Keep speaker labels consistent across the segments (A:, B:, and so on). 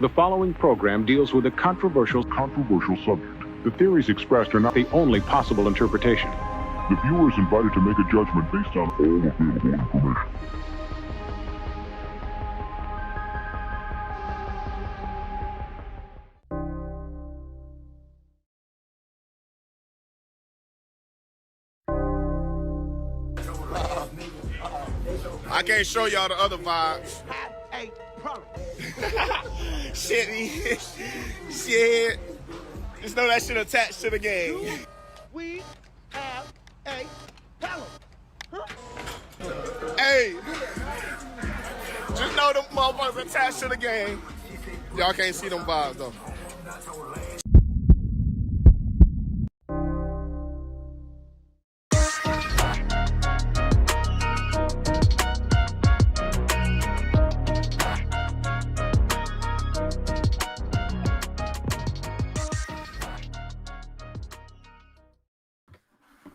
A: The following program deals with a controversial subject. The theories expressed are not the only possible interpretation.
B: The viewer is invited to make a judgment based on all available information.
C: I can't show y'all the other vibes. Shit. Just know that shit attached to the game.
D: We have a problem.
C: Hey, just know them motherfuckers attached to the game. Y'all can't see them vibes though.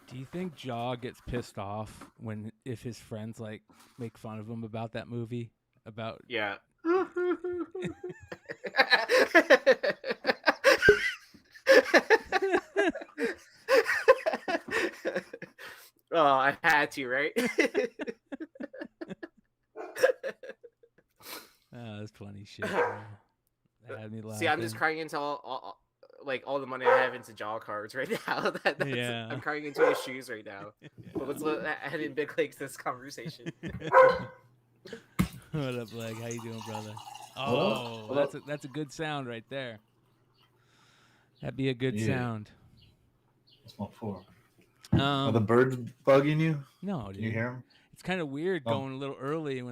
E: Do you think Jaw gets pissed off if his friends like make fun of him about that movie?
F: Yeah. Oh, I had to, right?
E: Oh, that's funny shit. Bro. That had me laughing.
F: See, I'm just crying into all the money I have into Jaw cards right now.
E: Yeah.
F: I'm crying into his shoes right now. But let's add in Big Legs to this conversation.
E: What up, Leg? How you doing, brother? Oh, that's a good sound right there. That'd be a good sound.
G: What's my for? Are the birds bugging you?
E: No, dude.
G: Can you hear them?
E: It's kind of weird going a little early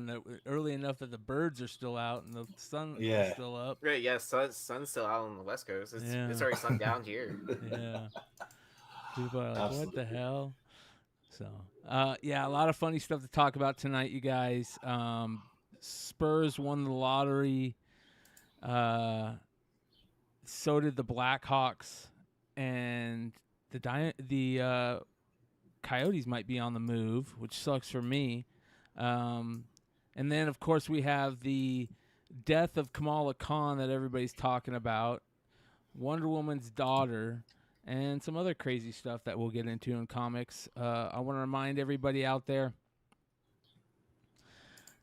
E: early enough that the birds are still out and the sun is still up.
F: Right, yeah, sun's still out on the West Coast. It's already sundown here.
E: Yeah. People are like, what the hell? So, a lot of funny stuff to talk about tonight, you guys. Spurs won the lottery. So did the Blackhawks, and the Coyotes might be on the move, which sucks for me. And then, of course, we have the death of Kamala Khan that everybody's talking about, Wonder Woman's daughter, and some other crazy stuff that we'll get into in comics. I want to remind everybody out there,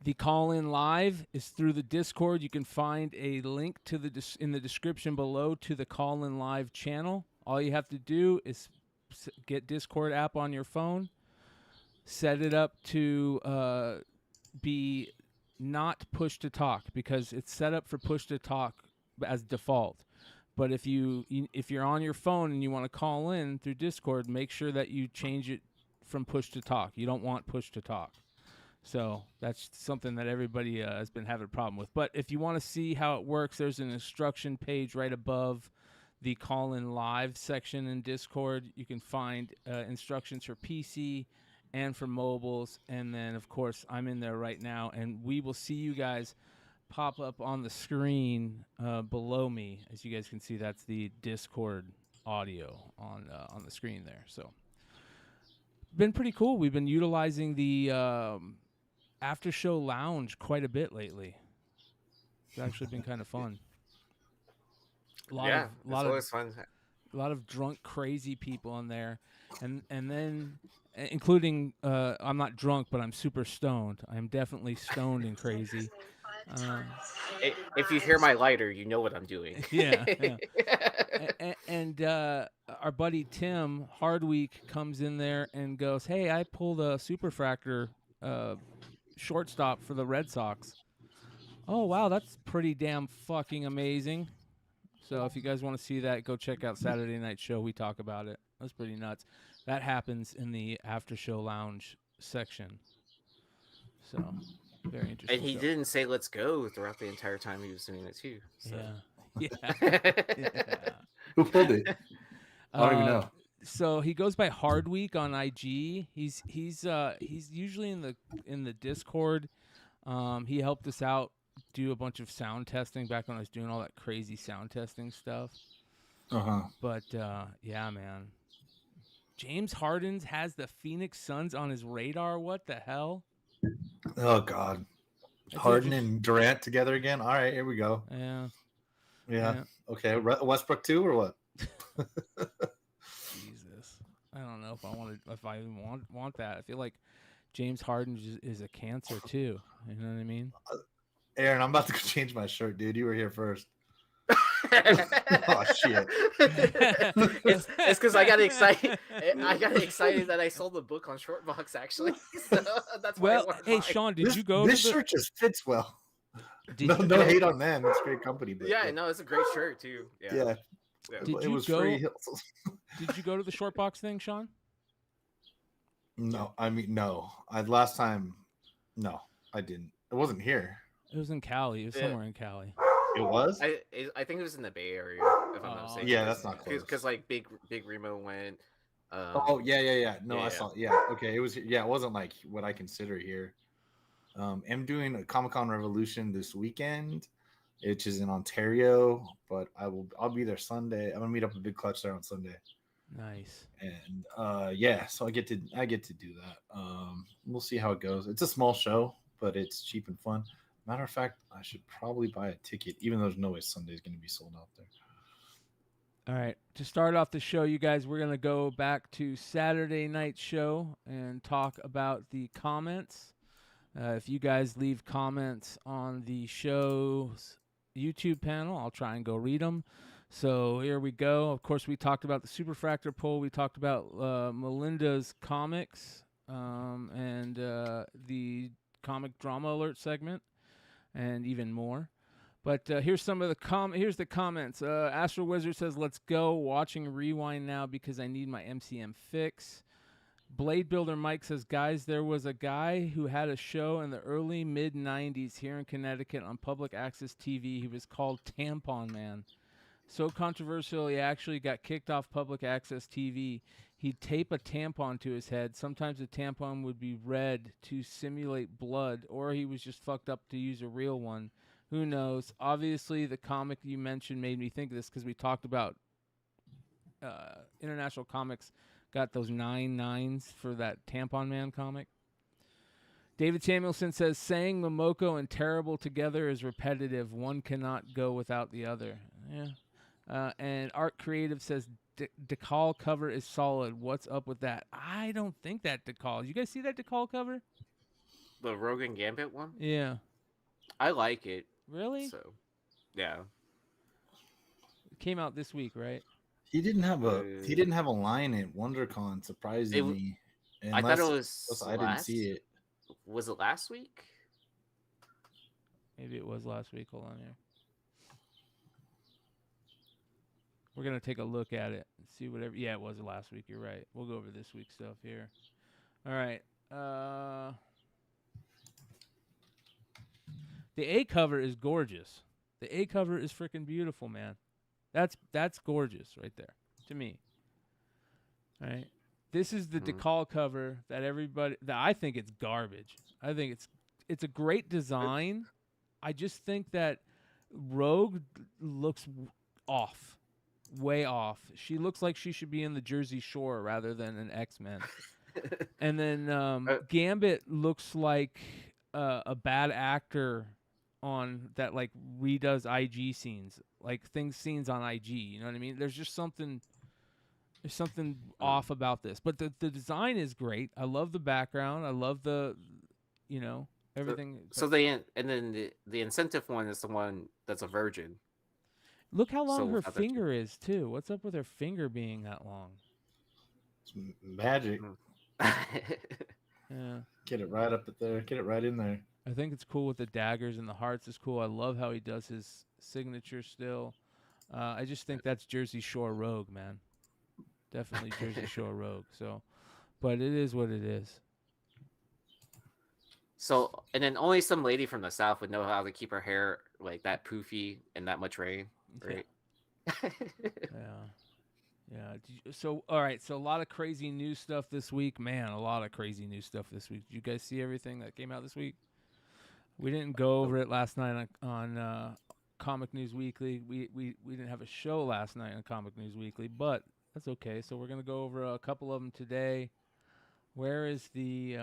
E: the call-in live is through the Discord. You can find a link to in the description below to the call-in live channel. All you have to do is get Discord app on your phone, set it up to be not push to talk, because it's set up for push to talk as default. But if you're on your phone and you want to call in through Discord, make sure that you change it from push to talk. You don't want push to talk. So that's something that everybody has been having a problem with. But if you want to see how it works, there's an instruction page right above the call-in live section in Discord. You can find instructions for PC and for mobiles. And then, of course, I'm in there right now. And we will see you guys pop up on the screen below me. As you guys can see, that's the Discord audio on the screen there. So, been pretty cool. We've been utilizing the after show lounge quite a bit lately. It's actually been kind of fun. A lot of drunk, crazy people in there, and then including I'm not drunk, but I'm super stoned. I am definitely stoned and crazy.
F: If you hear my lighter, you know what I'm doing.
E: Yeah. And our buddy Tim Hardweek comes in there and goes, "Hey, I pulled a superfractor shortstop for the Red Sox." Oh wow, that's pretty damn fucking amazing. So if you guys want to see that, go check out Saturday Night Show. We talk about it. That's pretty nuts. That happens in the after show lounge section. So very interesting.
F: And he didn't say "let's go" throughout the entire time he was doing it too. So.
E: Yeah.
G: Who pulled it? I don't even know.
E: So he goes by Hardweek on IG. He's usually in the Discord. He helped us out do a bunch of sound testing back when I was doing all that crazy sound testing stuff. But yeah, man. James Harden has the Phoenix Suns on his radar. What the hell?
G: Oh God. Harden and Durant together again. All right, here we go.
E: Yeah.
G: Yeah. Okay. Westbrook too, or what?
E: Jesus, I don't know if I even want that. I feel like James Harden is a cancer too. You know what I mean?
G: Aaron, I'm about to change my shirt, dude. You were here first. Oh shit!
F: it's because I got excited. I got excited that I sold the book on Shortbox actually. So that's why.
E: Well, hey Sean, did you go?
G: This shirt just fits well.
E: Did you
G: no hate on them. It's great company. But
F: yeah, no, it's a great shirt too. Yeah.
E: Did you go? Did you go to the Shortbox thing, Sean?
G: No, I mean no. Last time, no, I didn't. It wasn't here.
E: It was in Cali. It was somewhere in Cali.
G: It was.
F: I think it was in the Bay Area, if I'm not mistaken.
G: Yeah, that's not close.
F: Because like Big Remo went.
G: Yeah. No, I saw. Yeah, okay. It was. Yeah, it wasn't like what I consider here. I'm doing a Comic-Con Revolution this weekend, which is in Ontario, but I'll be there Sunday. I'm gonna meet up with Big Clutch there on Sunday.
E: Nice.
G: And so I get to do that. We'll see how it goes. It's a small show, but it's cheap and fun. Matter of fact, I should probably buy a ticket, even though there's no way Sunday's going to be sold out there.
E: All right. To start off the show, you guys, we're going to go back to Saturday night show and talk about the comments. If you guys leave comments on the show's YouTube panel, I'll try and go read them. So here we go. Of course, we talked about the Superfractor poll. We talked about Melinda's comics and the comic drama alert segment, and even more. But here's some of the here's the comments. Astro Wizard says, "Let's go. Watching Rewind now because I need my MCM fix." Blade Builder Mike says, "Guys, there was a guy who had a show in the early mid '90s here in Connecticut on public access TV. He was called Tampon Man. So controversial, he actually got kicked off public access TV. He'd tape a tampon to his head. Sometimes the tampon would be red to simulate blood, or he was just fucked up to use a real one. Who knows? Obviously, the comic you mentioned made me think of this because we talked about International Comics got those 9 9s for that Tampon Man comic. David Samuelson says, saying Momoko and Terrible together is repetitive. One cannot go without the other. Yeah. And Art Creative says, Decal cover is solid. What's up with that? I don't think that Decal. You guys see that Decal cover?
F: The Rogan Gambit one?
E: Yeah.
F: I like it.
E: Really?
F: So, yeah.
E: It came out this week, right?
G: He didn't have a line at WonderCon, surprisingly.
F: I thought it was
G: I didn't see it.
F: Was it last week?
E: Maybe it was last week. Hold on here. We're going to take a look at it and see whatever. Yeah, it was last week. You're right. We'll go over this week's stuff here. All right. The A cover is gorgeous. The A cover is freaking beautiful, man. That's gorgeous right there to me. All right. This is the Decal cover that I think it's garbage. I think it's a great design. I just think that Rogue looks off. Way off. She looks like she should be in the Jersey Shore rather than an X-Men. And then Gambit looks like a bad actor on that like redoes IG scenes, like scenes on IG. You know what I mean? There's just something off about this. But the design is great. I love the background. I love the everything.
F: So the incentive one is the one that's a virgin.
E: Look how long her finger is, too. What's up with her finger being that long?
G: It's magic.
E: Yeah.
G: Get it right up there. Get it right in there.
E: I think it's cool with the daggers and the hearts is cool. I love how he does his signature still. I just think that's Jersey Shore Rogue, man. Definitely Jersey Shore Rogue. So, but it is what it is.
F: So, and then only some lady from the South would know how to keep her hair like that poofy and that much rain. Right.
E: Yeah. So, all right. So, a lot of crazy new stuff this week, man. A lot of crazy new stuff this week. Did you guys see everything that came out this week? We didn't go over it last night on Comic News Weekly. We didn't have a show last night on Comic News Weekly, but that's okay. So, we're gonna go over a couple of them today. Where is the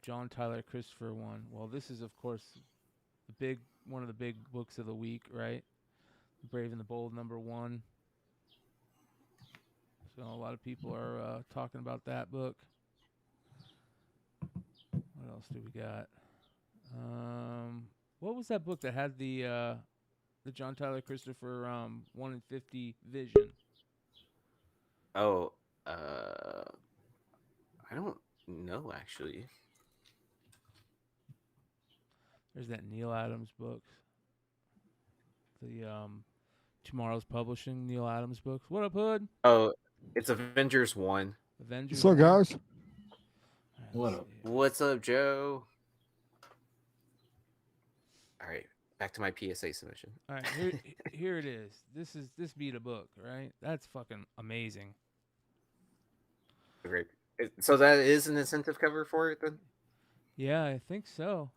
E: John Tyler Christopher one? Well, this is of course one of the big books of the week, right? Brave and the Bold #1. So a lot of people are talking about that book. What else do we got? What was that book that had the John Tyler Christopher 1 in 50 vision?
F: Oh, I don't know actually.
E: There's that Neil Adams book. The Tomorrow's Publishing Neil Adams books. What up, Hood?
F: Oh, it's Avengers 1.
E: Avengers.
D: What's up,
E: 1?
D: guys?
G: What up?
F: What's up, Joe? All right, back to my PSA submission.
E: All right, here it is. This beat a book, right? That's fucking amazing.
F: Great. So that is an incentive cover for it then?
E: Yeah, I think so.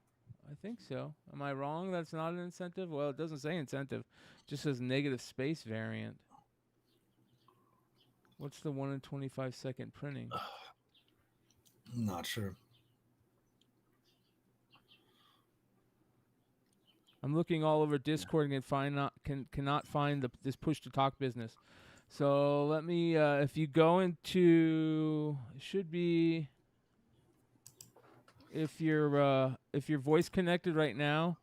E: Am I wrong? That's not an incentive? Well, it doesn't say incentive. It just says negative space variant. What's the 1 in 25 second printing?
G: I'm not sure.
E: I'm looking all over Discord and cannot find this push to talk business. So let me if you go into, it should be, if you're voice connected right now,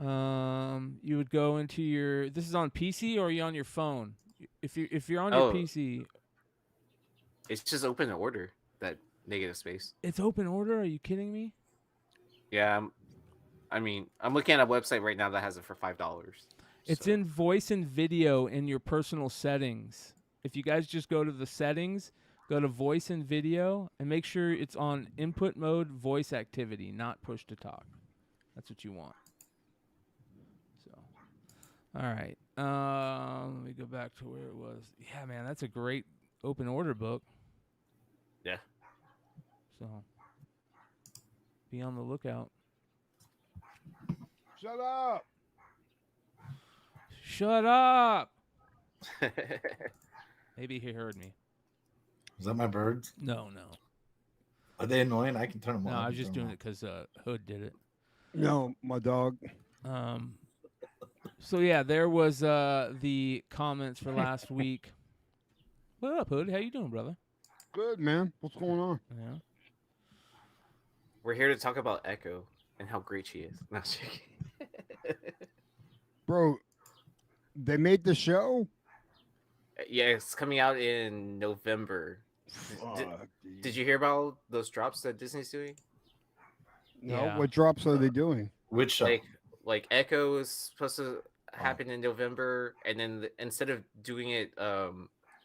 E: you would go into your, this is on PC or are you on your phone? If you're on your PC,
F: it's just open order, that negative space.
E: it's open order. Are you kidding me?
F: Yeah, I'm looking at a website right now that has it for $5.
E: It's in voice and video in your personal settings. If you guys just go to the settings, go to voice and video, and make sure it's on input mode voice activity, not push to talk. That's what you want. So, all right. Let me go back to where it was. Yeah, man, that's a great open order book.
F: Yeah.
E: So, be on the lookout.
D: Shut up.
E: Shut up. Maybe he heard me.
G: Is that my birds?
E: No.
G: Are they annoying? I can turn them on.
E: No, I was just doing it because Hood did it.
D: No, my dog.
E: So yeah, there was the comments for last week. What up, Hood? How you doing, brother?
D: Good, man. What's going on?
E: Yeah.
F: We're here to talk about Echo and how great she is. No,
D: Bro, they made the show?
F: yeah, it's coming out in November. Did you hear about those drops that Disney's doing?
D: No,
E: Yeah.
D: what drops are they doing?
G: Which show?
F: Like Echo is supposed to happen in November, and then instead of doing it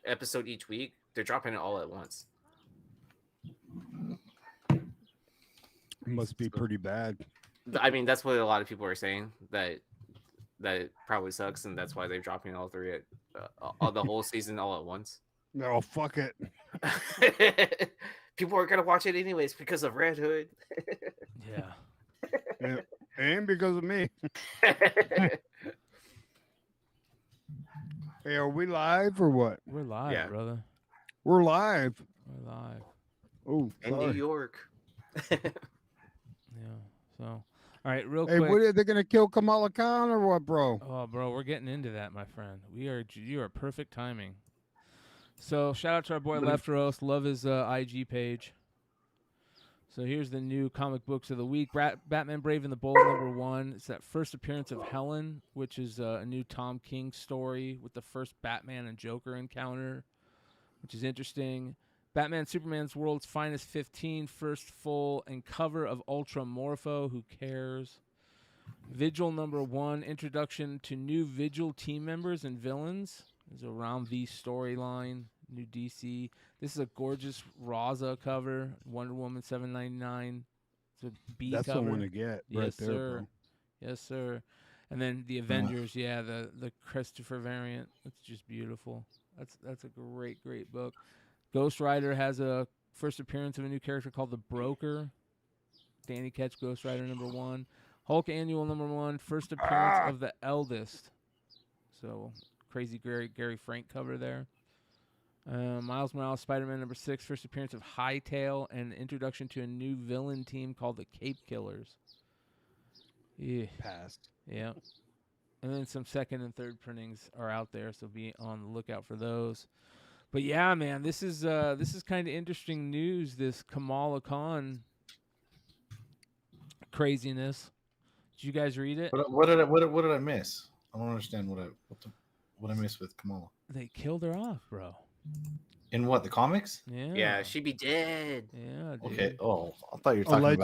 F: episode each week, they're dropping it all at once.
D: It must be pretty bad.
F: I mean, that's what a lot of people are saying, that it probably sucks, and that's why they're dropping all three all the whole season all at once.
D: No, fuck it.
F: People are gonna watch it anyways because of Red Hood.
E: Yeah.
D: And because of me. Hey, are we live or what?
E: We're live,
F: Yeah.
E: brother.
D: We're live.
E: We're live.
D: Oh,
F: In New
D: sorry.
F: York.
E: Yeah. So, all right, real
D: Hey,
E: quick.
D: what are they gonna kill Kamala Khan or what, bro?
E: Oh, bro, we're getting into that, my friend. You are perfect timing. So, shout out to our boy Lefteros. Love his IG page. So here's the new comic books of the week. Batman Brave and the Bold #1. It's that first appearance of Helen, which is a new Tom King story with the first Batman and Joker encounter, which is interesting. Batman Superman's World's Finest 15, first full and cover of Ultra Morpho. Who cares? Vigil #1, introduction to new Vigil team members and villains. Is around the storyline. New DC. This is a gorgeous Raza cover. Wonder Woman 799. It's a B
D: That's
E: cover.
D: the one to get right
E: Yes,
D: there,
E: sir.
D: bro.
E: Yes, sir. And then the Avengers, the Christopher variant. It's just beautiful. That's a great book. Ghost Rider has a first appearance of a new character called the Broker. Danny Ketch, Ghost Rider #1. Hulk Annual #1, first appearance of the Eldest. So crazy Gary Frank cover there. Miles Morales, Spider-Man #6, first appearance of Hightail, and introduction to a new villain team called the Cape Killers. Yeah.
D: Passed.
E: Yeah. And then some second and third printings are out there, so be on the lookout for those. But yeah, man, this is kind of interesting news. This Kamala Khan craziness. Did you guys read it?
G: What did I miss? I don't understand what I missed with Kamala.
E: They killed her off, bro.
G: In what, the comics?
E: Yeah.
F: Yeah, she'd be dead.
E: Yeah, dude.
G: Okay. Oh, I thought you were talking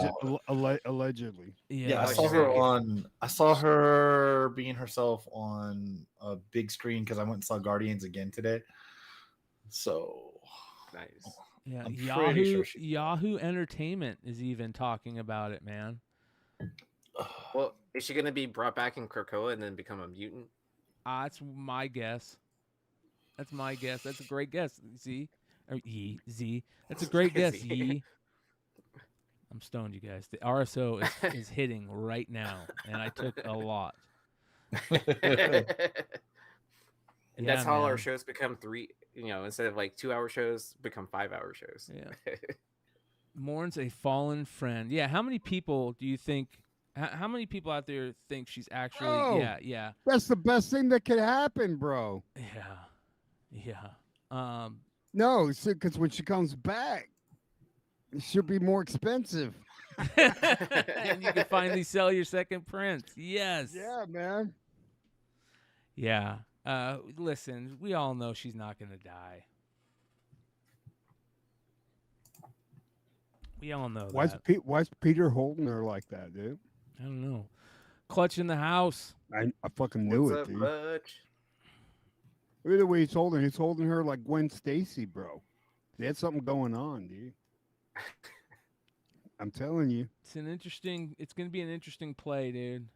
G: about.
D: Allegedly.
G: Yeah, I
F: Oh,
G: saw
F: she's
G: her
F: right.
G: on. I saw her being herself on a big screen because I went and saw Guardians again today. So
F: Nice.
E: Yeah,
G: I'm pretty
E: Yahoo
G: sure she-
E: Yahoo Entertainment is even talking about it, man.
F: Well, is she gonna be brought back in Krakoa and then become a mutant?
E: That's my guess. That's my guess. That's a great guess. Z or Z. That's a great guess.
F: Z.
E: Yee. I'm stoned, you guys. The RSO is hitting right now, and I took a lot.
F: And
E: Yeah,
F: that's how our
E: man.
F: shows become 3. Instead of like 2-hour shows, become 5-hour shows.
E: Yeah. Mourn's a fallen friend. Yeah. How many people do you think? How many people out there think she's actually?
D: Oh.
E: Yeah.
D: That's the best thing that could happen, bro.
E: Yeah.
D: No, because when she comes back, she'll be more expensive.
E: And you can finally sell your second print. Yes.
D: Yeah, man.
E: Yeah. Listen, we all know she's not gonna die. We all know that.
D: Why's Peter holding her like that, dude?
E: I don't know. Clutch in the house.
D: I fucking knew
F: What's
D: it,
F: up,
D: dude.
F: Clutch?
D: Look at the way he's holding her. He's holding her like Gwen Stacy, bro. They had something going on, dude. I'm telling you.
E: It's gonna be an interesting play, dude.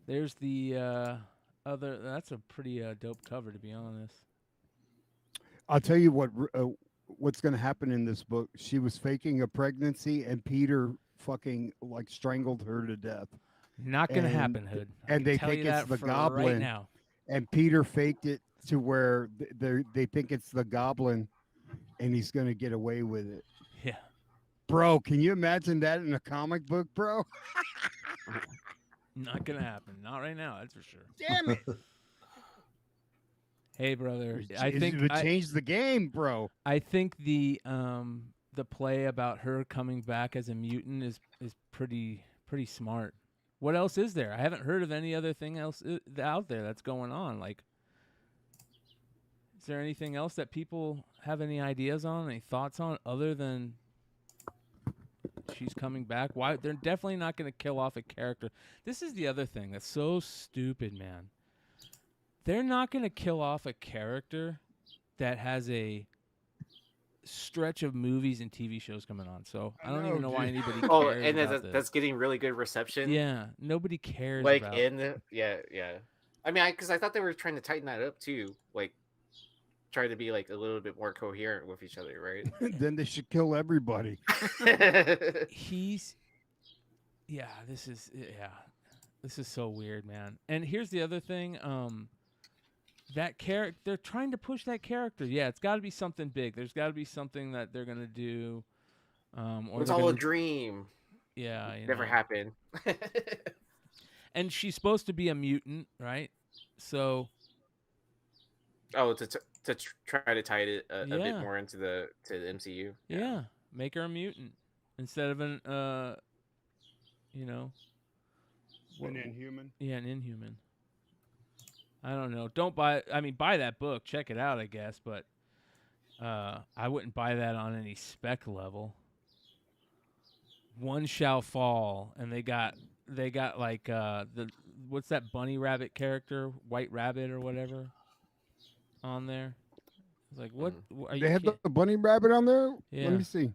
E: There's the other. That's a pretty dope cover, to be honest.
D: I'll tell you what's going to happen in this book. She was faking a pregnancy, and Peter fucking like strangled her to death.
E: Not gonna happen, Hood. I
D: And
E: can
D: they
E: tell
D: think
E: you
D: it's
E: that
D: the
E: for
D: goblin.
E: right now.
D: And Peter faked it to where they think it's the goblin, and he's going to get away with it.
E: Yeah.
D: Bro, can you imagine that in a comic book, bro?
E: Not gonna happen. Not right now. That's for sure.
D: Damn it!
E: Hey, brother.
D: it would change the game, bro.
E: I think the play about her coming back as a mutant is pretty smart. What else is there? I haven't heard of any other thing else out there that's going on. Like, is there anything else that people have any ideas on, any thoughts on, other than she's coming back? Why? They're definitely not going to kill off a character. This is the other thing that's so stupid, man. They're not going to kill off a character that has a stretch of movies and TV shows coming on. So I don't even know why anybody cares.
F: Oh, and
E: about this.
F: that's getting really good reception.
E: Yeah, nobody cares.
F: Like
E: about
F: yeah. I mean, because I thought they were trying to tighten that up too, like try to be like a little bit more coherent with each other, right?
D: Then they should kill everybody.
E: This is so weird, man. And here's the other thing. That character, they're trying to push that character. Yeah, it's got to be something big. There's got to be something that they're gonna do. Or
F: It's
E: they're
F: all
E: gonna,
F: a dream.
E: Yeah,
F: Never happened.
E: And she's supposed to be a mutant, right? So.
F: Oh, to try to tie it a bit
E: Yeah.
F: more into the MCU.
E: Yeah, make her a mutant instead of an
D: An inhuman.
E: Yeah, an inhuman. I don't know. Don't buy. I mean, buy that book. Check it out, I guess. But I wouldn't buy that on any spec level. One shall fall, and they got like what's that bunny rabbit character, White Rabbit or whatever, on there. It's like what? Are you
D: They had
E: kidding?
D: the bunny rabbit on there.
E: Yeah.
D: Let me see.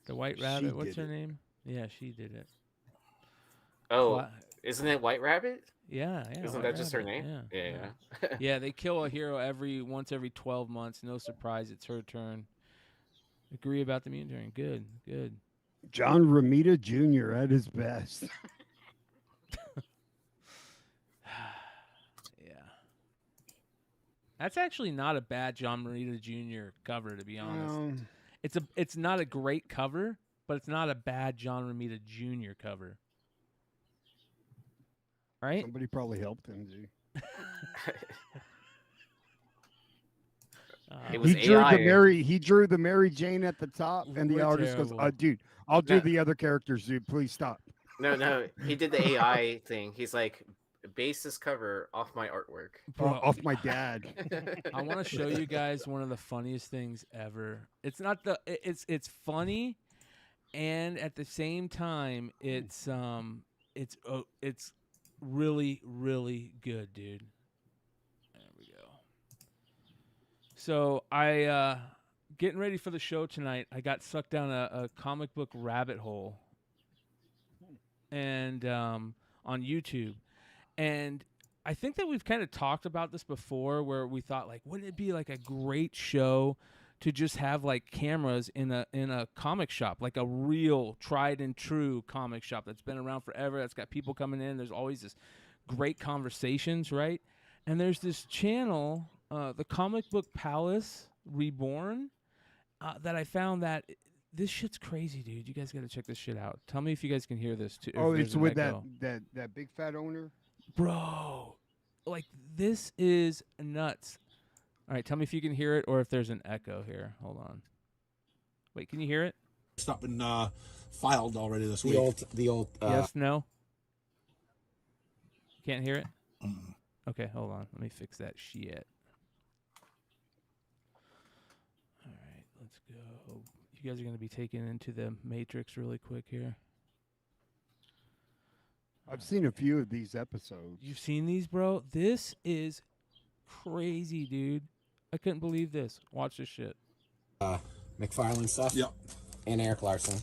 E: The White
D: She
E: Rabbit. What's
D: did
E: her
D: it.
E: name? Yeah, she did it.
F: Oh,
E: Fly-
F: isn't it White Rabbit?
E: Yeah.
F: Isn't
E: White
F: that just her
E: Rabbit,
F: name?
E: Yeah.
F: Yeah.
E: Yeah, they kill a hero once every 12 months. No surprise, it's her turn. Agree about the mutant turn. Good.
D: John Romita Jr. at his best.
E: Yeah. That's actually not a bad John Morita Jr. cover, to be honest. It's not a great cover, but it's not a bad John Romita Jr. cover. right?
D: Somebody probably helped him, dude.
F: It was
D: He drew
F: AI.
D: he drew the Mary Jane at the top, and the
E: We're
D: artist
E: terrible.
D: goes, dude, I'll do
F: No.
D: the other characters, dude. Please stop.
F: No, he did the AI thing. He's like, base this cover off my artwork.
E: Bro,
D: Off my dad.
E: I want to show you guys one of the funniest things ever. It's not the it's funny, and at the same time it's really really good, dude. There we go. So I getting ready for the show tonight. I got sucked down a comic book rabbit hole, and on YouTube. And I think that we've kind of talked about this before, where we thought, like, wouldn't it be like a great show to just have like cameras in a comic shop, like a real tried and true comic shop that's been around forever, that's got people coming in. There's always this great conversations, right? And there's this channel, the Comic Book Palace Reborn, that I found that this shit's crazy, dude. You guys got to check this shit out. Tell me if you guys can hear this too.
D: Oh, it's with that big fat owner.
E: Bro, like, this is nuts. All right, tell me if you can hear it or if there's an echo here. Hold on. Wait, can you hear it?
H: It's not been filed already this week.
I: The old.
E: Yes, no? Can't hear it? Okay, hold on. Let me fix that shit. All right, let's go. You guys are going to be taken into the Matrix really quick here.
D: I've seen a few of these episodes.
E: You've seen these, bro? This is crazy, dude. I couldn't believe this. Watch this shit.
I: McFarlane stuff?
H: Yep.
I: And Eric Larson.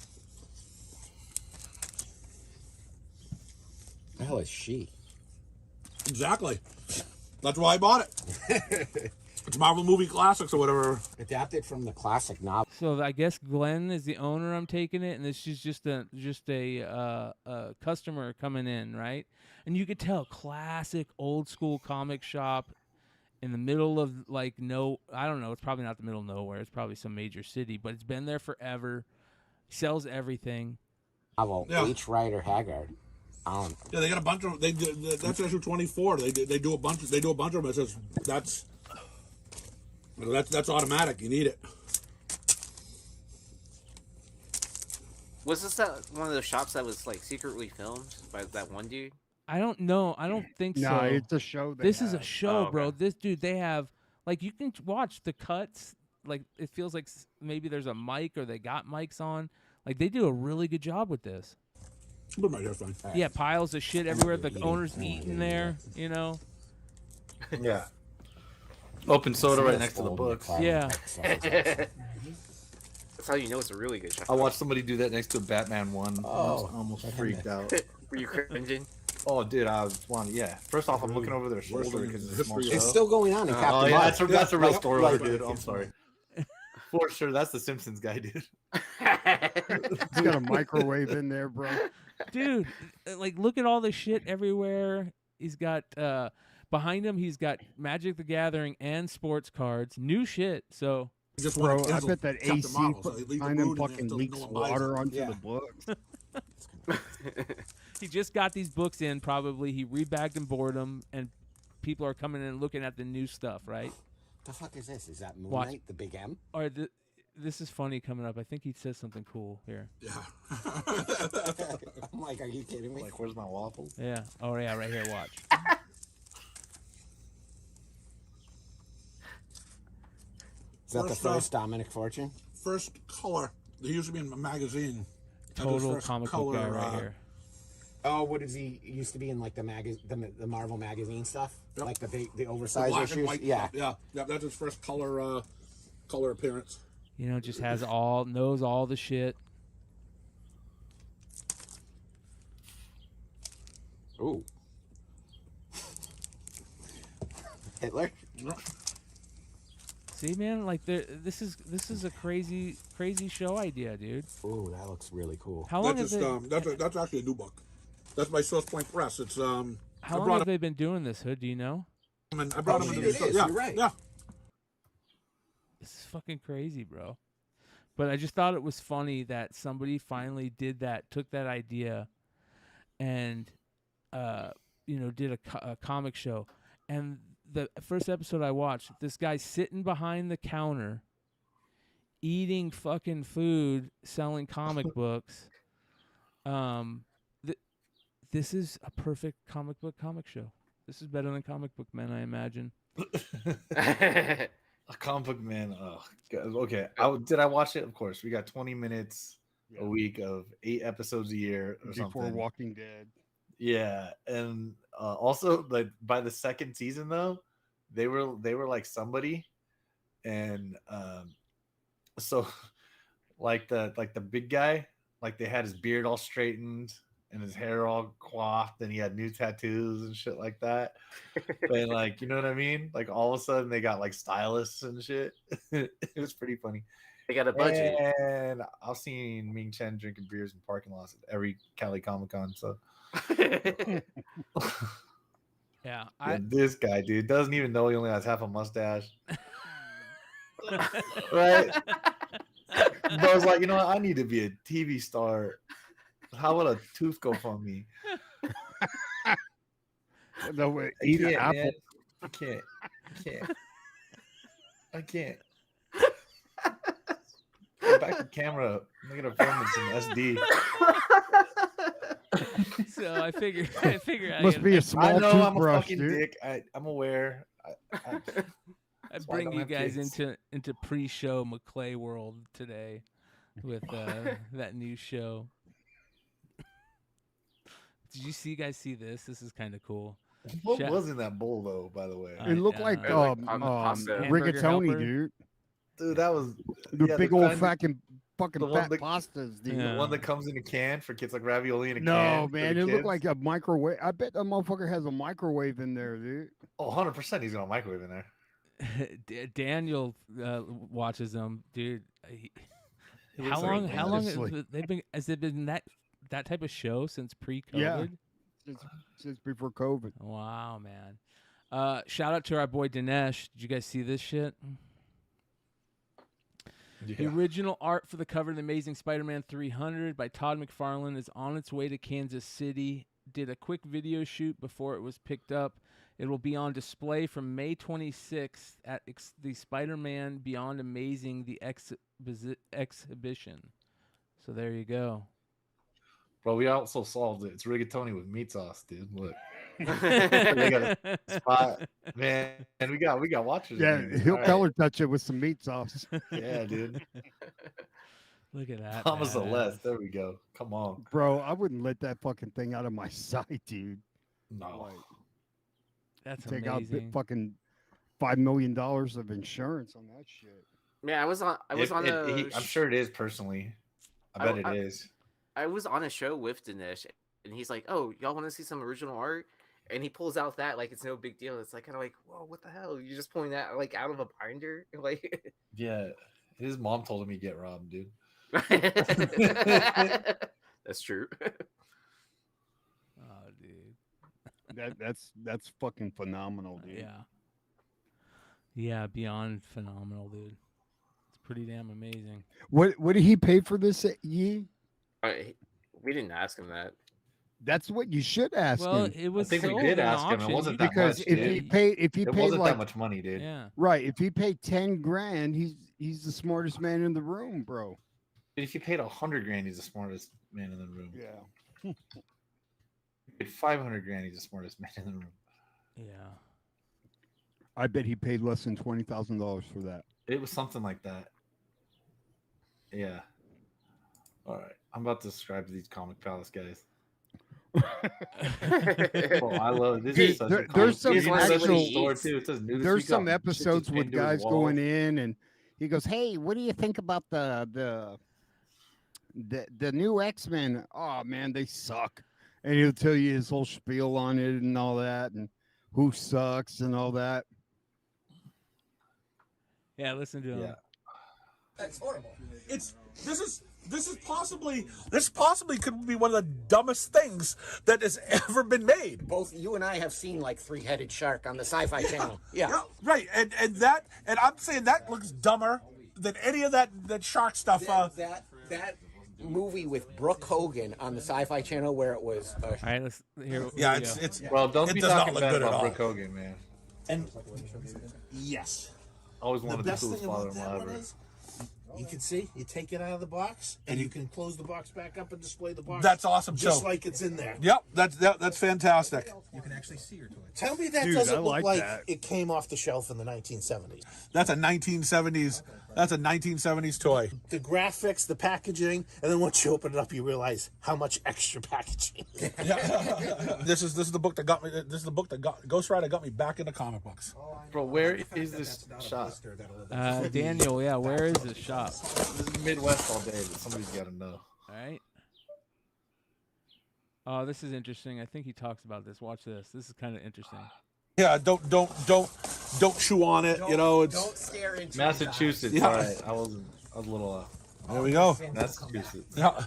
I: The hell is she?
H: Exactly. That's why I bought it. It's Marvel Movie Classics or whatever.
I: Adapted from the classic novel.
E: So I guess Glenn is the owner. I'm taking it, and this is just a customer coming in, right? And you could tell, classic old school comic shop in the middle of I don't know. It's probably not the middle of nowhere. It's probably some major city, but it's been there forever. Sells everything.
I: Novel.
H: Yeah.
I: H. Rider Haggard.
H: Yeah, they got a bunch of. That's issue 24. They do a bunch. They do a bunch of them. It says that's automatic. You need it.
F: Was this one of those shops that was like secretly filmed by that one dude?
E: I don't know. I don't think so.
D: No, it's a show.
E: This is a show,
F: Oh,
E: bro.
F: okay.
E: This dude, they have, like, you can watch the cuts. Like, it feels like maybe there's a mic or they got mics on. Like, they do a really good job with this.
H: Put my hair fine.
E: Yeah, piles of shit everywhere. The owner's eating there, you know?
G: Yeah. Open soda right next to the books.
E: Yeah.
F: That's how you know it's a really good shop.
G: I watched somebody do that next to a Batman one. I was almost freaked out.
F: Were you cringing?
G: Oh, dude, I was one. Yeah. First off, I'm looking over their shoulder because it's a small
I: It's
G: show.
I: still going on in Captain
G: Oh, yeah,
I: Marvel.
G: that's a real story,
I: Like-
G: dude. I'm sorry. For sure, that's the Simpsons guy, dude.
D: He's got a microwave in there, bro.
E: Dude, like, look at all the shit everywhere. He's got, behind him, he's got Magic the Gathering and sports cards. New shit, so.
H: Just
D: Bro,
H: want to
D: I
H: cancel
D: bet that
H: Captain
D: AC
H: Marvel, so they leave the
D: behind him
H: brood in there
D: fucking
H: until
D: leaks
H: no one buys
D: water
H: it.
D: onto
I: Yeah.
D: the books.
E: He just got these books in, probably. He rebagged and boarded them, and people are coming in and looking at the new stuff, right?
I: The fuck is this? Is that Moon
E: Watch.
I: Knight, the big M?
E: Or this is funny coming up. I think he says something cool here.
H: Yeah.
I: I'm like, are you kidding me?
G: Like, where's my waffles?
E: Yeah. Oh, yeah, right here. Watch.
I: Is that the
H: First,
I: first Dominic Fortune?
H: First color. They used to be in a magazine. That was
E: Total
H: first
E: comic book guy right here.
I: Oh, what is he? He used to be in like the Marvel magazine stuff,
H: Yep.
I: like the
H: The
I: oversized
H: black
I: issues.
H: and white
I: Yeah,
H: stuff. Yeah. That's his first color appearance.
E: You know, just knows all the shit.
I: Ooh. Hitler.
E: See, man, like this is a crazy show idea, dude.
I: Ooh, that looks really cool.
E: How long have they?
H: That's actually a new book. That's by Source Point Press. It's
E: How long have they been doing this, Hood? Do you know?
H: I brought him into the
I: it
H: store.
I: is,
H: Yeah,
I: you're right.
H: yeah.
E: This is fucking crazy, bro. But I just thought it was funny that somebody finally did that, took that idea, and did a comic show, and the first episode I watched, this guy sitting behind the counter, eating fucking food, selling comic books. This is a perfect comic show. This is better than Comic Book Men, I imagine.
G: A Comic Book Man. Oh, okay. Did I watch it? Of course. We got 20 minutes a week of 8 episodes a year or
D: Before
G: something.
D: Walking Dead.
G: Yeah, and also like by the second season though, they were like somebody, and so like the big guy, like they had his beard all straightened and his hair all coiffed, and he had new tattoos and shit like that. And like, you know what I mean? Like all of a sudden they got like stylists and shit. It was pretty funny.
F: They got a budget.
G: And I've seen Ming Chen drinking beers in parking lots at every Cali Comic-Con. So
E: yeah,
G: this guy, dude, doesn't even know he only has half a mustache. Right? But I was like, you know what? I need to be a TV star. How would a tooth go from me?
D: No way. Eat an apple.
G: Man. I can't. Back the camera. I'm gonna film some SD.
E: So I figure
D: Must be a small
G: I know I'm a
D: toothbrush,
G: fucking
D: dude.
G: dick. I'm aware.
E: I bring you guys into pre-show McClay world today with that new show. Did you guys see this? This is kind of cool.
G: What was in that bowl though? By the way,
D: It looked like rigatoni, dude.
G: Dude, that was
D: The big old fucking fat
G: that,
D: pastas, dude.
G: The one that comes in a can for kids, like ravioli in a can.
D: No, man, it looked like a microwave. I bet that motherfucker has a microwave in there, dude.
G: Oh, 100% he's got a microwave in there.
E: Daniel watches them, dude. How long has it been that type of show since pre-COVID?
D: Yeah, since before COVID.
E: Wow, man. Shout out to our boy Dinesh. Did you guys see this shit? Yeah. The original art for the cover of The Amazing Spider-Man 300 by Todd McFarlane is on its way to Kansas City. Did a quick video shoot before it was picked up. It will be on display from May 26th at the Spider-Man Beyond Amazing the exhibition. So there you go.
G: Bro, we also solved it. It's rigatoni with meat sauce, dude. Look. They got a spot, man, and we got watchers.
D: Yeah, he'll color touch it with some meat sauce.
G: Yeah, dude.
E: Look at that.
G: Mama Celeste. There we go. Come on,
D: bro. I wouldn't let that fucking thing out of my sight, dude.
G: No,
E: that's
D: take
E: amazing.
D: out fucking $5 million of insurance on that shit.
F: Man, I was on.
G: I'm sure it is personally. I bet it is.
F: I was on a show with Dinesh, and he's like, "Oh, y'all want to see some original art?" And he pulls out that like it's no big deal. It's like kind of like, "Whoa, what the hell? You're just pulling that like out of a binder?" Like,
G: yeah, his mom told him he'd get robbed, dude.
F: That's true.
E: Oh, dude,
D: that's fucking phenomenal, dude.
E: Yeah, beyond phenomenal, dude. It's pretty damn amazing.
D: What did he pay for this? We
F: didn't ask him that.
D: That's what you should ask
E: well,
D: him.
E: It was
G: I think we did ask him. It wasn't that
D: because
G: much,
D: if
G: dude.
D: he
G: it
D: paid
G: wasn't
D: like
G: that much money, dude.
E: Yeah.
D: Right. If he paid 10 grand, he's the smartest man in the room, bro.
G: If you paid 100 grand, he's the smartest man in the room.
D: Yeah.
G: If 500 grand, he's the smartest man in the room.
E: Yeah.
D: I bet he paid less than $20,000 for that.
G: It was something like that. Yeah. All right. I'm about to subscribe to these Comic Palace guys. I love this.
D: Dude,
G: is such
D: there's some
G: actual store too. It says
D: there's some episodes with guys going in and he goes, "Hey, what do you think about the new X-Men? Oh man, they suck." And he'll tell you his whole spiel on it and all that and who sucks and all that.
E: Yeah, listen to him.
G: Yeah.
H: That's horrible. This possibly could be one of the dumbest things that has ever been made.
I: Both you and I have seen like Three-Headed Shark on the Sci-Fi Channel. Yeah.
H: Right. And I'm saying that looks dumber than any of that shark stuff.
I: movie with Brooke Hogan on the Sci-Fi Channel where it was.
E: All right, let's here.
H: Yeah,
E: here we go.
H: it's
G: Well, don't
H: it
G: be
H: does not
G: talking
H: look
G: bad
H: good at
G: about
H: all.
G: Brooke Hogan, man.
H: And yes,
G: Always
H: the
G: wanted the
H: best
G: coolest
H: thing about
G: father-in-law
H: that one
G: ever.
H: is you can see you take it out of the box and you can close the box back up and display the box.
J: That's awesome,
H: just
J: too.
H: like it's in there.
J: Yep, that's fantastic.
K: You can actually see your toy.
H: Tell me that
D: Dude,
H: doesn't
D: I
H: look
D: like
H: like
D: that.
H: it came off the shelf in the 1970s.
J: That's a 1970s. That's a 1970s toy.
H: The graphics, the packaging, and then once you open it up, you realize how much extra packaging.
J: This is the book that got me. This is the book that Ghost Rider got me back into comic books.
G: Bro, where is this shop?
E: Daniel, yeah, where is this shop?
G: This is Midwest all day, but somebody's got to know.
E: All right. Oh, this is interesting. I think he talks about this. Watch this. This is kind of interesting.
J: Yeah, don't chew on it. You know, it's
I: Don't stare into
G: Massachusetts.
J: Yeah.
G: All right, I was a little off.
J: there we go.
G: Massachusetts.
J: Yeah.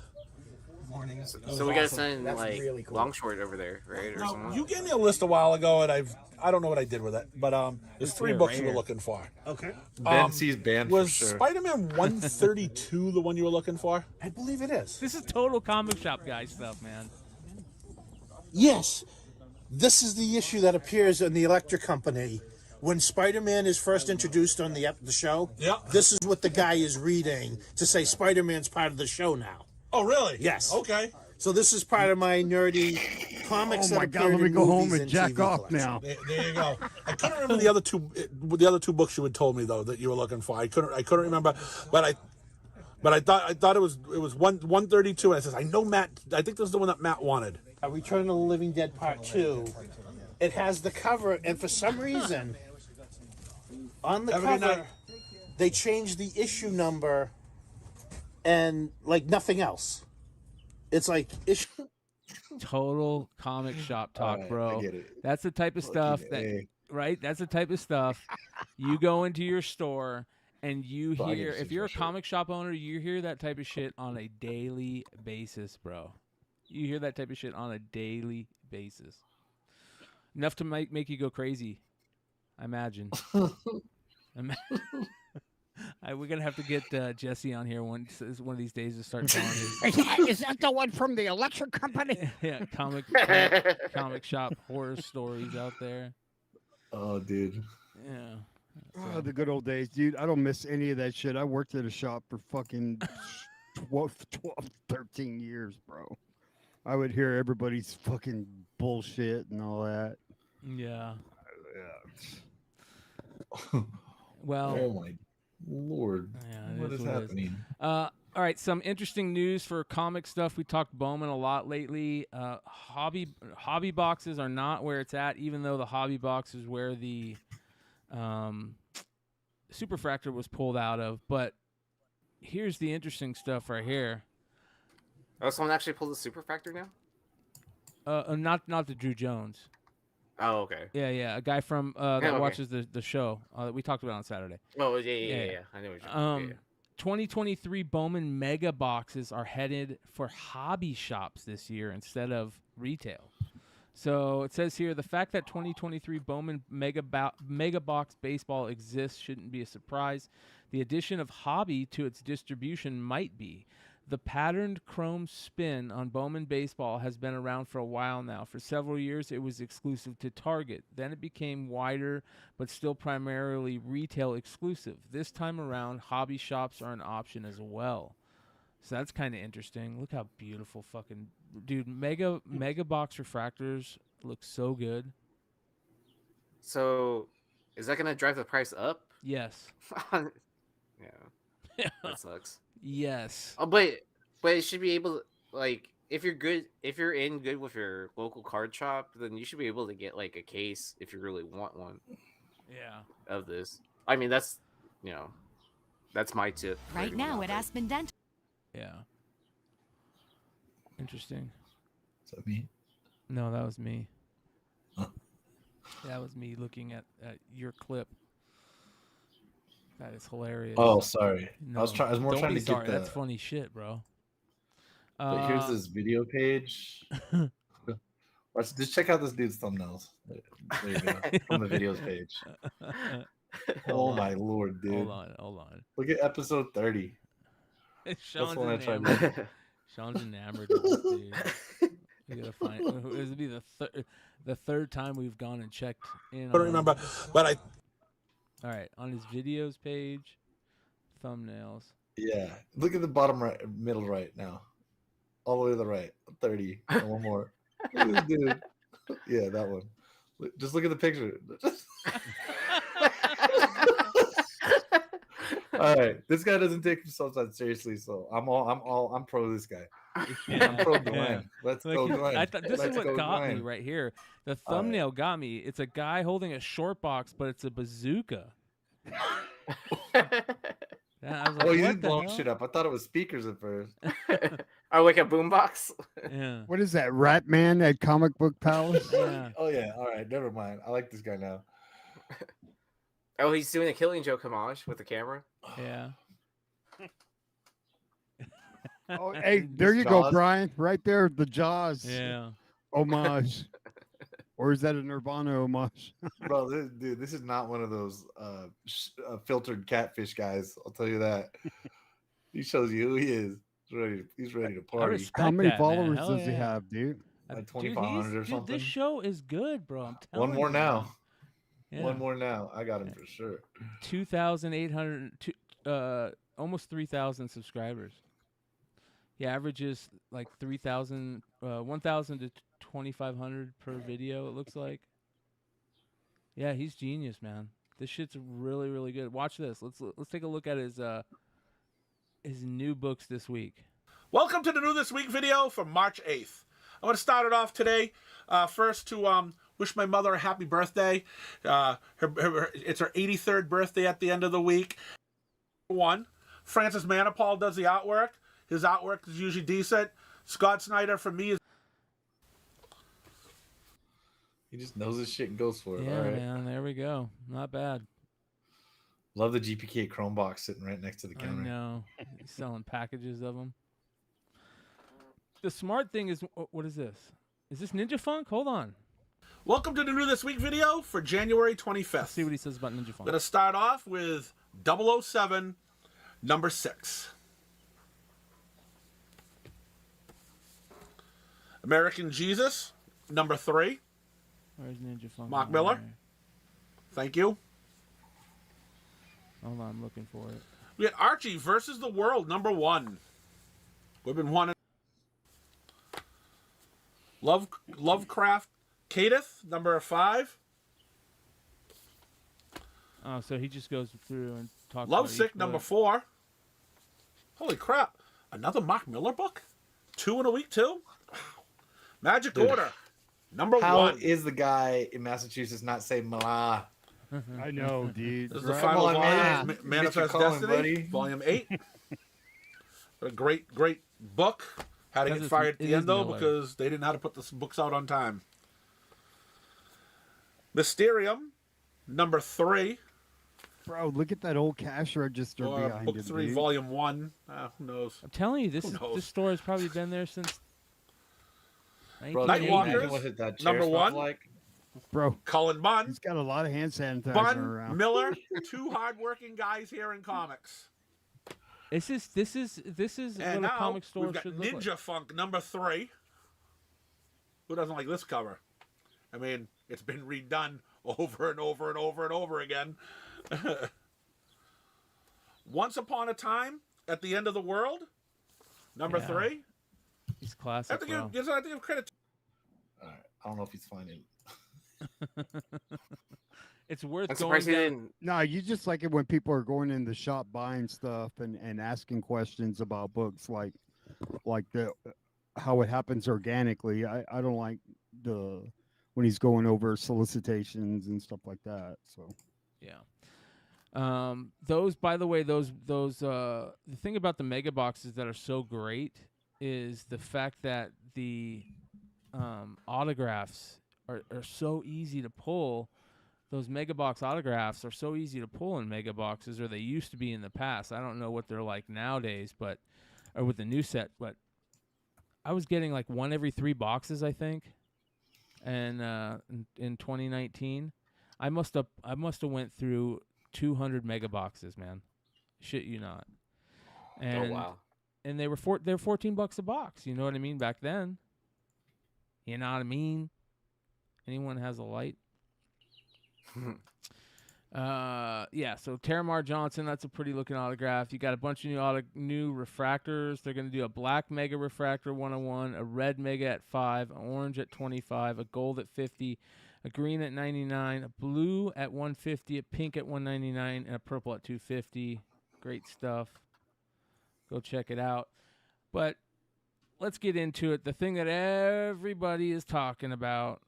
F: So we gotta send
I: That's
F: like
I: really cool.
F: Longshort over there, right? Or
J: Now,
F: something.
J: you gave me a list a while ago, and I don't know what I did with it, but there's three
E: here,
J: books
E: right
J: you were
E: here.
J: looking for.
H: Okay.
G: Ben sees banned for
J: Was
G: sure.
J: Spider-Man 132 the one you were looking for?
H: I believe it is.
E: This is total comic shop guy stuff, man.
H: Yes. This is the issue that appears in the Electric Company. When Spider-Man is first introduced on the show,
J: Yeah.
H: this is what the guy is reading to say Spider-Man's part of the show now.
J: Oh, really?
H: Yes.
J: Okay.
H: So this is part of my nerdy comics.
D: Oh my
H: that
D: God,
H: appeared
D: let me
H: in
D: go home
H: movies
D: and jack
H: TV
D: off
H: collection.
D: now.
J: There you go. I couldn't remember the other two books you had told me though that you were looking for. I couldn't remember, but I thought it was 132, and I says I know Matt. I think this is the one that Matt wanted.
H: Return of the Living Dead Part 2. It has the cover, and for some reason, on the
J: Have a good
H: cover,
J: night.
H: they changed the issue number and like nothing else. It's like issue.
E: Total comic shop talk,
G: All right,
E: bro.
G: I get it.
E: That's the type of stuff
G: Fucking
E: that, right? That's the type of stuff you go into your store and you
G: Bro, I
E: hear.
G: gotta
E: If
G: see
E: you're a
G: for sure.
E: comic shop owner, you hear that type of shit on a daily basis, bro. You hear that type of shit on a daily basis. Enough to make you go crazy, I imagine. We're gonna have to get Jesse on here one of these days to start telling his
D: Is that the one from the Electric Company?
E: yeah, comic shop horror stories out there.
G: Oh, dude.
E: Yeah.
D: Oh, the good old days, dude. I don't miss any of that shit. I worked at a shop for fucking 12, 13 years, bro. I would hear everybody's fucking bullshit and all that.
E: Yeah.
G: Oh
E: Well,
G: my lord.
E: yeah, it
G: What
E: is
G: is
E: what it is.
G: happening?
E: All right, some interesting news for comic stuff. We talked Bowman a lot lately. Hobby boxes are not where it's at, even though the hobby box is where the Superfractor was pulled out of. But here's the interesting stuff right here.
F: Oh, someone actually pulled the Superfractor now?
E: Not the Drew Jones.
F: Oh, okay.
E: Yeah, a guy from that
F: okay.
E: watches the show that we talked about on Saturday.
F: Oh, yeah. I know what you're
E: 2023 Bowman mega boxes are headed for hobby shops this year instead of retail. So it says here, the fact that 2023 Bowman mega box baseball exists shouldn't be a surprise. The addition of hobby to its distribution might be. The patterned chrome spin on Bowman baseball has been around for a while now. For several years, it was exclusive to Target. Then it became wider, but still primarily retail exclusive. This time around, hobby shops are an option as well. So that's kind of interesting. Look how beautiful fucking... Dude, mega box refractors look so good.
F: So, is that going to drive the price up?
E: Yes.
F: Yeah. That sucks.
E: Yes.
F: Oh, but it should be able to, like, if you're good with your local card shop, then you should be able to get like a case if you really want one.
E: Yeah.
F: Of this. I mean, that's that's my tip. for
L: Right
F: everyone
L: now
F: out
L: at
F: there.
L: Aspen Dental.
E: Yeah. Interesting.
G: Is that me?
E: No, that was me.
G: Huh.
E: That was me looking at your clip. That is hilarious.
G: Oh, sorry.
E: No,
G: I was more
E: don't
G: trying
E: be
G: to
E: sorry.
G: get the.
E: That's funny shit, bro.
G: But here's this video page. Just check out this dude's thumbnails. There you go. From the videos page. Oh my lord, dude.
E: Hold on.
G: Look at episode 30.
E: It's showing
G: what I
E: his
G: tried
E: name.
G: to
E: Sean's enamored with this dude. We gotta find. This would be the third time we've gone and checked in.
J: I don't remember, but I.
E: All right, on his videos page, thumbnails.
G: Yeah, look at the bottom right, middle right now, all the way to the right. 30. And one more. Look at this dude. Yeah, that one. Just look at the picture. All right, this guy doesn't take himself that seriously, so I'm pro this guy. I'm pro Glenn. Let's go, Glenn.
E: This is what got me right here. The thumbnail got me. It's a guy holding a short box, but it's a bazooka. I was like,
G: you didn't blow shit up. I thought it was speakers at first.
F: Or like a boombox.
E: Yeah.
D: What is that, Rat Man at Comic Book Palace?
E: Yeah.
G: Oh yeah. All right. Never mind. I like this guy now.
F: Oh, he's doing a Killing Joke homage with the camera.
E: Yeah.
D: Oh, hey, there you
G: Jaws.
D: go, Brian. Right there, the Jaws.
E: Yeah.
D: Homage. Or is that a Nirvana homage?
G: Bro, this is not one of those filtered catfish guys. I'll tell you that. He shows you who he is. He's ready to party.
D: How many followers
E: Hell
D: does he
E: yeah.
D: have, dude?
G: Like
E: Dude,
G: 2,500 or something.
E: This show is good, bro. I'm telling
G: One more
E: you.
G: now.
E: Yeah.
G: One more now. I got him for sure.
E: 2,800, almost 3,000 subscribers. He averages like 3,000, 1,000 to 2,500 per video. It looks like. Yeah, he's genius, man. This shit's really, really good. Watch this. Let's take a look at his new books this week.
J: Welcome to the New This Week video for March 8th. I'm going to start it off today. First to wish my mother a happy birthday. It's her 83rd birthday at the end of the week. Francis Manipal does the artwork. His artwork is usually decent. Scott Snyder, for me, is...
G: He just knows his shit and goes for it.
E: Yeah,
G: All right.
E: man. There we go. Not bad.
G: Love the GPK Chrome box sitting right next to the counter.
E: I know. He's selling packages of them. The smart thing is, what is this? Is this Ninja Funk? Hold on.
J: Welcome to the New This Week video for January 25th.
E: Let's see what he says about Ninja Funk.
J: I'm going to start off with 007, number 6. American Jesus, number 3.
E: Where's Ninja Funk?
J: Mark Miller. Thank you.
E: Hold on, I'm looking for it.
J: We had Archie versus the World, number 1. We've been wanting. Lovecraft Cadith, number 5.
E: Oh, so he just goes through and talks.
J: Lovesick, number 4. Holy crap. Another Mark Miller book? 2 in a week, too? Wow. Magic Order, number 1.
G: How is the guy in Massachusetts not saying Mala?
D: I know, dude.
J: This is the final volume, Manifest
G: Colin,
J: Destiny,
G: buddy.
J: volume 8. A great book. Had to
E: Because
J: get fired at
E: it
J: the
E: is
J: end, though,
E: Miller.
J: because they didn't know how to put the books out on time. Mysterium, number 3.
D: Bro, look at that old cash register
J: Or
D: behind
J: book
D: him,
J: 3,
D: dude.
J: volume 1. Who knows?
E: I'm telling you, this
J: Who knows?
E: store has probably been there since.
G: Bro,
E: 1980.
J: Nightwalkers,
G: what hit that
J: number
G: chair smell
J: 1.
G: like?
D: Bro,
J: Cullen Bunn.
D: he's got a lot of hand sanitizer
J: Bunn,
D: around.
J: Miller, 2 hardworking guys here in comics.
E: This is
J: And
E: what a
J: now
E: comic store
J: we've got
E: should look
J: Ninja
E: like.
J: Funk, number 3. Who doesn't like this cover? I mean, it's been redone over and over and over and over again. Once Upon a Time at the End of the World, number
E: Yeah.
J: 3.
E: He's
J: I
E: classic,
J: have to
E: bro.
J: give credit.
G: All right. I don't know if he's finding.
E: It's worth
F: I'm
E: going
F: surprised he
E: down.
F: didn't.
D: No, you just like it when people are going in the shop buying stuff and asking questions about books like the how it happens organically. I don't like when he's going over solicitations and stuff like that. So
E: Yeah. Those, by the way, those the thing about the mega boxes that are so great is the fact that the autographs are so easy to pull. Those mega box autographs are so easy to pull in mega boxes, or they used to be in the past. I don't know what they're like nowadays, or with the new set, but I was getting like 1 every 3 boxes, I think. And in 2019, I must have went through 200 mega boxes, man. Shit you not. And
F: Oh wow.
E: and they're $14 a box. You know what I mean? Back then. You know what I mean? Anyone has a light? Yeah, so Terramar Johnson, that's a pretty looking autograph. You got a bunch of new refractors. They're going to do a black Mega Refractor 101, a red Mega at 5, an orange at 25, a gold at 50, a green at 99, a blue at 150, a pink at 199, and a purple at 250. Great stuff. Go check it out. But let's get into it. The thing that everybody is talking about,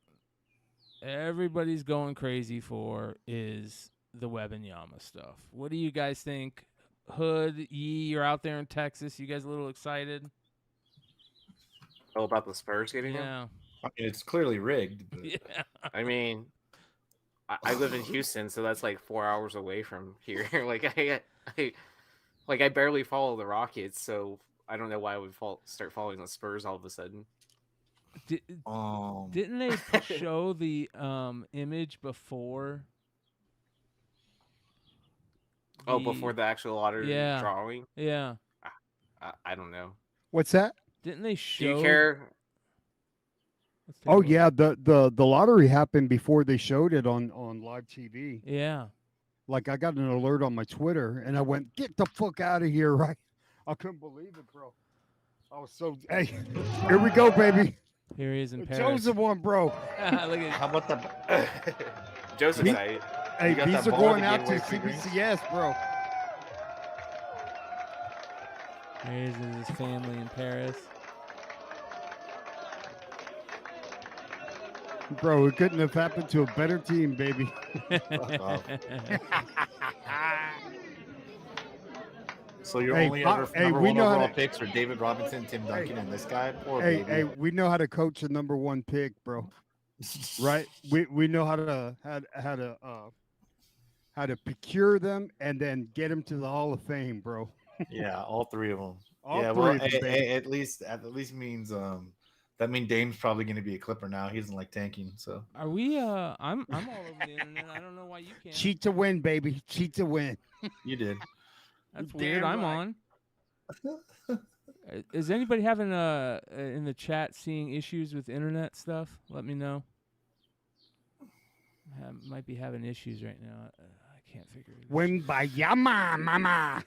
E: everybody's going crazy for, is the Wembanyama stuff. What do you guys think? Hood, you're out there in Texas. You guys a little excited?
F: Oh, about the Spurs getting him?
E: Yeah.
G: I mean, it's clearly rigged. But...
E: Yeah.
F: I mean, I live in Houston, so that's like 4 hours away from here. I barely follow the Rockets, so I don't know why I would start following the Spurs all of a sudden.
E: Didn't they show the image before?
F: Before the actual lottery drawing?
E: Yeah.
F: I don't know.
D: What's that?
E: Didn't they show?
F: Do you care?
D: Oh yeah, the lottery happened before they showed it on live TV.
E: Yeah.
D: Like I got an alert on my Twitter, and I went, "Get the fuck out of here!" Right? I couldn't believe it, bro. I was so. Hey, here we go, baby.
E: Here he is in Paris.
D: Joe's the one, bro.
E: Look at
G: how about the
F: Joseph site?
D: Hey, these are going out to CBCS, bro.
E: Here's his family in Paris.
D: Bro, it couldn't have happened to a better team, baby.
G: So your only other number one overall picks are David Robinson, Tim Duncan, and this guy? Poor baby.
D: Hey, we know how to coach a number one pick, bro. Right? We know how to procure them and then get them to the Hall of Fame, bro.
G: Yeah, all three of them.
D: All three of them,
G: at least means that means Dame's probably going to be a Clipper now. He doesn't like tanking, so.
E: Are we? I'm all over the internet. I don't know why you can't.
D: Cheat to win, baby. Cheat to win.
G: You did.
E: That's weird. I'm on. Is anybody having in the chat seeing issues with internet stuff? Let me know. Might be having issues right now. I can't figure it out.
D: Wembanyama, mama.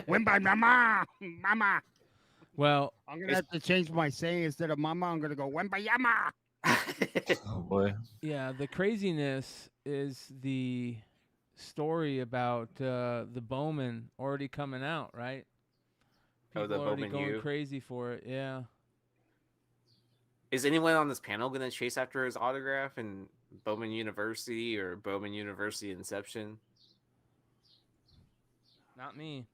D: Wembanyama, mama.
E: Well,
D: I'm gonna have to change my saying. Instead of mama, I'm gonna go Wembanyama.
G: Oh boy.
E: Yeah, the craziness is the story about the Bowman already coming out, right? People
F: the
E: already
F: Bowman
E: going
F: U.
E: crazy for it. Yeah.
F: Is anyone on this panel going to chase after his autograph in Bowman University or Bowman University Inception?
E: Not me.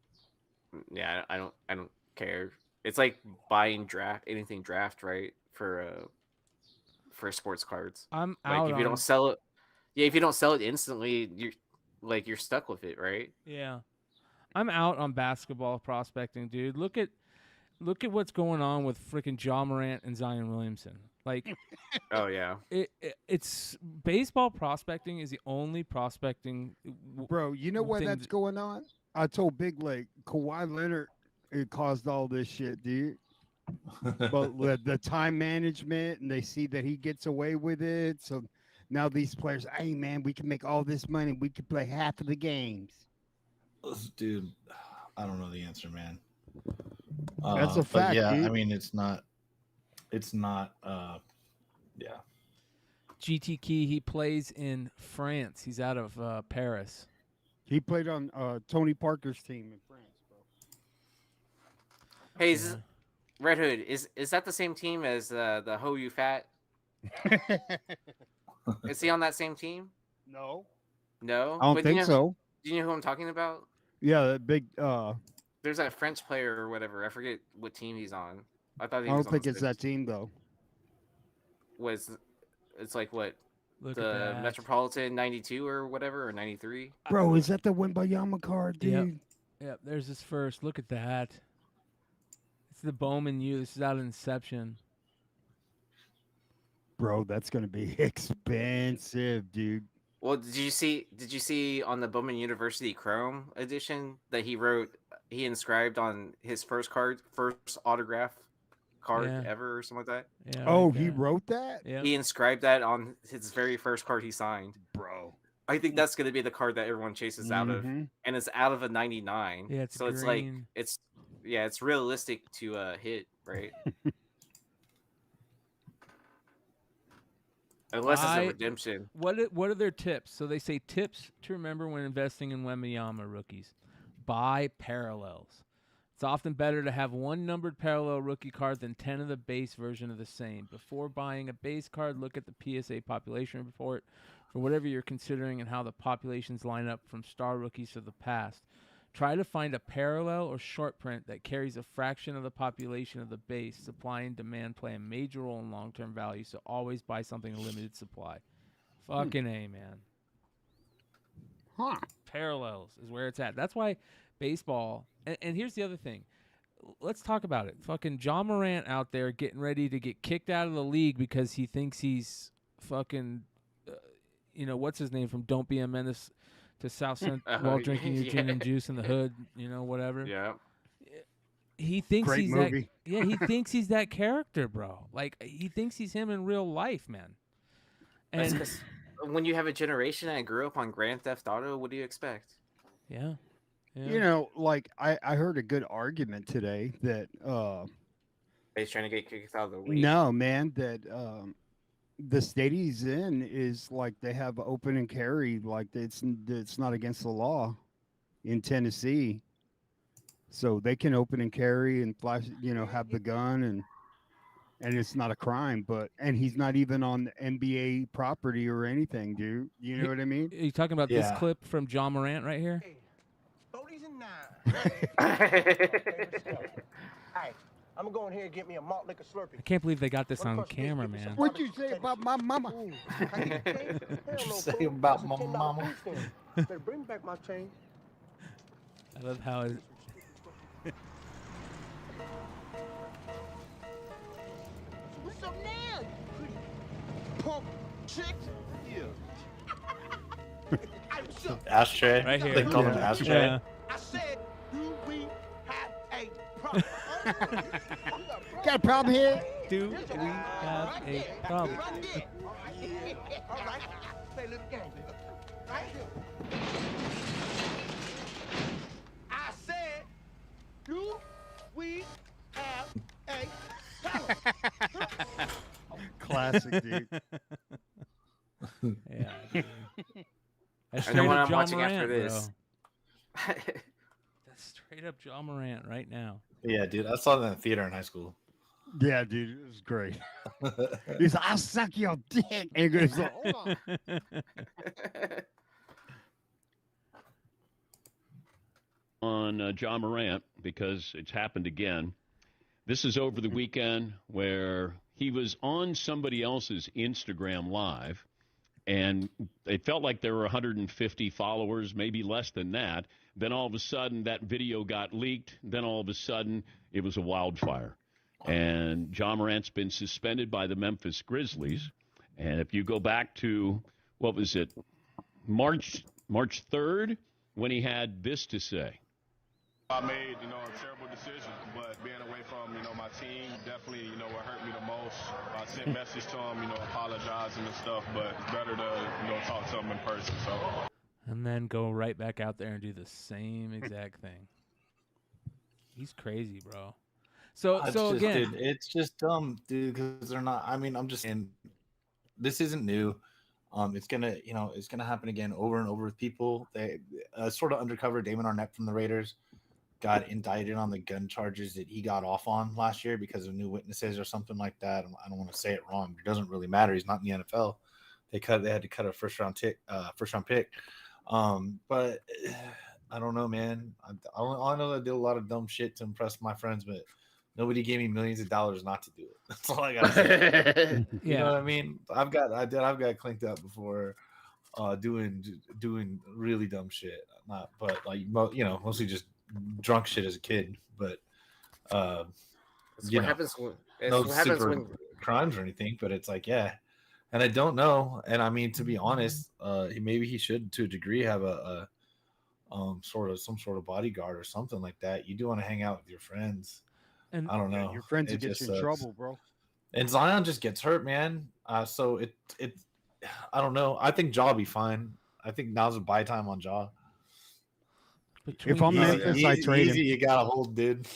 F: Yeah, I don't care. It's like buying anything draft, right? For sports cards.
E: I'm
F: like
E: out.
F: If you don't sell it, if you don't sell it instantly, you're stuck with it, right?
E: Yeah. I'm out on basketball prospecting, dude. Look at what's going on with freaking Ja Morant and Zion Williamson. Like,
F: oh yeah,
E: it's baseball prospecting is the only prospecting.
D: Bro, you know why that's going on? I told Big Lake, Kawhi Leonard, it caused all this shit, dude. But the time management, and they see that he gets away with it, so now these players, hey man, we can make all this money. We can play half of the games.
G: Dude, I don't know the answer, man.
D: That's a fact.
G: Yeah,
D: dude.
G: I mean, it's not. Yeah.
E: GT Key, he plays in France. He's out of Paris.
D: He played on Tony Parker's team in France, bro.
F: Hey, Red Hood, is that the same team as the Ho You Fat? Is he on that same team?
D: No.
F: No?
D: I don't think so.
F: Do you know who I'm talking about?
D: Yeah, that big.
F: There's that French player or whatever. I forget what team he's on. I thought he
D: I
F: was
D: don't think it's that team though.
F: It's like what?
E: Look
F: the Metropolitan 92 or whatever, or 93?
D: Bro, is that the Wembanyama card, dude?
E: Yep, there's his first. Look at that. It's the Bowman U. This is out of Inception.
D: Bro, that's gonna be expensive, dude.
F: Well, did you see on the Bowman University Chrome edition that he wrote he inscribed on his first autograph card ever or something like that.
E: Yeah.
D: Oh, he wrote that?
E: Yeah.
F: He inscribed that on his very first card he signed.
D: Bro.
F: I think that's going to be the card that everyone chases out of,
D: Mhm.
F: and it's out of a 99.
E: Yeah, it's
F: so it's like it's realistic to hit, right? Unless it's a redemption.
E: What are their tips? So they say tips to remember when investing in Wembanyama rookies. Buy parallels. It's often better to have one numbered parallel rookie card than 10 of the base version of the same. Before buying a base card, look at the PSA population report for whatever you're considering and how the populations line up from star rookies of the past. Try to find a parallel or short print that carries a fraction of the population of the base. Supply and demand play a major role in long-term value, so always buy something in limited supply. Fucking A, man.
D: Huh.
E: Parallels is where it's at. That's why baseball, and here's the other thing. Let's talk about it. Fucking John Morant out there getting ready to get kicked out of the league because he thinks he's fucking, what's his name from Don't Be a Menace to South Central while drinking your gin and juice in the hood, whatever.
F: Yeah.
E: He thinks
D: Great
E: he's
D: movie.
E: that. Yeah, he thinks he's that character, bro. Like he thinks he's him in real life, man.
F: That's
E: And
F: 'cause when you have a generation that grew up on Grand Theft Auto, what do you expect?
E: yeah.
D: Like I heard a good argument today that
F: He's trying to get kicked out of the league.
D: no, man, that the state he's in is like they have open and carry, like it's not against the law in Tennessee, so they can open and carry and flash, have the gun and it's not a crime. And he's not even on the NBA property or anything, dude. You know what I mean?
E: Are you talking about this clip from John Morant right here?
K: 40s and 9. Hey, I'm going here and get me a malt liquor Slurpee.
E: I can't believe they got this on camera, man.
D: What'd you say about my mama?
G: What'd you say about my mama?
K: Better bring back my change.
E: I love how it.
K: What's up now, you pretty punk chick? Yeah. Hey, what's up?
G: Ashtray.
E: Right here.
G: They call him Ashtray.
E: Yeah.
K: I said, do we have a problem?
D: Got a problem here?
E: Do we have a problem?
K: Right there. All right. Play a little game. Right here. I said, do we have a problem?
D: Classic, dude.
E: Yeah. Dude. That's
F: I know
E: straight
F: what
E: up
F: I'm
E: John
F: watching
E: Morant,
F: after this.
E: bro. That's straight up John Morant right now.
G: Yeah, dude. I saw that in the theater in high school.
D: Yeah, dude, it was great. He's like, I'll suck your dick. And he goes, hold
L: on John Morant, because it's happened again. This is over the weekend where he was on somebody else's Instagram Live, and it felt like there were 150 followers, maybe less than that. Then all of a sudden, that video got leaked. Then all of a sudden, it was a wildfire. And John Morant's been suspended by the Memphis Grizzlies. And if you go back to, what was it, March 3rd, when he had this to say.
M: I made, a terrible decision, but being away from, my team definitely, what hurt me the most. I sent message to him, apologizing and stuff, but it's better to, talk to him in person, so.
E: And then go right back out there and do the same exact thing. He's crazy, bro. So again,
G: dude, it's just dumb, dude, because they're not. I mean, I'm just saying, this isn't new. It's gonna happen again over and over with people. They sort of undercover Damon Arnett from the Raiders got indicted on the gun charges that he got off on last year because of new witnesses or something like that. I don't want to say it wrong, but it doesn't really matter. He's not in the NFL. They had to cut a first round pick. But I don't know, man. All I know is I did a lot of dumb shit to impress my friends, but nobody gave me millions of dollars not to do it. That's all I gotta say. You know what I mean? I've got clinked up before, doing really dumb shit. Mostly just drunk shit as a kid. But
F: what happens when
G: crimes or anything. But it's like, yeah. And I don't know. And I mean, to be honest, maybe he should, to a degree, have a some sort of bodyguard or something like that. You do want to hang out with your friends.
E: And
G: I don't know.
D: Your friends will
G: It
D: get
G: just
D: you in
G: sucks.
D: trouble, bro.
G: And Zion just gets hurt, man. So it I don't know. I think Jaw will be fine. I think now's a buy time on Jaw.
D: If I'm Memphis, I trade him.
G: You got to hold, dude.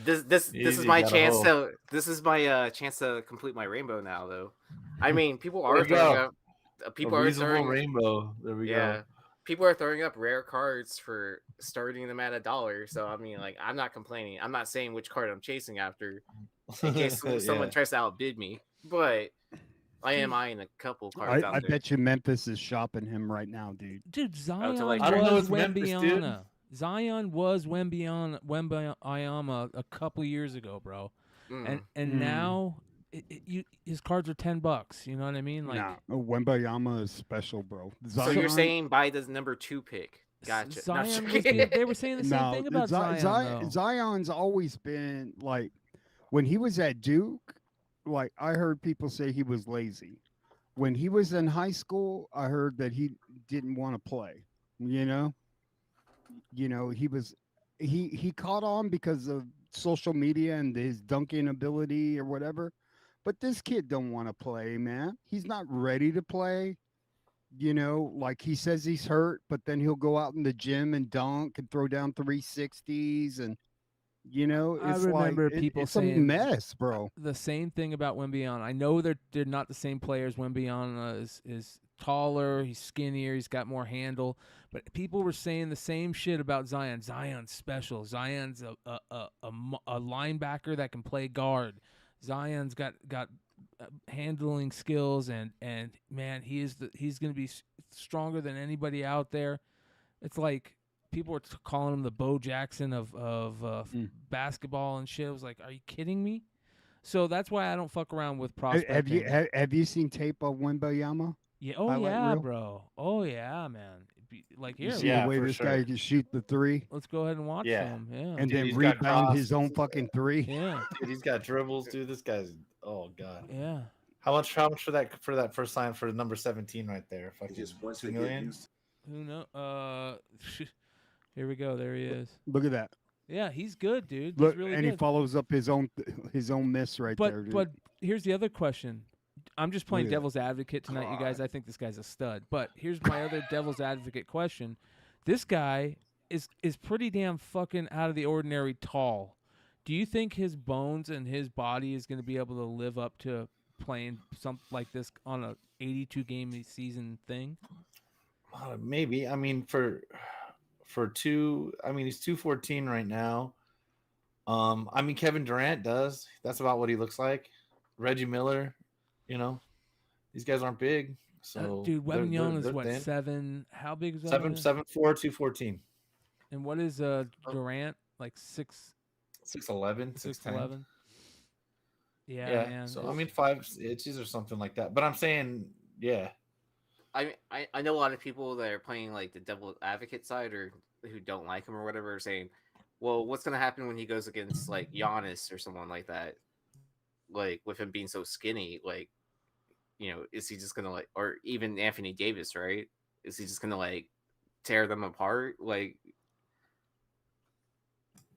F: This is my chance to chance to complete my rainbow now, though. I mean, people are throwing up. People are throwing
G: rainbow. There we go.
F: People are throwing up rare cards for starting them at $1. So I mean, like, I'm not complaining. I'm not saying which card I'm chasing after in case someone tries to outbid me, but I am eyeing a couple cards out
D: I
F: there.
D: bet you Memphis is shopping him right now, dude.
E: Dude, Zion
G: I don't know,
E: was
G: it's Memphis, dude.
E: Wembanyama. Zion was Wembanyama a couple years ago, bro. And now his cards are $10. You know what I mean? Like,
D: Wembanyama is special, bro. Zion,
F: so you're saying buy the number 2 pick? Gotcha.
E: Zion they were saying the same thing about Zion.
D: Zion's always been like, when he was at Duke, like I heard people say he was lazy. When he was in high school, I heard that he didn't want to play. You know, he caught on because of social media and his dunking ability or whatever. But this kid don't want to play, man. He's not ready to play. Like he says he's hurt, but then he'll go out in the gym and dunk and throw down 360s and it's
E: I remember
D: like,
E: people
D: it's
E: saying
D: a mess, bro.
E: The same thing about Wembanyama. I know they're not the same players. Wembanyama is taller, he's skinnier, he's got more handle, but people were saying the same shit about Zion. Zion's special. Zion's a linebacker that can play guard. Zion's got handling skills and man, he's going to be stronger than anybody out there. It's like people were calling him the Bo Jackson of basketball and shit. I was like, are you kidding me? So that's why I don't fuck around with prospecting.
D: Have you seen tape of Wembanyama?
E: Yeah. Oh yeah, bro. Oh yeah, man. Like here,
D: you see the way this guy can shoot the three.
E: Let's go ahead and watch him. Yeah,
D: and then rebound his own fucking three.
E: Yeah,
G: dude, he's got dribbles, dude. This guy's god.
E: Yeah.
G: How much for that first sign for number 17 right there? Fucking $2 million.
E: Who knows? Here we go. There he is.
D: Look at that.
E: Yeah, he's good, dude.
D: Look,
E: he's really
D: and
E: good.
D: He follows up his own miss right there. Dude.
E: But here's the other question. I'm just playing devil's advocate tonight, you guys. I think this guy's a stud. But here's my other devil's advocate question. This guy is pretty damn fucking out of the ordinary tall. Do you think his bones and his body is going to be able to live up to playing something like this on a 82 game season thing?
G: Maybe. I mean, he's 214 right now. I mean, Kevin Durant does. That's about what he looks like. Reggie Miller, these guys aren't big. So
E: dude, Wembanyama is what,
G: thin.
E: 7? How big is that?
G: 7'4", 214.
E: And what is Durant? Like
G: 6'11", 6'10".
E: Yeah, man.
G: So I mean, 5 inches or something like that. But I'm saying, yeah.
F: I know a lot of people that are playing like the devil advocate side or who don't like him or whatever are saying, well, what's going to happen when he goes against like Giannis or someone like that? Like with him being so skinny, like, is he just going to like, or even Anthony Davis, right? Is he just going to like tear them apart? Like,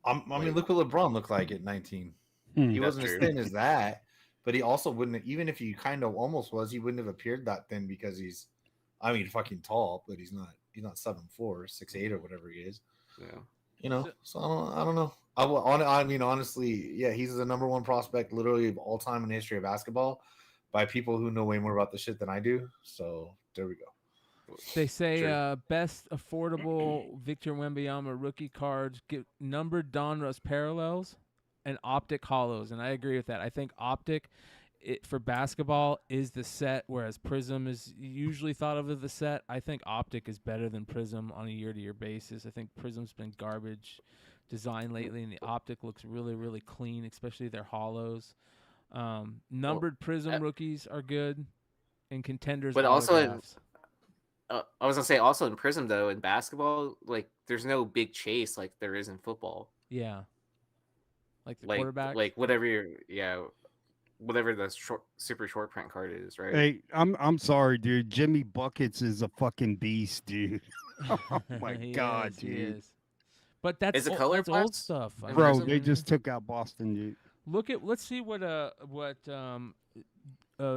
G: I mean, look what LeBron looked like at 19. He wasn't as thin as that, but he also wouldn't, even if he kind of almost was, he wouldn't have appeared that thin because he's, fucking tall, but he's not 7'4", 6'8", or whatever he is.
F: Yeah.
G: So I don't know. I mean, honestly, yeah, he's the number one prospect literally of all time in the history of basketball by people who know way more about the shit than I do. So there we go.
E: They say best affordable Victor Wembanyama rookie cards get numbered Donruss parallels and Optic hollows, and I agree with that. I think Optic for basketball is the set, whereas Prism is usually thought of as the set. I think Optic is better than Prism on a year-to-year basis. I think Prism's been garbage design lately, and the Optic looks really, really clean, especially their hollows. Numbered Prism rookies are good, and contenders.
F: But also, I was gonna say also in Prism though, in basketball, like there's no big chase like there is in football.
E: Yeah, like the quarterback,
F: like whatever whatever the super short print card is, right?
D: Hey, I'm sorry, dude. Jimmy Buckets is a fucking beast, dude. Oh my god,
E: He
D: dude.
E: is. But that's
F: Is it color
E: that's old
F: blast
E: stuff. I
F: in
D: Bro,
F: Prism?
D: they just took out Boston, dude.
E: Let's see what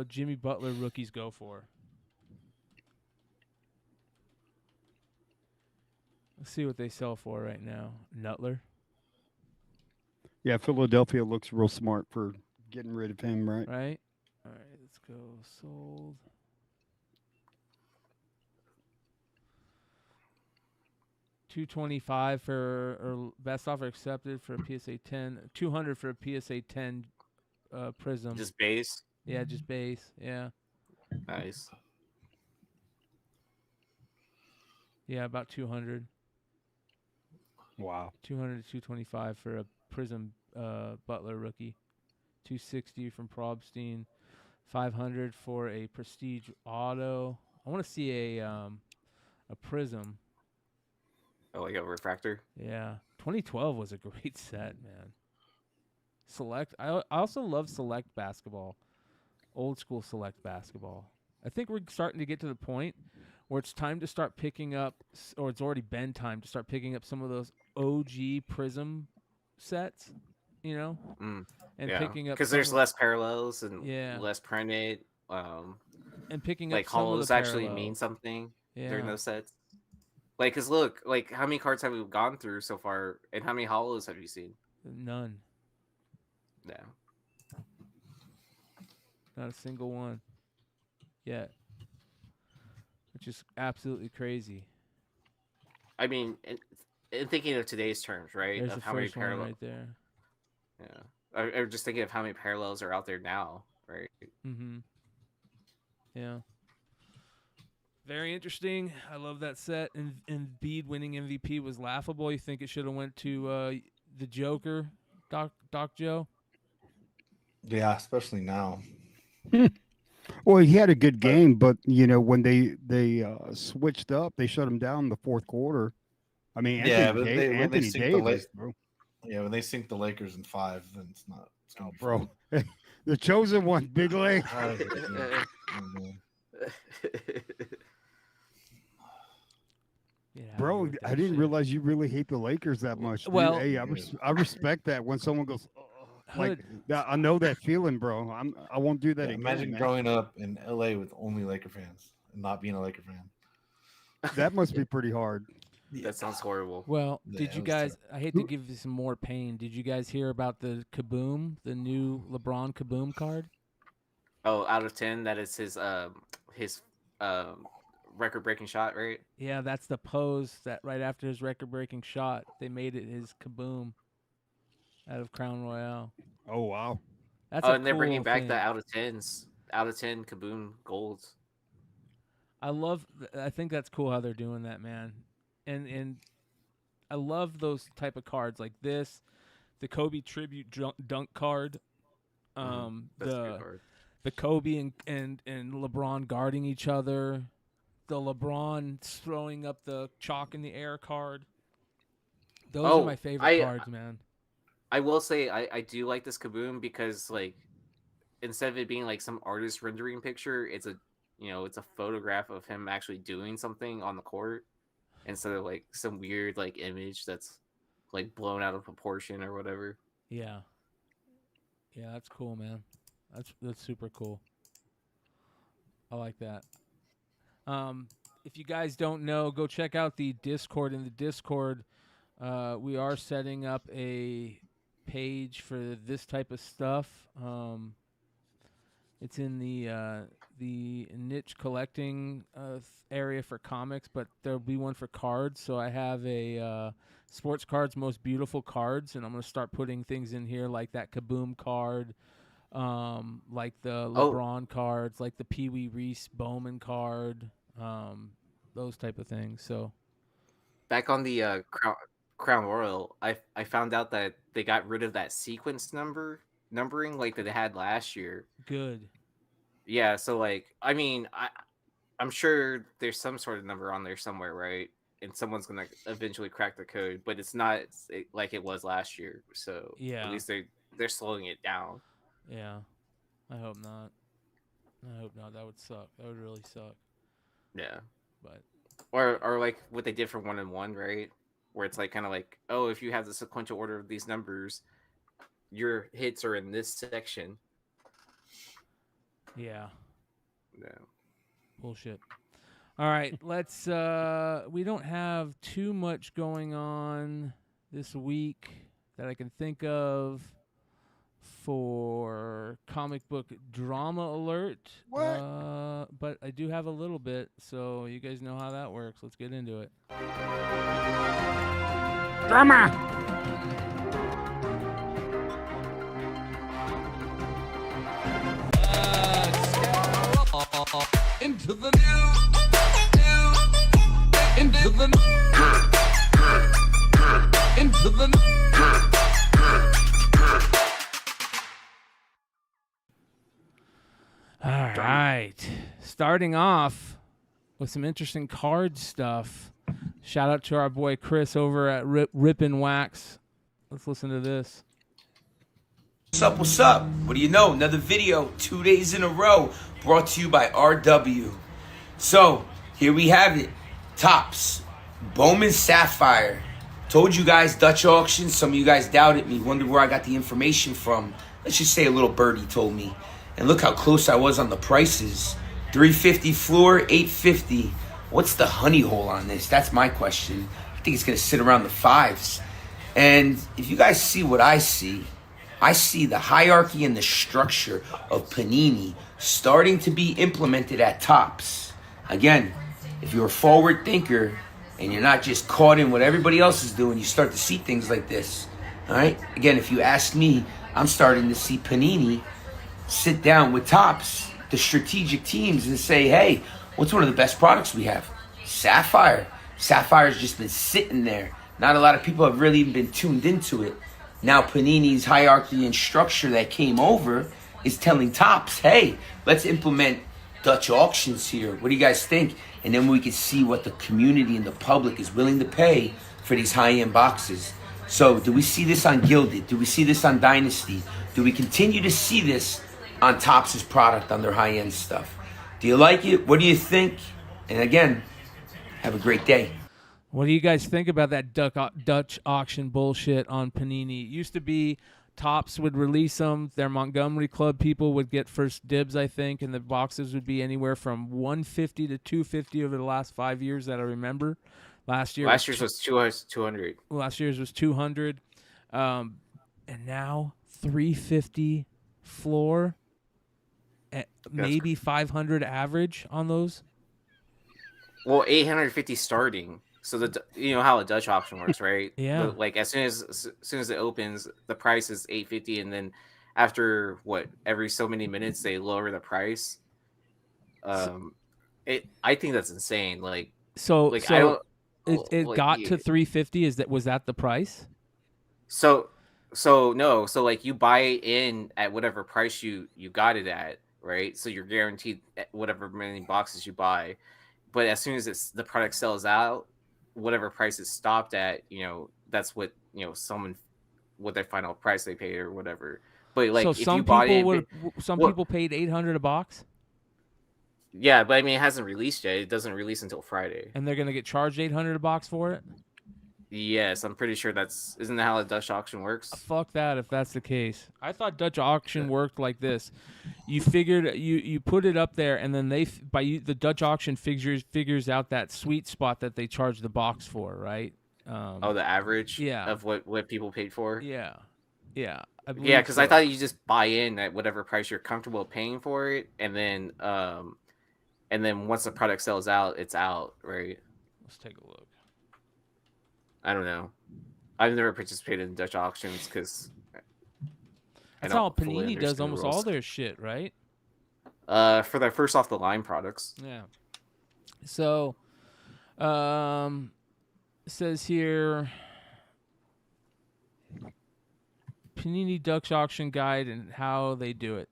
E: Jimmy Butler rookies go for. Let's see what they sell for right now. Nutler.
D: Yeah, Philadelphia looks real smart for getting rid of him, right?
E: Right? All right, let's go. Sold. $225 for or best offer accepted for a PSA 10. $200 for a PSA 10 Prism.
F: Just base.
E: Yeah, just base. Yeah.
F: Nice.
E: Yeah, about 200.
D: Wow.
E: 200 to 225 for a Prism Butler rookie. 260 from Probstein. 500 for a Prestige Auto. I want to see a Prism.
F: Oh, like a refractor.
E: Yeah, 2012 was a great set, man. Select. I also love Select basketball, old school Select basketball. I think we're starting to get to the point where it's time to start picking up, or it's already been time to start picking up some of those OG Prism sets, you know, and picking up
F: because there's less parallels and
E: Yeah.
F: less printed.
E: And picking
F: like
E: up some of
F: hollows
E: the
F: actually mean
E: parallels.
F: something during
E: Yeah.
F: those sets. Like, cause look, like how many cards have we gone through so far, and how many hollows have you seen?
E: None.
F: Yeah.
E: Not a single one yet. Which is absolutely crazy.
F: I mean, in thinking of today's terms, right?
E: There's
F: of
E: the
F: how many
E: first one
F: parallels.
E: right there.
F: Yeah. I'm just thinking of how many parallels are out there now, right?
E: Mm-hmm. Yeah. Very interesting. I love that set. And Embiid winning MVP was laughable. You think it should have went to the Joker, Doc Joe?
G: Yeah, especially now.
D: Well, he had a good game, but you know when they switched up, they shut him down in the fourth quarter. I mean,
G: Yeah,
D: Anthony,
G: but when they
D: Anthony
G: sink
D: Davis, bro.
G: Yeah, when they sink the Lakers in 5, then it's not. It's gonna be
D: Bro, the chosen one, big leg. Bro, I didn't realize you really hate the Lakers that much. Dude.
E: Well-
D: Hey, I respect that when someone goes, like that. I know that feeling, bro. I won't do that again.
G: Imagine
D: man.
G: growing up in LA with only Laker fans and not being a Laker fan.
D: That must be pretty hard.
F: That sounds horrible.
E: Well,
G: Yeah,
E: did you
G: it was
E: guys? I hate to give you some more pain. Did you guys hear about the Kaboom, the new LeBron Kaboom card?
F: Oh, out of 10, that is his record-breaking shot, right?
E: Yeah, that's the pose that right after his record-breaking shot, they made it his Kaboom out of Crown Royale.
D: Oh wow,
E: that's
F: and they're bringing
E: cool
F: back
E: thing.
F: the out of 10 Kaboom golds.
E: I think that's cool how they're doing that, man. And I love those type of cards like this, the Kobe tribute dunk card,
F: That's a good card.
E: the Kobe and LeBron guarding each other, the LeBron throwing up the chalk in the air card. Those are my favorite cards, man.
F: I will say I do like this Kaboom because like instead of it being like some artist rendering picture, it's a photograph of him actually doing something on the court instead of like some weird like image that's like blown out of proportion or whatever.
E: Yeah. Yeah, that's cool, man. That's super cool. I like that. If you guys don't know, go check out the Discord. In the Discord, we are setting up a page for this type of stuff. It's in the niche collecting area for comics, but there'll be one for cards. So I have a sports cards, most beautiful cards, and I'm going to start putting things in here like that Kaboom card, like the LeBron cards, like the Pee Wee Reese Bowman card, those type of things. So
F: back on the Crown Royal, I found out that they got rid of that sequence numbering like that they had last year.
E: Good.
F: Yeah, so like I mean I'm sure there's some sort of number on there somewhere, right? And someone's gonna eventually crack the code, but it's not like it was last year. So
E: yeah,
F: at least they're slowing it down.
E: Yeah. I hope not. I hope not. That would suck. That would really suck.
F: Yeah.
E: But
F: or like what they did for 1-in-1, right? Where it's like kind of like, oh, if you have the sequential order of these numbers, your hits are in this section.
E: Yeah.
F: Yeah.
E: Bullshit. All right, let's we don't have too much going on this week that I can think of for comic book drama alert.
D: What?
E: But I do have a little bit, so you guys know how that works. Let's get into it.
D: Drama.
N: Into the into the into the
E: All right. Starting off with some interesting card stuff. Shout out to our boy Chris over at Rip and Wax. Let's listen to this.
O: What's up, what's up? What do you know? Another video, 2 days in a row, brought to you by RW. So, here we have it. Tops. Bowman Sapphire. Told you guys Dutch auction. Some of you guys doubted me, wondered where I got the information from. Let's just say a little birdie told me. And look how close I was on the prices. $350 floor, $850. What's the honey hole on this? That's my question. I think it's going to sit around the fives. And if you guys see what I see the hierarchy and the structure of Panini starting to be implemented at Tops. Again, if you're a forward thinker and you're not just caught in what everybody else is doing, you start to see things like this. All right? Again, if you ask me, I'm starting to see Panini sit down with Tops, the strategic teams, and say, hey, what's one of the best products we have? Sapphire. Sapphire's just been sitting there. Not a lot of people have really even been tuned into it. Now Panini's hierarchy and structure that came over is telling Tops, hey, let's implement Dutch auctions here. What do you guys think? And then we can see what the community and the public is willing to pay for these high-end boxes. So do we see this on Gilded? Do we see this on Dynasty? Do we continue to see this on Tops' product, on their high-end stuff? Do you like it? What do you think? And again, have a great day.
E: What do you guys think about that Dutch auction bullshit on Panini? It used to be Tops would release them. Their Montgomery Club people would get first dibs, I think, and the boxes would be anywhere from $150 to $250 over the last 5 years that I remember. Last year's
F: was 200.
E: Last year's was 200, and now $350 floor, at maybe 500 average on those.
F: Well, 850 starting. So you know how a Dutch auction works, right?
E: Yeah.
F: Like as soon as it opens, the price is 850, and then after every so many minutes they lower the price. I think that's insane. Like
E: it got to 350. Was that the price?
F: So no. So like you buy in at whatever price you got it at, right? So you're guaranteed whatever many boxes you buy, but as soon as the product sells out, whatever price is stopped at, that's what what their final price they paid or whatever. But like,
E: so
F: if
E: some
F: you bought
E: people paid $800 a box.
F: Yeah, but I mean, it hasn't released yet. It doesn't release until Friday.
E: And they're gonna get charged $800 a box for it.
F: Yes, I'm pretty sure isn't that how a Dutch auction works?
E: Fuck that if that's the case. I thought Dutch auction worked like this. You figured you put it up there, and then the Dutch auction figures out that sweet spot that they charge the box for, right?
F: The average of what people paid for?
E: Yeah.
F: Because I thought you just buy in at whatever price you're comfortable paying for it, and then once the product sells out, it's out, right?
E: Let's take a look.
F: I don't know. I've never participated in Dutch auctions because
E: that's how Panini does almost all their shit, right?
F: For their first off the line products.
E: Yeah. So, it says here, Panini Dutch auction guide and how they do it.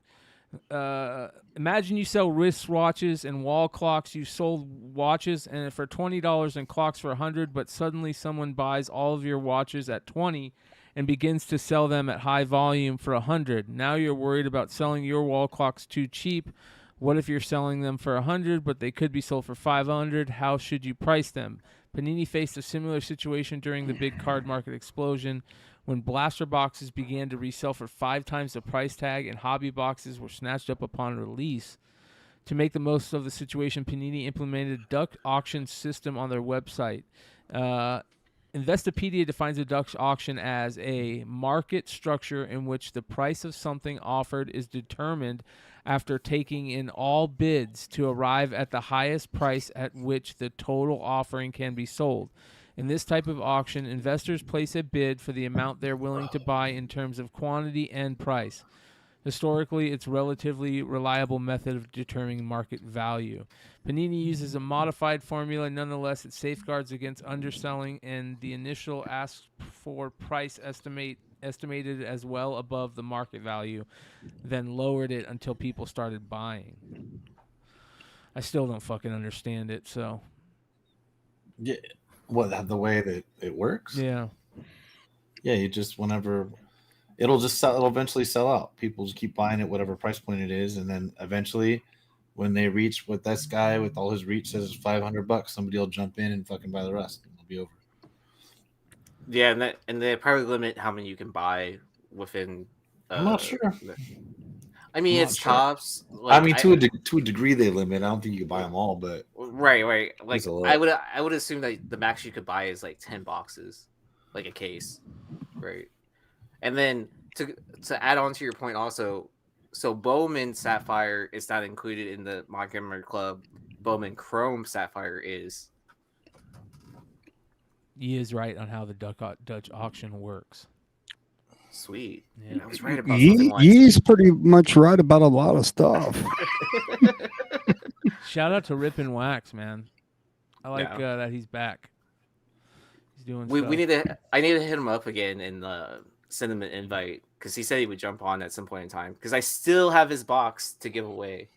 E: Imagine you sell wristwatches and wall clocks. You sold watches and for $20 and clocks for $100, but suddenly someone buys all of your watches at $20 and begins to sell them at high volume for $100. Now you're worried about selling your wall clocks too cheap. What if you're selling them for $100, but they could be sold for $500? How should you price them? Panini faced a similar situation during the big card market explosion, when blaster boxes began to resell for 5 times the price tag and hobby boxes were snatched up upon release. To make the most of the situation, Panini implemented a Dutch auction system on their website. Investopedia defines a Dutch auction as a market structure in which the price of something offered is determined after taking in all bids to arrive at the highest price at which the total offering can be sold. In this type of auction, investors place a bid for the amount they're willing to buy in terms of quantity and price. Historically, it's a relatively reliable method of determining market value. Panini uses a modified formula. Nonetheless, it safeguards against underselling, and the initial asked for price estimated as well above the market value, then lowered it until people started buying. I still don't fucking understand it, so.
G: Yeah. What, the way that it works?
E: Yeah.
G: Yeah, you just, whenever... It'll just sell. It'll eventually sell out. People just keep buying it, whatever price point it is, and then eventually, when they reach what this guy with all his reach says is $500, somebody will jump in and fucking buy the rest, and it'll be over.
F: Yeah, and they probably limit how many you can buy within.
G: I'm not sure.
F: I mean, it's
G: sure.
F: tops.
G: Like, I mean, to a degree, they limit. I don't think you can buy them all, but
F: right. Like I would assume that the max you could buy is like 10 boxes, like a case, right? And then to add on to your point also, so Bowman Sapphire is not included in the Montgomery Club. Bowman Chrome Sapphire is.
E: He is right on how the Dutch auction works.
F: Sweet.
E: Yeah.
F: I was right about something once.
D: He's pretty much right about a lot of stuff.
E: Shout out to Rip and Wax, man. I like that he's back. He's doing stuff.
F: I need to hit him up again and send him an invite, because he said he would jump on at some point in time, because I still have his box to give away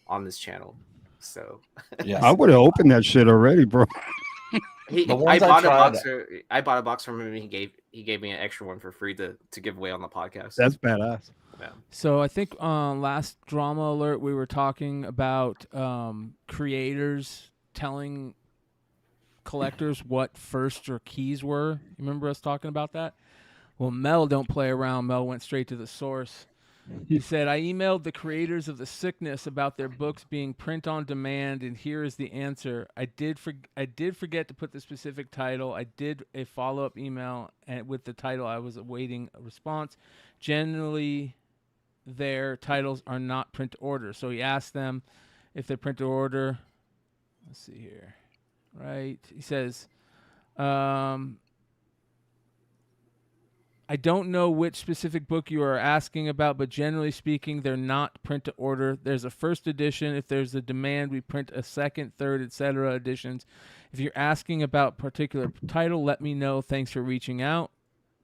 F: on this channel. So
D: yeah, I would have opened that shit already, bro.
F: I bought a box from him, and he gave me an extra one for free to give away on the podcast.
D: That's badass.
F: Yeah.
E: So I think last drama alert we were talking about creators telling collectors what firsts or keys were. You remember us talking about that? Well, Mel don't play around. Mel went straight to the source. He said, I emailed the creators of The Sickness about their books being print on demand, and here is the answer. I did forget to put the specific title. I did a follow-up email with the title. I was awaiting a response. Generally, their titles are not print to order. So he asked them if they're print to order. Let's see here. Right. He says, I don't know which specific book you are asking about, but generally speaking, they're not print to order. There's a first edition. If there's a demand, we print a second, third, etc. editions. If you're asking about particular title, let me know. Thanks for reaching out.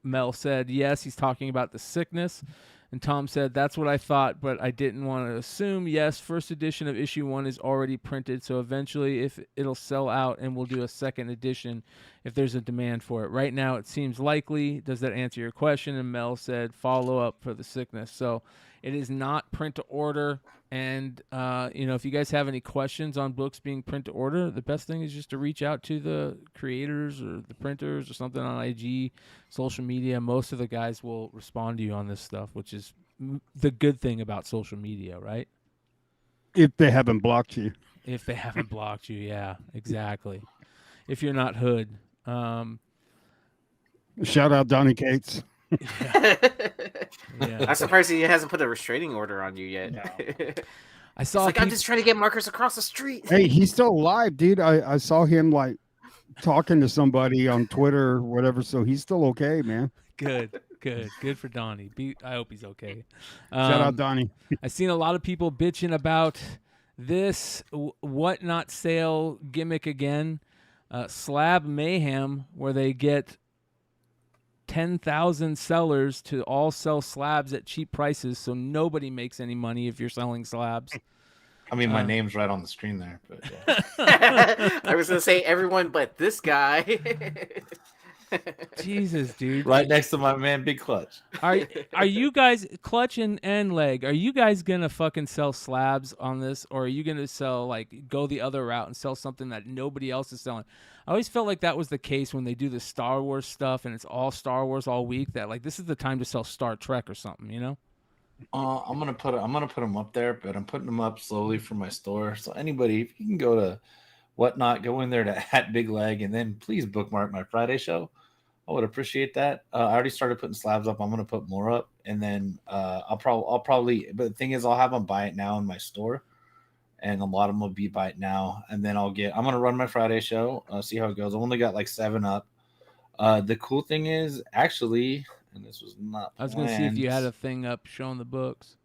E: Mel said, yes, he's talking about The Sickness. And Tom said, that's what I thought, but I didn't want to assume. Yes, first edition of issue 1 is already printed, so eventually if it'll sell out, and we'll do a second edition if there's a demand for it. Right now it seems likely. Does that answer your question? And Mel said, follow up for The Sickness. So it is not print to order. And, if you guys have any questions on books being print to order, the best thing is just to reach out to the creators or the printers or something on IG, social media. Most of the guys will respond to you on this stuff, which is the good thing about social media, right?
D: If they haven't blocked you.
E: If they haven't blocked you, yeah, exactly. If you're not hood.
D: Shout out Donnie Cates.
F: Yeah. I'm surprised he hasn't put a restraining order on you yet. No.
E: I saw.
F: I'm just trying to get markers across the street.
D: Hey, he's still alive, dude. I saw him like talking to somebody on Twitter or whatever, so he's still okay, man.
E: Good for Donnie. I hope he's okay.
D: Shout out Donnie.
E: I've seen a lot of people bitching about this what not sale gimmick again. Slab Mayhem, where they get 10,000 sellers to all sell slabs at cheap prices, so nobody makes any money if you're selling slabs.
G: I mean, my name's right on the screen there. But yeah.
F: I was going to say everyone but this guy.
E: Jesus, dude.
G: Right next to my man, Big Clutch.
E: Are you guys, Clutch and Leg, are you guys gonna fucking sell slabs on this, or are you gonna sell, like, go the other route and sell something that nobody else is selling? I always felt like that was the case when they do the Star Wars stuff and it's all Star Wars all week, that like this is the time to sell Star Trek or something, you know?
G: I'm gonna put them up there, but I'm putting them up slowly for my store. So anybody, if you can go to Whatnot, go in there to @BigLeg, and then please bookmark my Friday show. I would appreciate that. I already started putting slabs up. I'm gonna put more up, and then I'll probably. But the thing is, I'll have them buy it now in my store, and a lot of them will be buy it now, and then I'm gonna run my Friday show. See how it goes. I've only got like 7 up. The cool thing is actually. And this was not.
E: I was going to see if you had a thing up showing the books.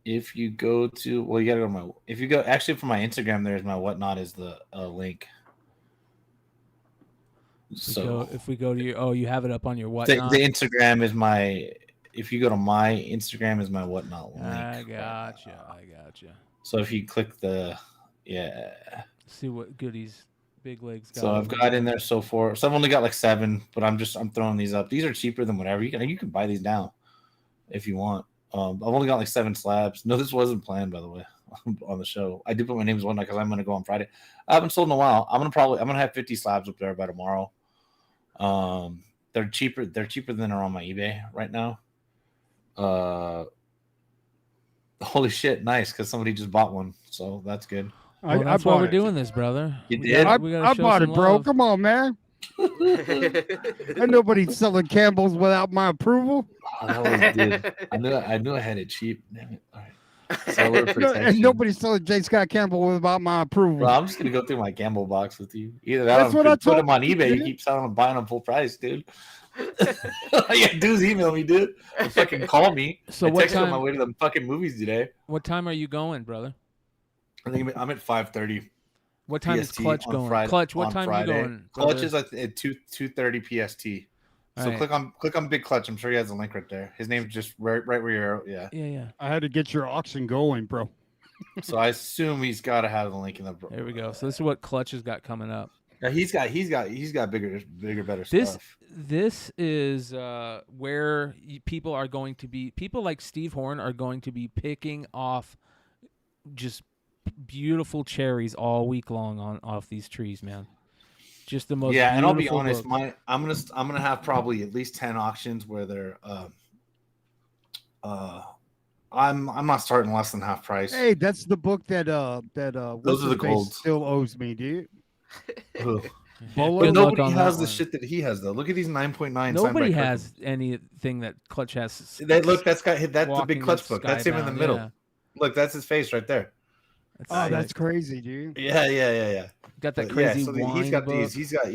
G: If you go to, well, you got to go to my. If you go, actually, for my Instagram, there's my Whatnot is the link.
E: If we go to your, you have it up on your Whatnot.
G: The Instagram is my. If you go to my Instagram, is my Whatnot link.
E: I gotcha.
G: So if you click
E: see what goodies. Big Legs got.
G: So I've got in there so far. So I've only got like 7, but I'm throwing these up. These are cheaper than whatever. You can buy these now if you want. I've only got like 7 slabs. No, this wasn't planned, by the way, on the show. I did put my name as one because I'm gonna go on Friday. I haven't sold in a while. I'm gonna have 50 slabs up there by tomorrow. They're cheaper than are on my eBay right now. Holy shit, nice, because somebody just bought one, so that's good.
E: That's why we're doing this, brother.
G: You did?
D: I bought it, bro. Come on, man. Ain't nobody selling Campbell's without my approval.
G: I knew I had it cheap. Damn it. All right. Seller protection.
D: And nobody's selling J. Scott Campbell without my approval.
G: Bro, I'm just gonna go through my Campbell box with you. Either
D: That's
G: that,
D: what I
G: put
D: told
G: them on
D: you,
G: eBay.
D: dude.
G: You keep selling them, buying them full price, dude. Yeah, dudes email me, dude. Or fucking call me.
E: So
G: I
E: what
G: texted on
E: time?
G: my way to the fucking movies today.
E: What time are you going, brother?
G: I think I'm at 5:30.
E: What time is
G: PST
E: Clutch
G: on
E: going?
G: Friday,
E: Clutch, what
G: on
E: time
G: Friday.
E: are you going?
G: Clutch
E: brother?
G: is at 2:30 PST. So
E: Right.
G: click on Big Clutch. I'm sure he has a link right there. His name's just right where you're. Yeah.
E: Yeah.
D: I had to get your auction going, bro.
G: So I assume he's got to have the link in the.
E: There we go. So this is what Clutch has got coming up.
G: Yeah, he's got bigger, better
E: This
G: stuff.
E: this is where people are going to be. People like Steve Horn are going to be picking off just beautiful cherries all week long off these trees, man. Just the most.
G: Yeah, and I'll be honest,
E: books.
G: I'm gonna have probably at least 10 auctions where they're I'm not starting less than half price.
D: Hey, that's the book that
G: Those are the golds.
D: still owes me, dude.
G: Ugh.
D: Bolo?
G: But
E: Good luck
G: nobody
E: on
G: has
E: that
G: the
E: one.
G: shit that he has though. Look at these 9.9.
E: Nobody has anything that Clutch has.
G: Look, that's the big
E: Walking
G: Clutch
E: the
G: book. That's him in the
E: Skybound,
G: middle.
E: yeah.
G: Look, that's his face right there.
D: Oh, that's crazy, dude.
G: Yeah.
E: Got that
G: But
E: crazy
G: yeah, so
E: wine
G: he's got
E: book.
G: these. He's got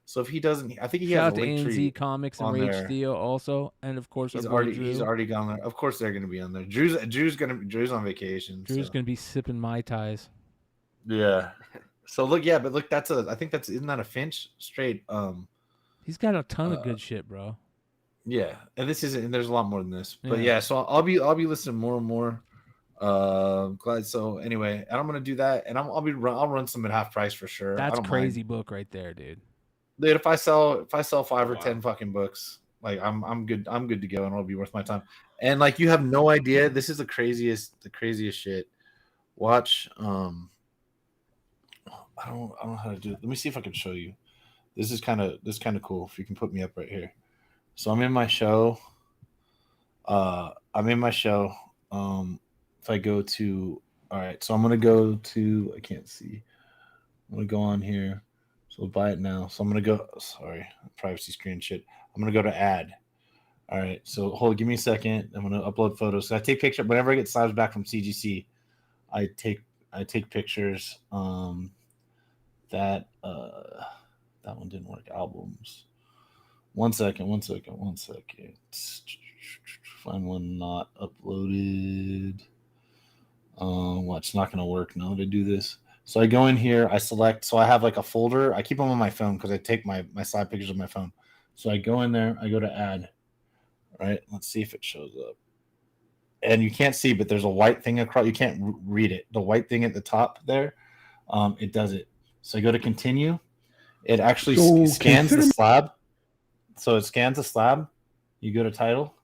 G: So if he doesn't, I think he
E: Shout
G: has
E: out
G: a
E: to
G: link tree
E: ANZ Comics and
G: on
E: Rage
G: there.
E: Theo also, and of course
G: He's
E: our boy
G: already
E: Drew.
G: gone there. Of course they're gonna be on there. Drew's on vacation.
E: Drew's
G: so.
E: gonna be sipping Mai Tais.
G: Yeah. So look, I think isn't that a Finch straight?
E: He's got a ton of good shit, bro.
G: Yeah, and there's a lot more than this, but
E: Yeah.
G: yeah. So I'll be listening more and more. Glad. So anyway, and I'm gonna do that, and I'll run some at half price for sure. I
E: That's
G: don't
E: crazy
G: mind.
E: book right there, dude.
G: Dude, if I sell 5 or 10 fucking books, like I'm good to go, and it'll be worth my time. And like you have no idea, this is the craziest shit. Watch. I don't know how to do it. Let me see if I can show you. This is kind of cool. If you can put me up right here. So I'm in my show. If I go to, all right. So I'm gonna go to. I can't see. I'm gonna go on here. So we'll buy it now. So I'm gonna go. Sorry, privacy screen shit. I'm gonna go to add. All right. So give me a second. I'm gonna upload photos. So I take pictures whenever I get slabs back from CGC. I take pictures. That one didn't work. Albums. One second. Find one not uploaded. It's not gonna work now that I do this. So I go in here, I select, so I have like a folder. I keep them on my phone because I take my slide pictures on my phone. So I go in there, I go to add. All right, let's see if it shows up. And you can't see, but there's a white thing across. You can't read it. The white thing at the top there, it does it. So I go to continue. It actually
D: So
G: scans the
D: consider-
G: slab. So it scans the slab. You go to title.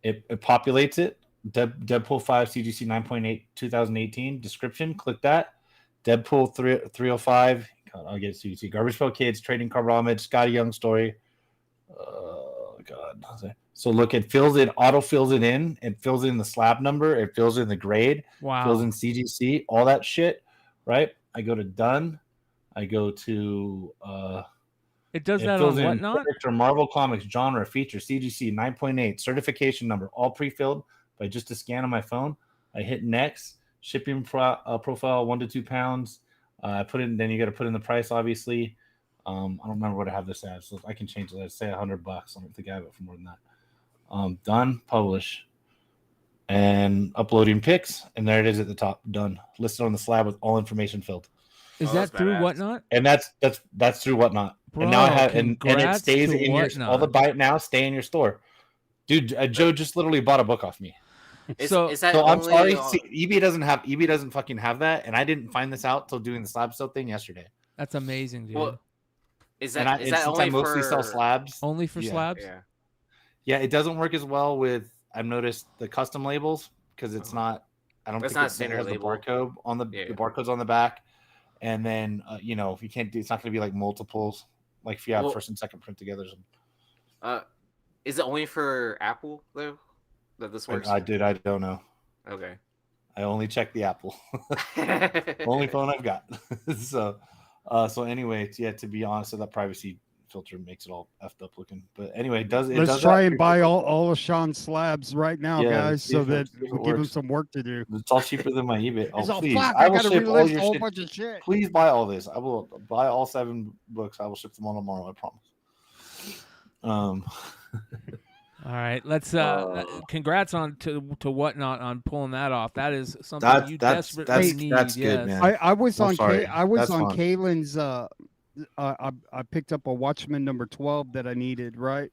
G: It populates it. Deadpool 5 CGC 9.8 2018 description. Click that. Deadpool 305. God, I'll get CGC. Garbage Pail Kids, Trading Card Homage, Scotty Young story. Oh God. So look, it auto fills it in. It fills in the slab number. It fills in the grade.
E: Wow.
G: Fills in CGC. All that shit. Right. I go to done. I go to
E: It does
G: it
E: that
G: fills
E: on
G: in
E: Whatnot?
G: character, Marvel Comics, genre, feature, CGC 9.8, certification number, all pre-filled by just a scan on my phone. I hit next, shipping profile 1 to 2 pounds. I put in, then you got to put in the price, obviously. I don't remember what I have this at, so I can change it. Let's say $100. I don't think I have it for more than that. Done, publish, and uploading pics, and there it is at the top. Done, listed on the slab with all information filled.
E: Is that through Whatnot?
G: And that's through Whatnot.
E: Bro,
G: and now I have and it
E: congrats
G: stays
E: to
G: in your
E: Whatnot.
G: all the buy it now stay in your store. Dude, Joe just literally bought a book off me.
F: Is that
G: I'm
F: only
G: sorry.
F: on-
G: See, EB doesn't fucking have that, and I didn't find this out till doing the slab sale thing yesterday.
E: That's amazing, dude.
F: Well, is
G: And
F: that
G: since
F: only
G: I mostly
F: for
G: sell slabs.
E: Only for slabs?
F: Yeah.
G: Yeah, it doesn't work as well with I've noticed the custom labels because it's not. I don't
F: It's
G: think
F: not
G: it
F: standard
G: has
F: label.
G: the barcode on the barcodes on the back, and then if you can't do, it's not going to be like multiples. Like if you have
F: Well-
G: first and second print together.
F: Is it only for Apple though that this works?
G: I don't know.
F: Okay.
G: I only check the Apple. Only phone I've got. So anyway, yeah. To be honest, that privacy filter makes it all effed up looking. But anyway,
D: Let's try and buy all of Sean's slabs right now,
G: Yeah,
D: guys,
G: see
D: so
G: if it-
D: that
G: see if it
D: we give him
G: works.
D: some work to do.
G: It's all cheaper than my eBay.
D: He's all,
G: Please,
D: fuck,
G: I
D: I
G: will
D: gotta
G: ship all
D: relist
G: your
D: a whole
G: shit.
D: bunch of shit.
G: Please buy all this. I will buy all 7 books. I will ship them all tomorrow. I promise.
E: All right, let's congrats to Whatnot on pulling that off. That is something you
G: that's
E: desperately need.
G: good,
E: yes.
G: man.
D: I was
G: I'm
D: on
G: sorry.
D: I was
G: That's
D: on
G: fun.
D: Kaylin's I picked up a Watchmen number 12 that I needed, right?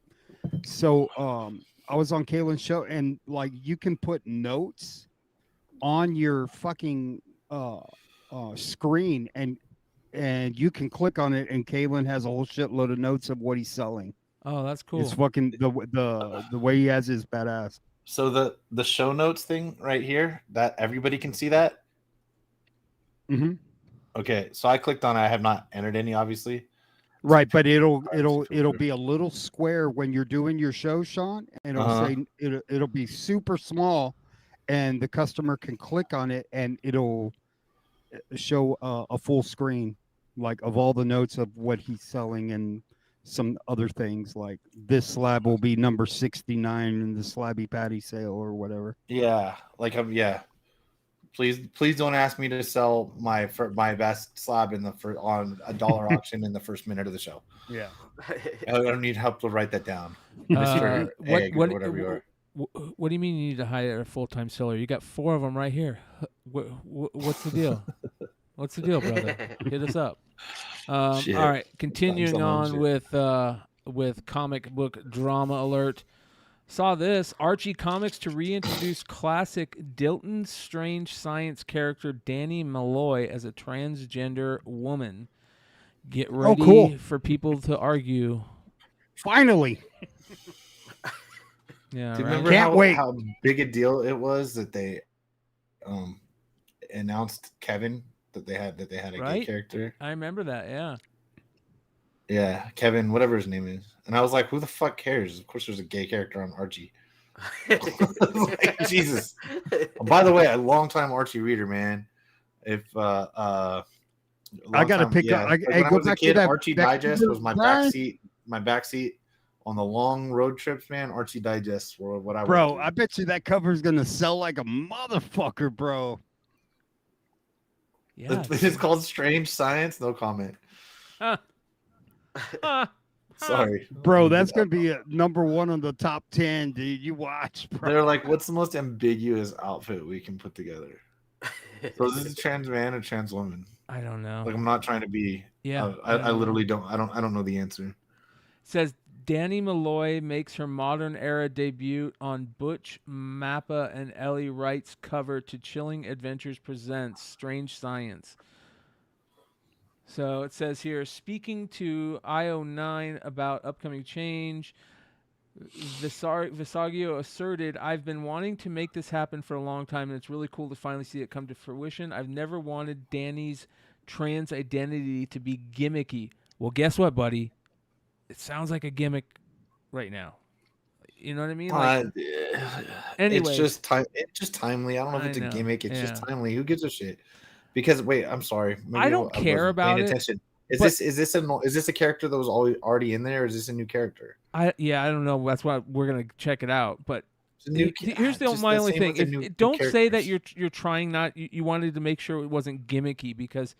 D: So I was on Kaylin's show, and like you can put notes on your fucking screen, and you can click on it, and Kaylin has a whole shitload of notes of what he's selling.
E: Oh, that's cool.
D: It's fucking the way he has his badass.
G: So the show notes thing right here, that everybody can see that.
D: Mm-hmm.
G: Okay, so I clicked on it. I have not entered any, obviously.
D: Right, but it'll be a little square when you're doing your show, Sean, and it'll say it'll be super small, and the customer can click on it, and it'll show a full screen, like of all the notes of what he's selling and some other things, like this slab will be number 69 in the Slabby Patty sale or whatever.
G: Yeah, like Please don't ask me to sell my best slab on a dollar auction in the first minute of the show.
D: Yeah,
G: I don't need help to write that down. Mr. Egg or whatever you are.
E: What do you mean you need to hire a full-time seller? You got 4 of them right here. What's the deal? What's the deal, brother? Hit us up. All right, continuing on with comic book drama alert. Saw this. Archie Comics to reintroduce classic Dilton Strange Science character Danny Malloy as a transgender woman. Get ready
D: cool.
E: for people to argue.
D: Finally.
E: Yeah,
G: Do you
E: right?
G: remember how big a deal it was that they announced Kevin that they had a gay character?
E: I remember that. Yeah.
G: Yeah, Kevin, whatever his name is. And I was like, who the fuck cares? Of course there's a gay character on Archie. Like, Jesus. By the way, a long-time Archie reader, man. If
D: I gotta pick up.
G: Like
D: I
G: when I
D: go
G: was a
D: back
G: kid,
D: to that.
G: Archie Digest was my back seat on the long road trips, man. Archie Digests were what I
D: Bro, I bet you that cover is gonna sell like a motherfucker, bro.
E: Yeah,
G: it's called Strange Science. No comment. Sorry,
D: bro. That's gonna be a #1 on the top 10, dude. You watch, bro.
G: They're like, what's the most ambiguous outfit we can put together? So is this a trans man or trans woman?
E: I don't know.
G: Like, I'm not trying to be.
E: Yeah,
G: I literally don't. I don't know the answer.
E: It says Danny Malloy makes her modern era debut on Butch Mappa and Ellie Wright's cover to Chilling Adventures presents Strange Science. So it says here, speaking to IO9 about upcoming change, Visagio asserted, I've been wanting to make this happen for a long time, and it's really cool to finally see it come to fruition. I've never wanted Danny's trans identity to be gimmicky. Well, guess what, buddy? It sounds like a gimmick right now. You know what I mean? Like, anyways,
G: it's just time. It's just timely. I don't know if it's a gimmick. It's just timely. Who gives a shit? Because wait, I'm sorry. Maybe
E: I don't care about it.
G: Attention. Is this a character that was already in there? Or is this a new character?
E: I don't know. That's why we're gonna check it out. But here's my only thing. Don't say that you're trying not. You wanted to make sure it wasn't gimmicky, because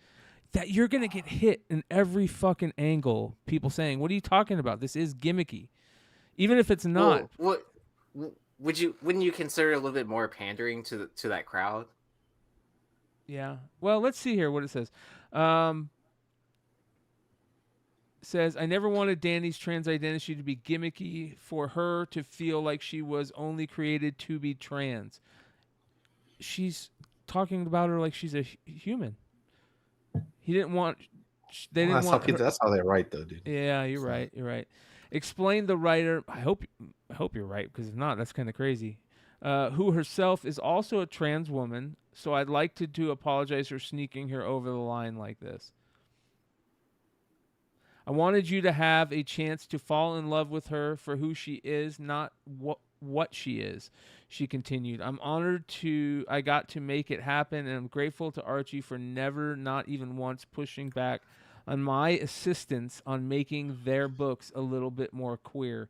E: that you're gonna get hit in every fucking angle. People saying, "What are you talking about? This is gimmicky," even if it's not.
F: Wouldn't you consider it a little bit more pandering to that crowd?
E: Yeah. Well, let's see here what it says. Says, I never wanted Danny's trans identity to be gimmicky, for her to feel like she was only created to be trans. She's talking about her like she's a human. He didn't want. They didn't want.
G: That's how they write, though, dude.
E: Yeah, you're right. You're right. Explain the writer. I hope you're right, because if not, that's kind of crazy. Who herself is also a trans woman. So I'd like to apologize for sneaking her over the line like this. I wanted you to have a chance to fall in love with her for who she is, not what she is. She continued, I'm honored I got to make it happen, and I'm grateful to Archie for never, not even once, pushing back on my assistance on making their books a little bit more queer.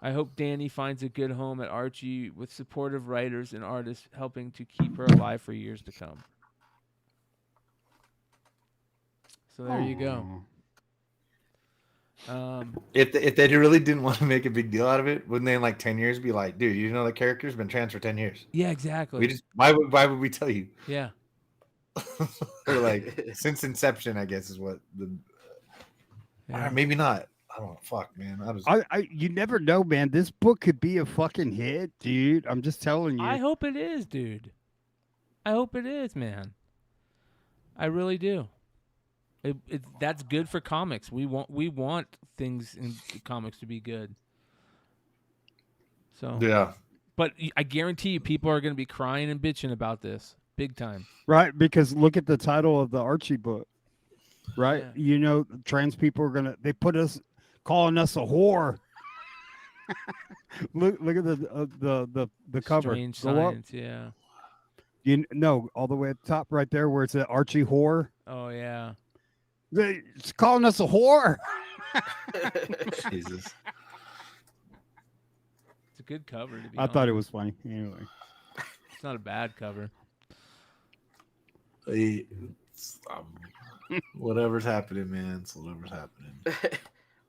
E: I hope Danny finds a good home at Archie with supportive writers and artists helping to keep her alive for years to come. So there you go.
G: If they really didn't want to make a big deal out of it, wouldn't they in like 10 years be like, dude, you know the character's been trans for 10 years?
E: Yeah, exactly.
G: Why would we tell you?
E: Yeah.
G: Or like since inception, I guess is what maybe not. I don't know. Fuck, man.
D: You never know, man. This book could be a fucking hit, dude. I'm just telling you.
E: I hope it is, dude. I hope it is, man. I really do. That's good for comics. We want things in comics to be good. So
G: yeah.
E: But I guarantee you, people are going to be crying and bitching about this big time.
D: Right, because look at the title of the Archie book. Right,
E: Yeah.
D: You know, trans people are they put us calling us a whore. look at the cover.
E: Strange
D: Go up.
E: Science, yeah.
D: All the way at the top right there where it's an Archie whore.
E: Oh yeah.
D: It's calling us a whore.
G: Jesus.
E: It's a good cover, to be
D: I thought it was funny. Anyway.
E: It's not a bad cover.
G: Whatever's happening, man. It's whatever's happening.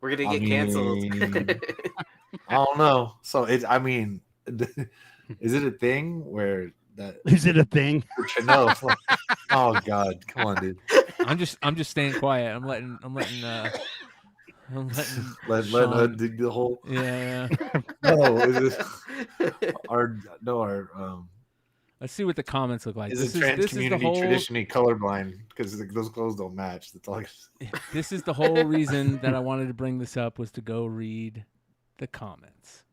F: We're gonna get canceled.
G: I don't know. So is it a thing where that
D: is it a thing?
G: No. Oh God, come on, dude.
E: I'm just staying quiet. I'm letting
G: let
E: Sean-
G: dig the hole.
E: Yeah.
G: No, is it our
E: Let's see what the comments look like.
G: Is the trans community traditionally colorblind because those clothes don't match? That's all.
E: This is the whole reason that I wanted to bring this up, was to go read the comments.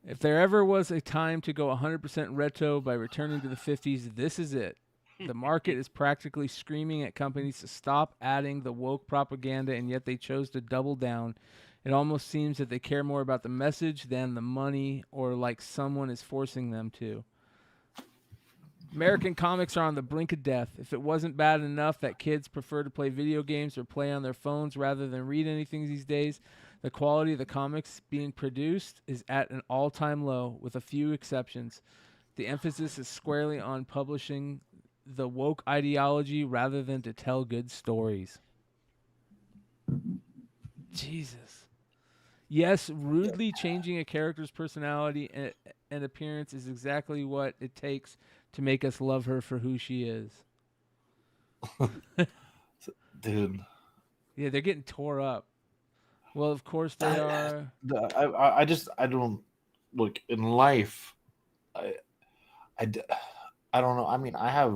E: If there ever was a time to go 100% retro by returning to the 50s, this is it. The market is practically screaming at companies to stop adding the woke propaganda, and yet they chose to double down. It almost seems that they care more about the message than the money, or like someone is forcing them to. American comics are on the brink of death. If it wasn't bad enough that kids prefer to play video games or play on their phones rather than read anything these days, the quality of the comics being produced is at an all-time low, with a few exceptions. The emphasis is squarely on publishing the woke ideology rather than to tell good stories. Jesus. Yes, rudely changing a character's personality and appearance is exactly what it takes to make us love her for who she is.
G: Dude.
E: Yeah, they're getting tore up. Well, of course they are.
G: I don't look in life. I don't know. I mean, I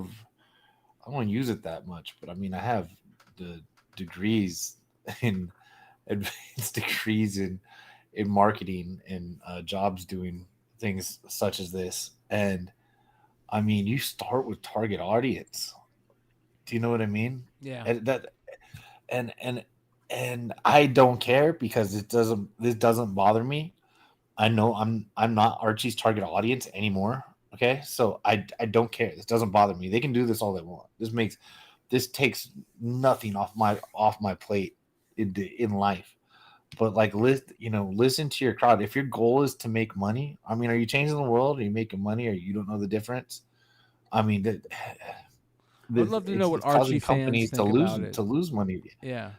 G: don't use it that much, but I mean, I have the degrees in advanced degrees in marketing and jobs doing things such as this. And I mean, you start with target audience. Do you know what I mean?
E: Yeah.
G: And I don't care because this doesn't bother me. I know I'm not Archie's target audience anymore. Okay, so I don't care. This doesn't bother me. They can do this all they want. This takes nothing off my plate in life. But like, listen to your crowd. If your goal is to make money, I mean, are you changing the world? Are you making money? Or you don't know the difference? I mean,
E: I'd love to know what
G: it's causing
E: Archie fans
G: companies
E: think about it.
G: to lose money.
E: Yeah.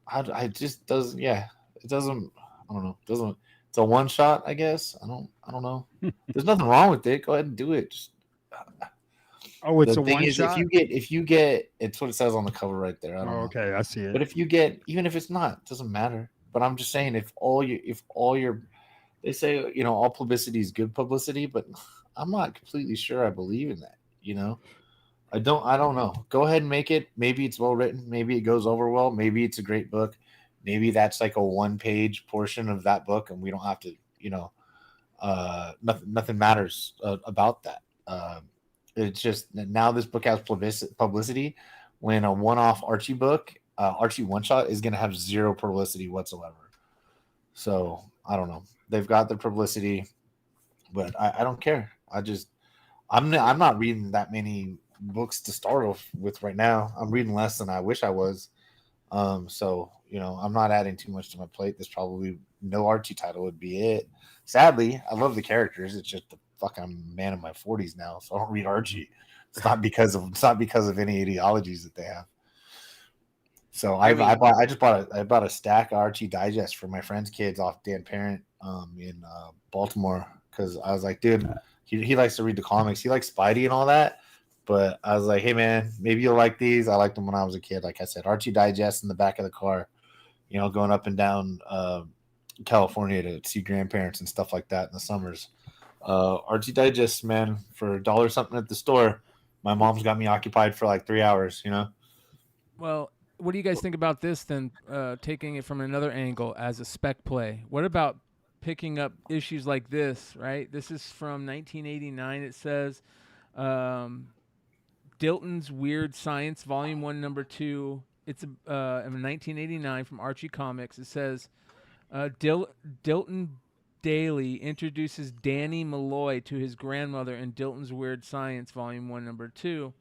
G: I just doesn't. Yeah, it doesn't. I don't know. It doesn't. It's a one shot, I guess. I don't know. There's nothing wrong with it. Go ahead and do it. Just,
D: oh, it's
G: the
D: a
G: thing
D: one
G: is,
D: shot.
G: if you get, it's what it says on the cover right there. I don't know.
D: Okay, I see it.
G: But if you get, even if it's not, it doesn't matter. But I'm just saying, if all your, they say, all publicity is good publicity, but I'm not completely sure I believe in that. I don't know. Go ahead and make it. Maybe it's well written. Maybe it goes over well. Maybe it's a great book. Maybe that's like a 1-page portion of that book, and we don't have to, nothing matters about that. It's just now this book has publicity when a one-off Archie book, Archie one-shot, is going to have zero publicity whatsoever. So I don't know. They've got the publicity, but I don't care. I'm not reading that many books to start off with right now. I'm reading less than I wish I was. So I'm not adding too much to my plate. There's probably no Archie title would be it. Sadly, I love the characters. It's just I'm a man in my 40s now, so I don't read Archie. It's not because of any ideologies that they have. So I bought a stack of Archie Digest for my friend's kids off Dan Parent in Baltimore, because I was like, dude, he likes to read the comics. He likes Spidey and all that. But I was like, hey, man, maybe you'll like these. I liked them when I was a kid. Like I said, Archie Digest in the back of the car, going up and down California to see grandparents and stuff like that in the summers. Archie Digest, man, for $1 something at the store, my mom's got me occupied for like 3 hours,
E: Well, what do you guys think about this then, taking it from another angle as a spec play? What about picking up issues like this, right? This is from 1989, it says. Dilton's Weird Science, Volume 1, Number 2. It's in 1989 from Archie Comics. It says, Dilton Daly introduces Danny Malloy to his grandmother in Dilton's Weird Science, Volume 1, Number 2.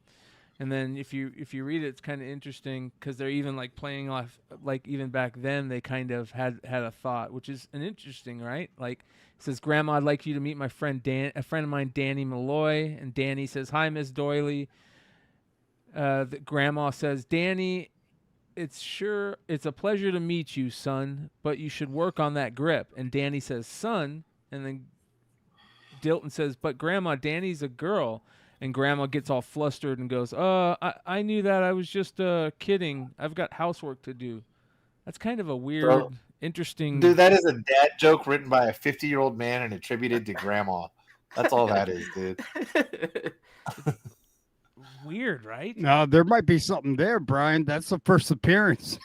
E: And then if you read it, it's kind of interesting because they're even like playing off, like even back then they kind of had a thought, which is an interesting, right? Like it says, Grandma, I'd like you to meet my friend a friend of mine, Danny Malloy. And Danny says, hi, Miss Doily. The grandma says, Danny, it's a pleasure to meet you, son, but you should work on that grip. And Danny says, son, and then Dilton says, but Grandma, Danny's a girl. And Grandma gets all flustered and goes, I knew that. I was just kidding. I've got housework to do. That's kind of a weird, interesting...
G: Dude, that is a dad joke written by a 50-year-old man and attributed to Grandma. That's all that is, dude.
E: Weird, right?
D: No, there might be something there, Brian. That's the first appearance.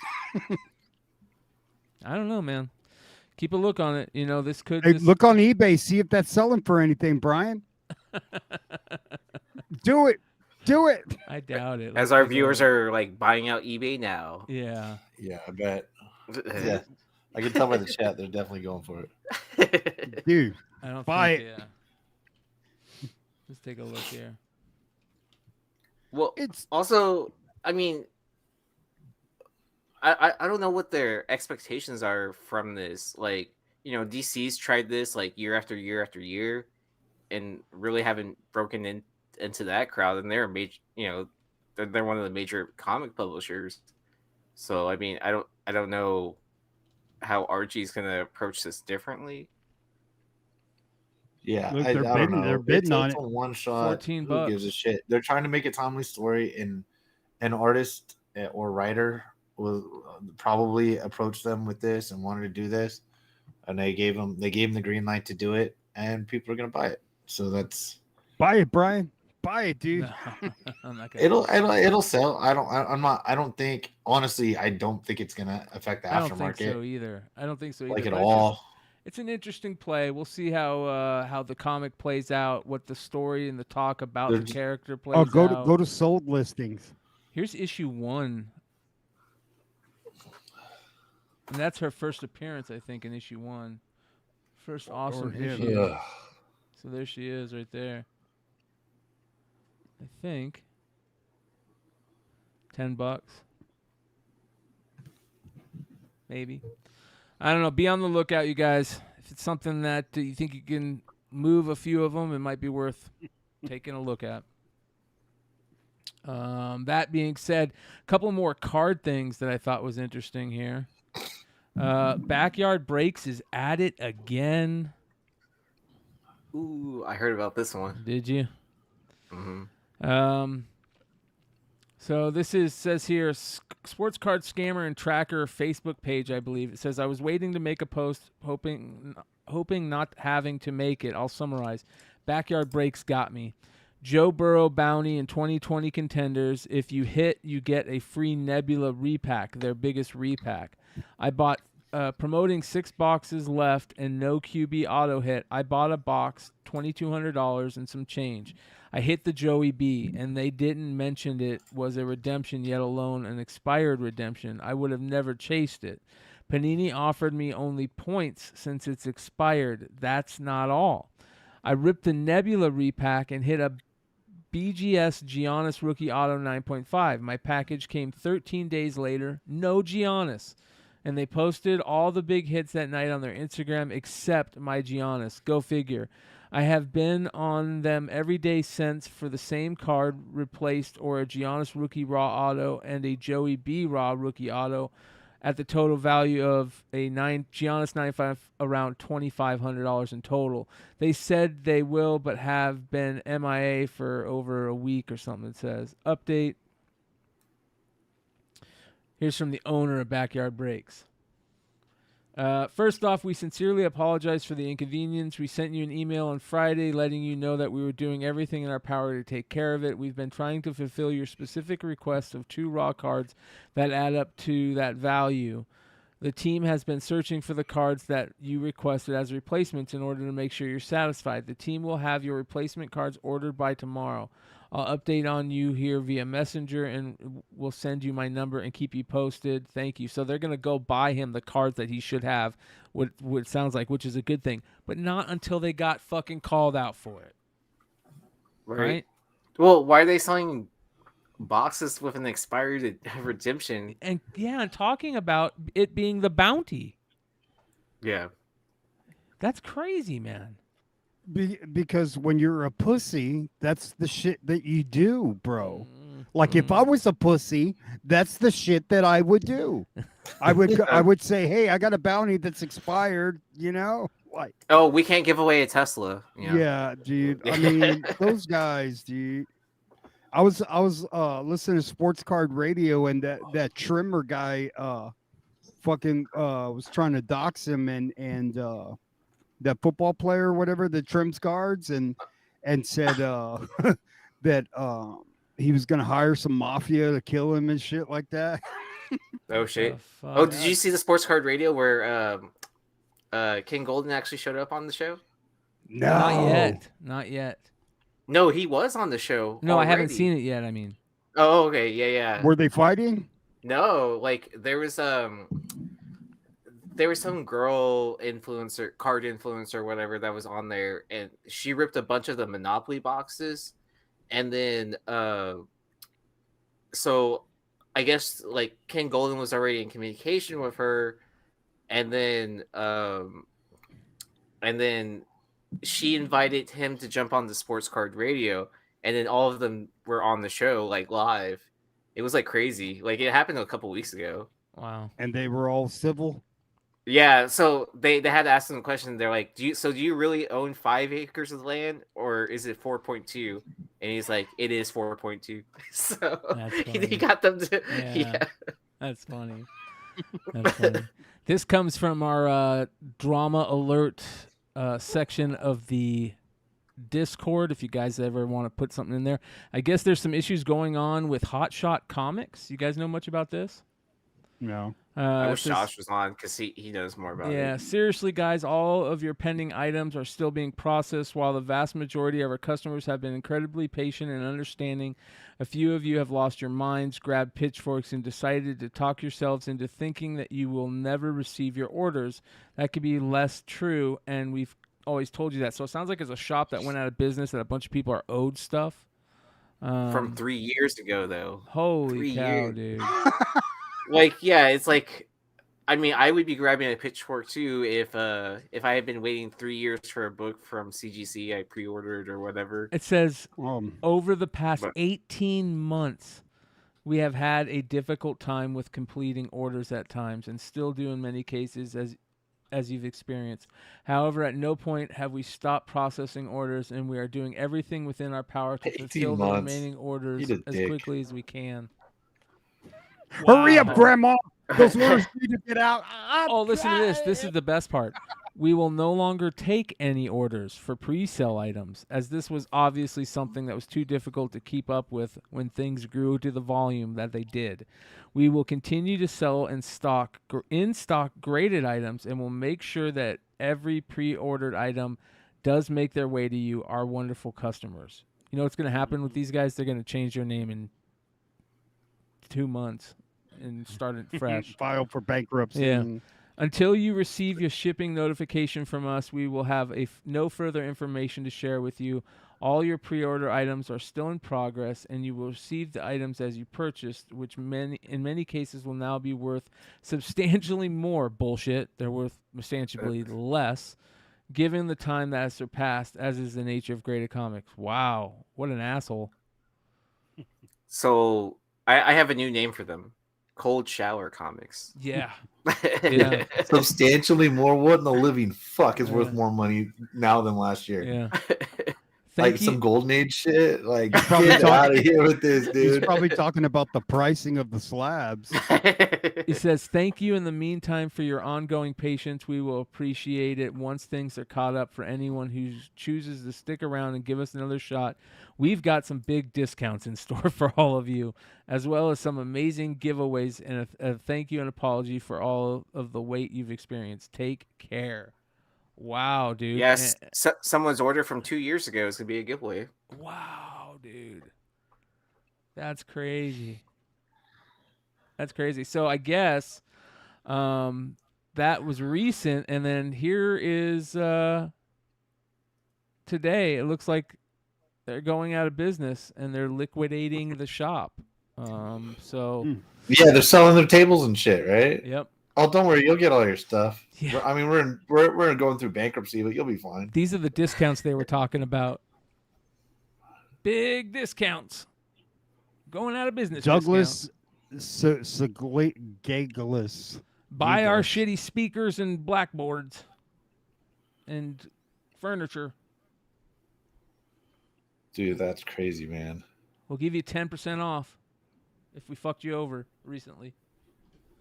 E: I don't know, man. Keep a look on it. This could...
D: Hey, look on eBay. See if that's selling for anything, Brian. Do it.
E: I doubt it.
F: As our viewers are like buying out eBay now.
E: Yeah.
G: Yeah, I bet. Yeah. I can tell by the chat they're definitely going for it.
D: Dude,
E: I don't
D: buy
E: think,
D: it.
E: Yeah. Let's take a look here.
F: Well, it's also, I mean, I don't know what their expectations are from this. Like, DC's tried this like year after year after year, and really haven't broken into that crowd. And they're a major, they're one of the major comic publishers. So I mean, I don't know how Archie's gonna approach this differently.
G: Yeah,
D: Look,
G: I don't know.
D: They're bidding on
G: it's
D: it.
G: a one shot.
E: $14.
G: Who gives a shit? They're trying to make a timely story, and an artist or writer will probably approach them with this and wanted to do this, and they gave them the green light to do it, and people are gonna buy it. So that's
D: buy it, Brian. buy it, dude.
E: No, I'm not gonna.
G: It'll sell. I don't think, honestly, I don't think it's gonna affect the
E: I
G: aftermarket.
E: don't think so either. I don't think so either.
G: Like at
E: but
G: all.
E: It's an interesting play. We'll see how the comic plays out, what the story and the talk about the character plays out.
D: Go to sold listings.
E: Here's issue 1. And that's her first appearance, I think, in issue 1. First awesome issue.
G: Yeah.
E: So there she is right there. I think $10. Maybe. I don't know. Be on the lookout, you guys. If it's something that you think you can move a few of them, it might be worth taking a look at. That being said, a couple more card things that I thought was interesting here. Backyard Breaks is at it again.
F: Ooh, I heard about this one.
E: Did you?
F: Mm-hmm.
E: So this says here, Sports Card Scammer and Tracker Facebook page, I believe. It says, I was waiting to make a post, hoping not having to make it. I'll summarize. Backyard Breaks got me. Joe Burrow bounty and 2020 contenders. If you hit, you get a free Nebula repack, their biggest repack. I bought, promoting 6 boxes left and no QB auto hit. I bought a box, $2,200 and some change. I hit the Joey B, and they didn't mention it was a redemption, yet alone an expired redemption. I would have never chased it. Panini offered me only points since it's expired. That's not all. I ripped the Nebula repack and hit a BGS Giannis Rookie Auto 9.5. My package came 13 days later. No Giannis. And they posted all the big hits that night on their Instagram except my Giannis. Go figure. I have been on them every day since for the same card replaced or a Giannis Rookie Raw Auto and a Joey B Raw Rookie Auto at the total value of a Giannis 95 around $2,500 in total. They said they will, but have been MIA for over a week or something, it says. Update. Here's from the owner of Backyard Breaks. First off, we sincerely apologize for the inconvenience. We sent you an email on Friday letting you know that we were doing everything in our power to take care of it. We've been trying to fulfill your specific request of 2 raw cards that add up to that value. The team has been searching for the cards that you requested as replacements in order to make sure you're satisfied. The team will have your replacement cards ordered by tomorrow. I'll update on you here via Messenger, and we'll send you my number and keep you posted. Thank you. So they're going to go buy him the cards that he should have, what it sounds like, which is a good thing. But not until they got fucking called out for it. Right?
F: Well, why are they selling boxes with an expired redemption?
E: And talking about it being the bounty.
F: Yeah.
E: That's crazy, man.
D: Because when you're a pussy, that's the shit that you do, bro. Like if I was a pussy, that's the shit that I would do. I would say, hey, I got a bounty that's expired, like.
F: Oh, we can't give away a Tesla.
D: Yeah, dude. I mean, those guys, dude. I was listening to Sports Card Radio, and that trimmer guy fucking was trying to dox him, and that football player or whatever that trims cards and said that he was gonna hire some mafia to kill him and shit like that.
F: Oh shit! Oh, did you see the Sports Card Radio where King Golden actually showed up on the show?
D: No,
E: not yet.
F: No, he was on the show.
E: No,
F: already.
E: I haven't seen it yet. I mean,
F: oh, okay, yeah.
D: Were they fighting?
F: No, like there was some girl influencer, card influencer, or whatever that was on there, and she ripped a bunch of the Monopoly boxes, and then so I guess like Ken Golden was already in communication with her, and then she invited him to jump on the Sports Card Radio, and then all of them were on the show like live. It was like crazy. Like it happened a couple weeks ago.
E: Wow.
D: And they were all civil.
F: Yeah, so they had to ask them a question. They're like, do you really own 5 acres of land, or is it 4.2? And he's like, it is 4.2. So he got them to yeah.
E: That's funny. That's funny. This comes from our drama alert section of the Discord if you guys ever want to put something in there. I guess there's some issues going on with Hotshot Comics. You guys know much about this?
D: No.
F: I wish Josh was on because he knows more about it.
E: Yeah, seriously, guys, all of your pending items are still being processed while the vast majority of our customers have been incredibly patient and understanding. A few of you have lost your minds, grabbed pitchforks, and decided to talk yourselves into thinking that you will never receive your orders. That could be less true, and we've always told you that. So it sounds like it's a shop that went out of business that a bunch of people are owed stuff.
F: From 3 years ago, though.
E: Holy cow, dude.
F: Like, yeah, it's like, I mean, I would be grabbing a pitchfork too if I had been waiting 3 years for a book from CGC I pre-ordered or whatever.
E: It says over the past 18 months, we have had a difficult time with completing orders at times, and still do in many cases, as you've experienced. However, at no point have we stopped processing orders, and we are doing everything within our power to fulfill the remaining orders as quickly as we can.
D: Hurry up, Grandma! Those orders need to get out.
E: Listen to this. This is the best part. We will no longer take any orders for pre-sale items, as this was obviously something that was too difficult to keep up with when things grew to the volume that they did. We will continue to sell and in-stock graded items, and will make sure that every pre-ordered item does make their way to you, our wonderful customers. You know what's going to happen with these guys? They're going to change their name in 2 months and start it fresh.
D: File for bankruptcy.
E: Yeah. Until you receive your shipping notification from us, we will have no further information to share with you. All your pre-order items are still in progress, and you will receive the items as you purchased, which in many cases will now be worth substantially more. Bullshit. They're worth substantially less, given the time that has surpassed, as is the nature of graded comics. Wow. What an asshole.
F: So I have a new name for them. Cold Shower Comics.
E: Yeah.
G: Yeah. Substantially more. What in the living fuck is worth more money now than last year?
E: Yeah.
G: Like some golden age shit. Like, get out of here with this, dude.
D: He's probably talking about the pricing of the slabs.
E: He says, thank you in the meantime for your ongoing patience. We will appreciate it once things are caught up. For anyone who chooses to stick around and give us another shot, we've got some big discounts in store for all of you, as well as some amazing giveaways, and a thank you and apology for all of the wait you've experienced. Take care. Wow, dude.
F: Yes, someone's order from 2 years ago is going to be a giveaway.
E: Wow, dude. That's crazy. That's crazy. So I guess that was recent, and then here is today. It looks like they're going out of business, and they're liquidating the shop. So
G: yeah, they're selling their tables and shit, right?
E: Yep.
G: Oh, don't worry, you'll get all your stuff.
E: Yeah.
G: I mean, we're going through bankruptcy, but you'll be fine.
E: These are the discounts they were talking about. Big discounts. Going out of business.
D: Douglas Gaglis.
E: Buy our shitty speakers and blackboards and furniture.
G: Dude, that's crazy, man.
E: We'll give you 10% off if we fucked you over recently.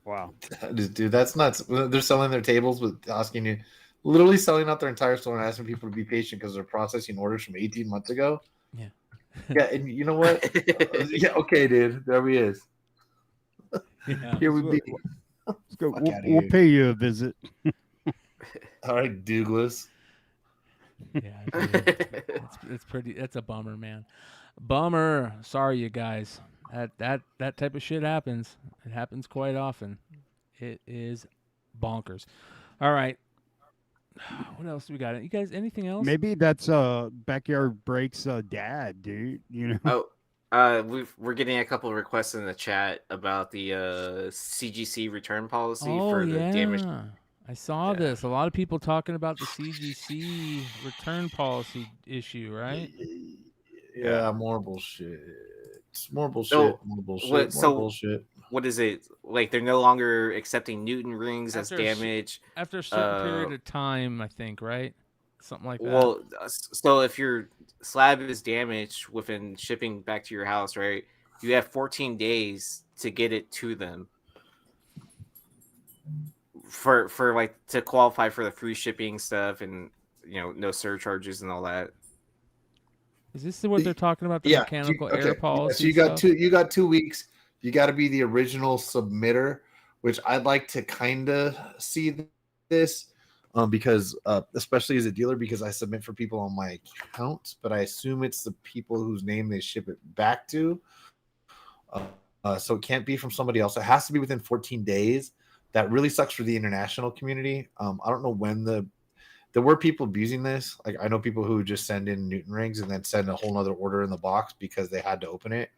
D: Wow.
G: Dude, that's nuts. They're selling their tables with asking you, literally selling out their entire store and asking people to be patient because they're processing orders from 18 months ago.
E: Yeah.
G: Yeah, and you know what? Yeah, okay, dude. There he is.
E: Yeah.
G: Here we be.
D: Let's go. We'll pay you a visit.
G: All right, Douglas.
E: Yeah, it's pretty. That's a bummer, man. Bummer. Sorry, you guys. That type of shit happens. It happens quite often. It is bonkers. All right. What else do we got? You guys, anything else?
D: Maybe that's Backyard Breaks dad, dude. You know.
F: We're getting a couple of requests in the chat about the CGC return policy for the damage.
E: I saw this. A lot of people talking about the CGC return policy issue, right?
G: Yeah, more bullshit. More bullshit.
F: So,
G: more bullshit.
F: More
G: bullshit.
F: What is it? Like they're no longer accepting Newton rings as damage
E: after a certain period of time, I think, right? Something like that.
F: Well, so if your slab is damaged within shipping back to your house, right? You have 14 days to get it to them for like to qualify for the free shipping stuff and no surcharges and all that.
E: Is this what they're talking about? The
G: Yeah.
E: mechanical
G: Okay.
E: air policy.
G: So you got 2 weeks. You got to be the original submitter, which I'd like to kind of see this, because especially as a dealer, because I submit for people on my account, but I assume it's the people whose name they ship it back to. So it can't be from somebody else. It has to be within 14 days. That really sucks for the international community. I don't know when there were people abusing this. Like I know people who just send in Newton rings and then send a whole nother order in the box because they had to open it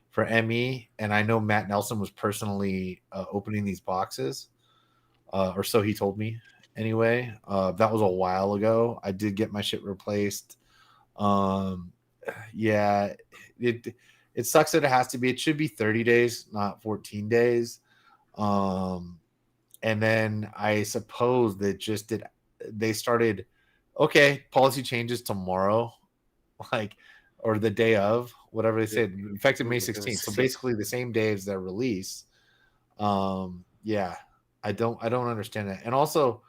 G: for ME. And I know Matt Nelson was personally opening these boxes, or so he told me. Anyway, that was a while ago. I did get my shit replaced. Yeah, it sucks that it has to be. It should be 30 days, not 14 days. And then I suppose that they started, okay, policy changes tomorrow, like, or the day of, whatever they said, effective May 16th. So basically the same day as their release. Yeah, I don't understand that. And also,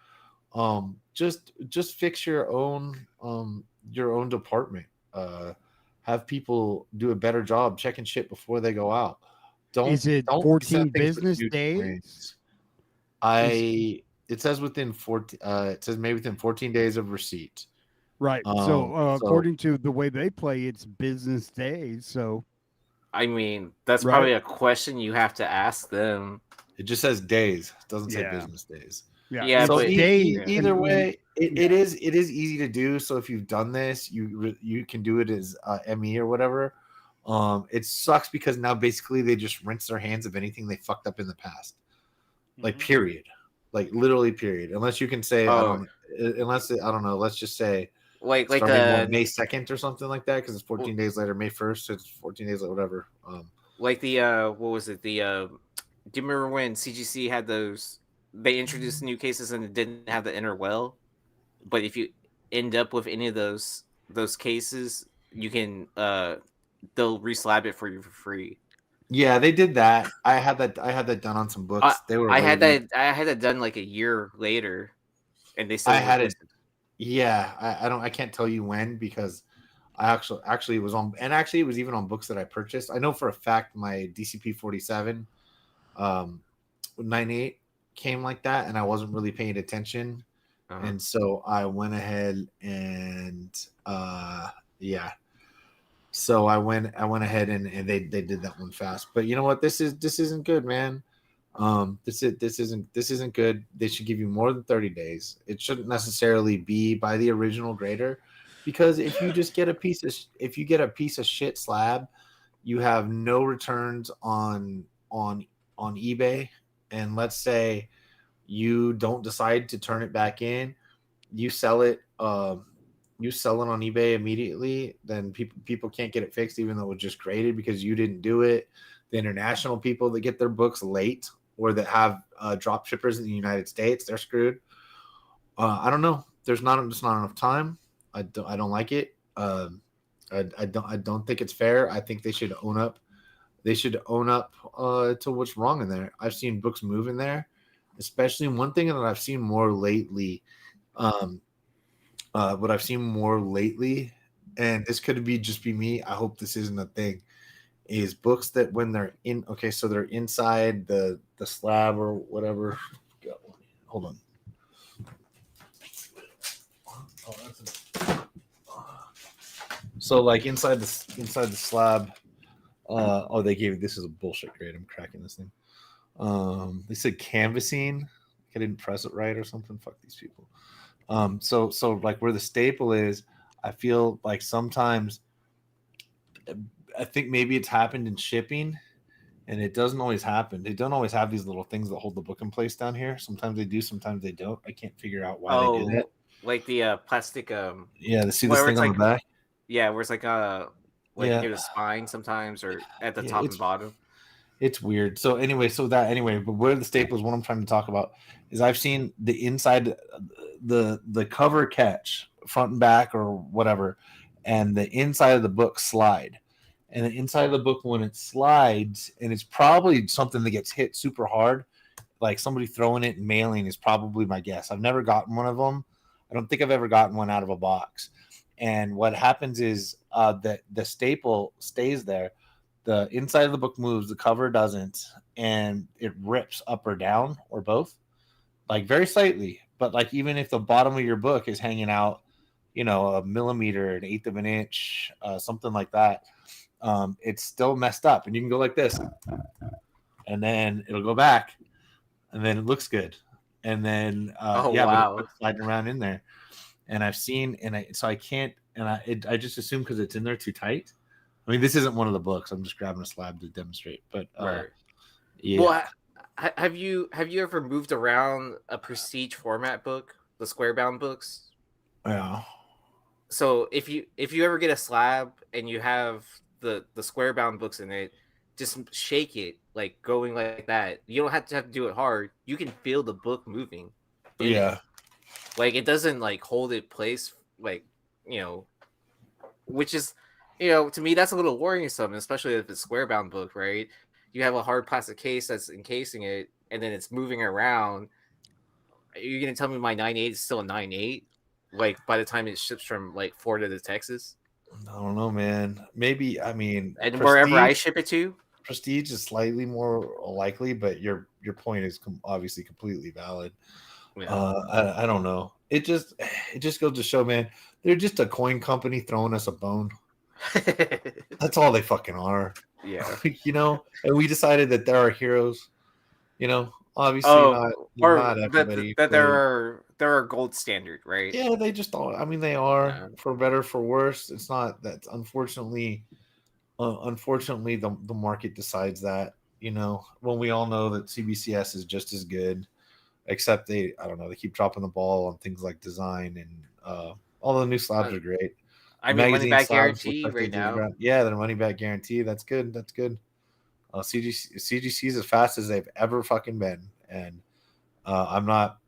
G: just fix your own department. Have people do a better job checking shit before they go out.
D: Is it 14 business days?
G: It says within 14. It says maybe within 14 days of receipt.
D: Right. So according to the way they play, it's business days. So,
F: I mean, that's probably a question you have to ask them.
G: It just says days. It doesn't say business days.
F: Yeah.
G: So
F: But
G: either way, it is easy to do. So if you've done this, you can do it as ME or whatever. It sucks because now basically they just rinse their hands of anything they fucked up in the past. Like period. Like literally period. Unless you can say I don't know. Let's just say
F: like
G: May 2nd or something like that, because it's 14 days later. May 1st, so it's 14 days later, whatever.
F: Like the what was it? The do you remember when CGC had those? They introduced new cases and it didn't have the inner well, but if you end up with any of those cases, you can they'll reslab it for you for free.
G: Yeah, they did that. I had that done on some books.
F: I had that done like a year later, and they still.
G: I had it. Yeah, I can't tell you when, because I actually it was on, and actually it was even on books that I purchased. I know for a fact my DCP 47 98 came like that, and I wasn't really paying attention, and so I went ahead and so I went ahead and they did that one fast. But you know what? This isn't good, man. This isn't good. They should give you more than 30 days. It shouldn't necessarily be by the original grader, because if you just get a piece of shit slab, you have no returns on eBay. And let's say you don't decide to turn it back in, you sell it on eBay immediately, then people can't get it fixed, even though it was just graded, because you didn't do it. The international people that get their books late, or that have drop shippers in the United States, they're screwed. I don't know. There's not enough time. I don't like it. I don't think it's fair. I think they should own up. They should own up to what's wrong in there. I've seen books move in there, especially one thing that I've seen more lately. What I've seen more lately, and this could just be me, I hope this isn't a thing, is books that when they're in, okay, so they're inside the slab or whatever. Hold on. So like inside the slab, they gave, this is a bullshit grade. I'm cracking this thing. They said canvassing. I didn't press it right or something. Fuck these people. So like where the staple is, I feel like sometimes, I think maybe it's happened in shipping, and it doesn't always happen. They don't always have these little things that hold the book in place down here. Sometimes they do, sometimes they don't. I can't figure out why they did it.
F: Like the plastic.
G: Yeah, see this thing on the back.
F: Yeah, where it's like near the spine sometimes, or at the top and bottom.
G: It's weird. So but where the staple is, what I'm trying to talk about is I've seen the inside, the cover catch front and back or whatever, and the inside of the book slide. And the inside of the book, when it slides, and it's probably something that gets hit super hard, like somebody throwing it and mailing is probably my guess. I've never gotten one of them. I don't think I've ever gotten one out of a box. And what happens is that the staple stays there. The inside of the book moves, the cover doesn't, and it rips up or down or both, like very slightly. But like even if the bottom of your book is hanging out, you know, a millimeter, an eighth of an inch, something like that, it's still messed up. And you can go like this, and then it'll go back, and then it looks good. And then but it's sliding around in there. And I've seen, so I can't, and I just assume because it's in there too tight. I mean, this isn't one of the books. I'm just grabbing a slab to demonstrate. But
F: Right.
G: yeah.
F: Well, have you ever moved around a prestige format book, the square bound books?
G: Yeah.
F: So if you ever get a slab and you have the square bound books in it, just shake it like going like that. You don't have to do it hard. You can feel the book moving.
G: Yeah.
F: Like it doesn't like hold it place, like, you know, which is, you know, to me that's a little worrisome, especially if it's square bound book, right? You have a hard plastic case that's encasing it, and then it's moving around. You're gonna tell me my 9.8 is still a 9.8? Like by the time it ships from like Florida to Texas?
G: I don't know, man. Maybe, I mean,
F: and wherever I ship it to,
G: prestige is slightly more likely, but your point is obviously completely valid.
F: Yeah.
G: I don't know. It just goes to show, man. They're just a coin company throwing us a bone. That's all they fucking are.
F: Yeah.
G: You know, and we decided that they're our heroes. You know, obviously not everybody.
F: That there are gold standard, right?
G: Yeah, they just don't. I mean, they are for better, for worse. It's not that. Unfortunately, the market decides that. You know, when we all know that CBCS is just as good, except I don't know, they keep dropping the ball on things like design, and all the new slabs are great.
F: I mean, money back guarantee right now.
G: Yeah, their money back guarantee. That's good. That's good. CGC is as fast as they've ever fucking been, and I'm not.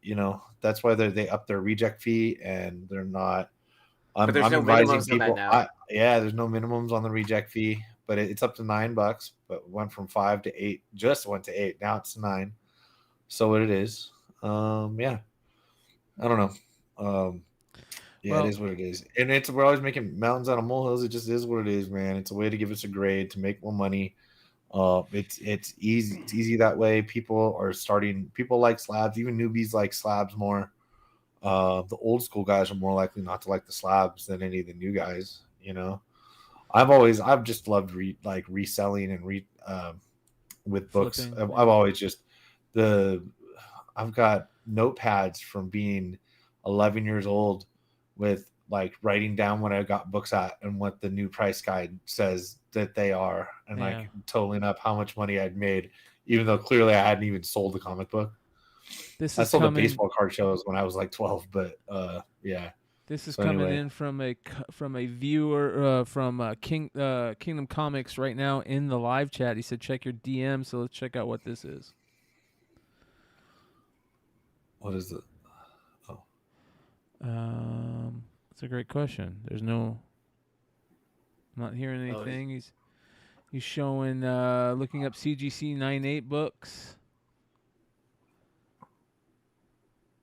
G: You know, that's why they up their reject fee, and they're not.
F: But there's no
G: advising
F: minimums on that now.
G: There's no minimums on the reject fee, but it's up to $9. But went from 5 to 8. Just went to 8. Now it's 9. So what it is. Yeah, I don't know. Yeah, it is what it is, and we're always making mountains out of molehills. It just is what it is, man. It's a way to give us a grade to make more money. It's easy. It's easy that way. People like slabs. Even newbies like slabs more. The old school guys are more likely not to like the slabs than any of the new guys. You know, I've just loved reselling and with books.
E: Flipping.
G: I've always just I've got notepads from being 11 years old with like writing down what I got books at and what the new price guide says that they are, and like totaling up how much money I'd made, even though clearly I hadn't even sold the comic book. I sold the baseball card shows when I was like 12, but yeah.
E: This is coming in from a viewer from Kingdom Comics right now in the live chat. He said check your DM, so let's check out what this is.
G: What is it?
E: That's a great question. There's no. I'm not hearing anything. He's showing looking up CGC 9.8 books,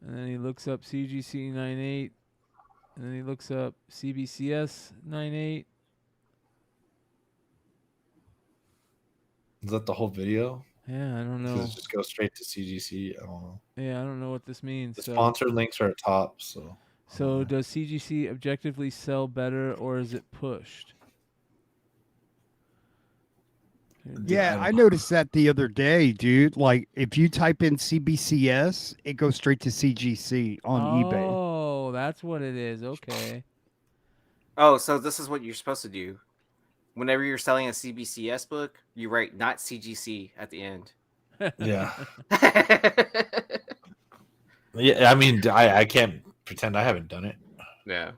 E: and then he looks up CGC 9.8, and then he looks up CBCS 9.8.
G: Is that the whole video?
E: Yeah, I don't know.
G: Does it just go straight to CGC? I don't know.
E: Yeah, I don't know what this means.
G: The sponsored links are at top, so.
E: So does CGC objectively sell better, or is it pushed?
D: Yeah, I noticed that the other day, dude. Like, if you type in CBCS, it goes straight to CGC on eBay.
E: Oh, that's what it is. Okay.
F: Oh, so this is what you're supposed to do. Whenever you're selling a CBCS book, you write not CGC at the end.
G: Yeah. Yeah, I mean, I can't pretend I haven't done it.
F: Yeah.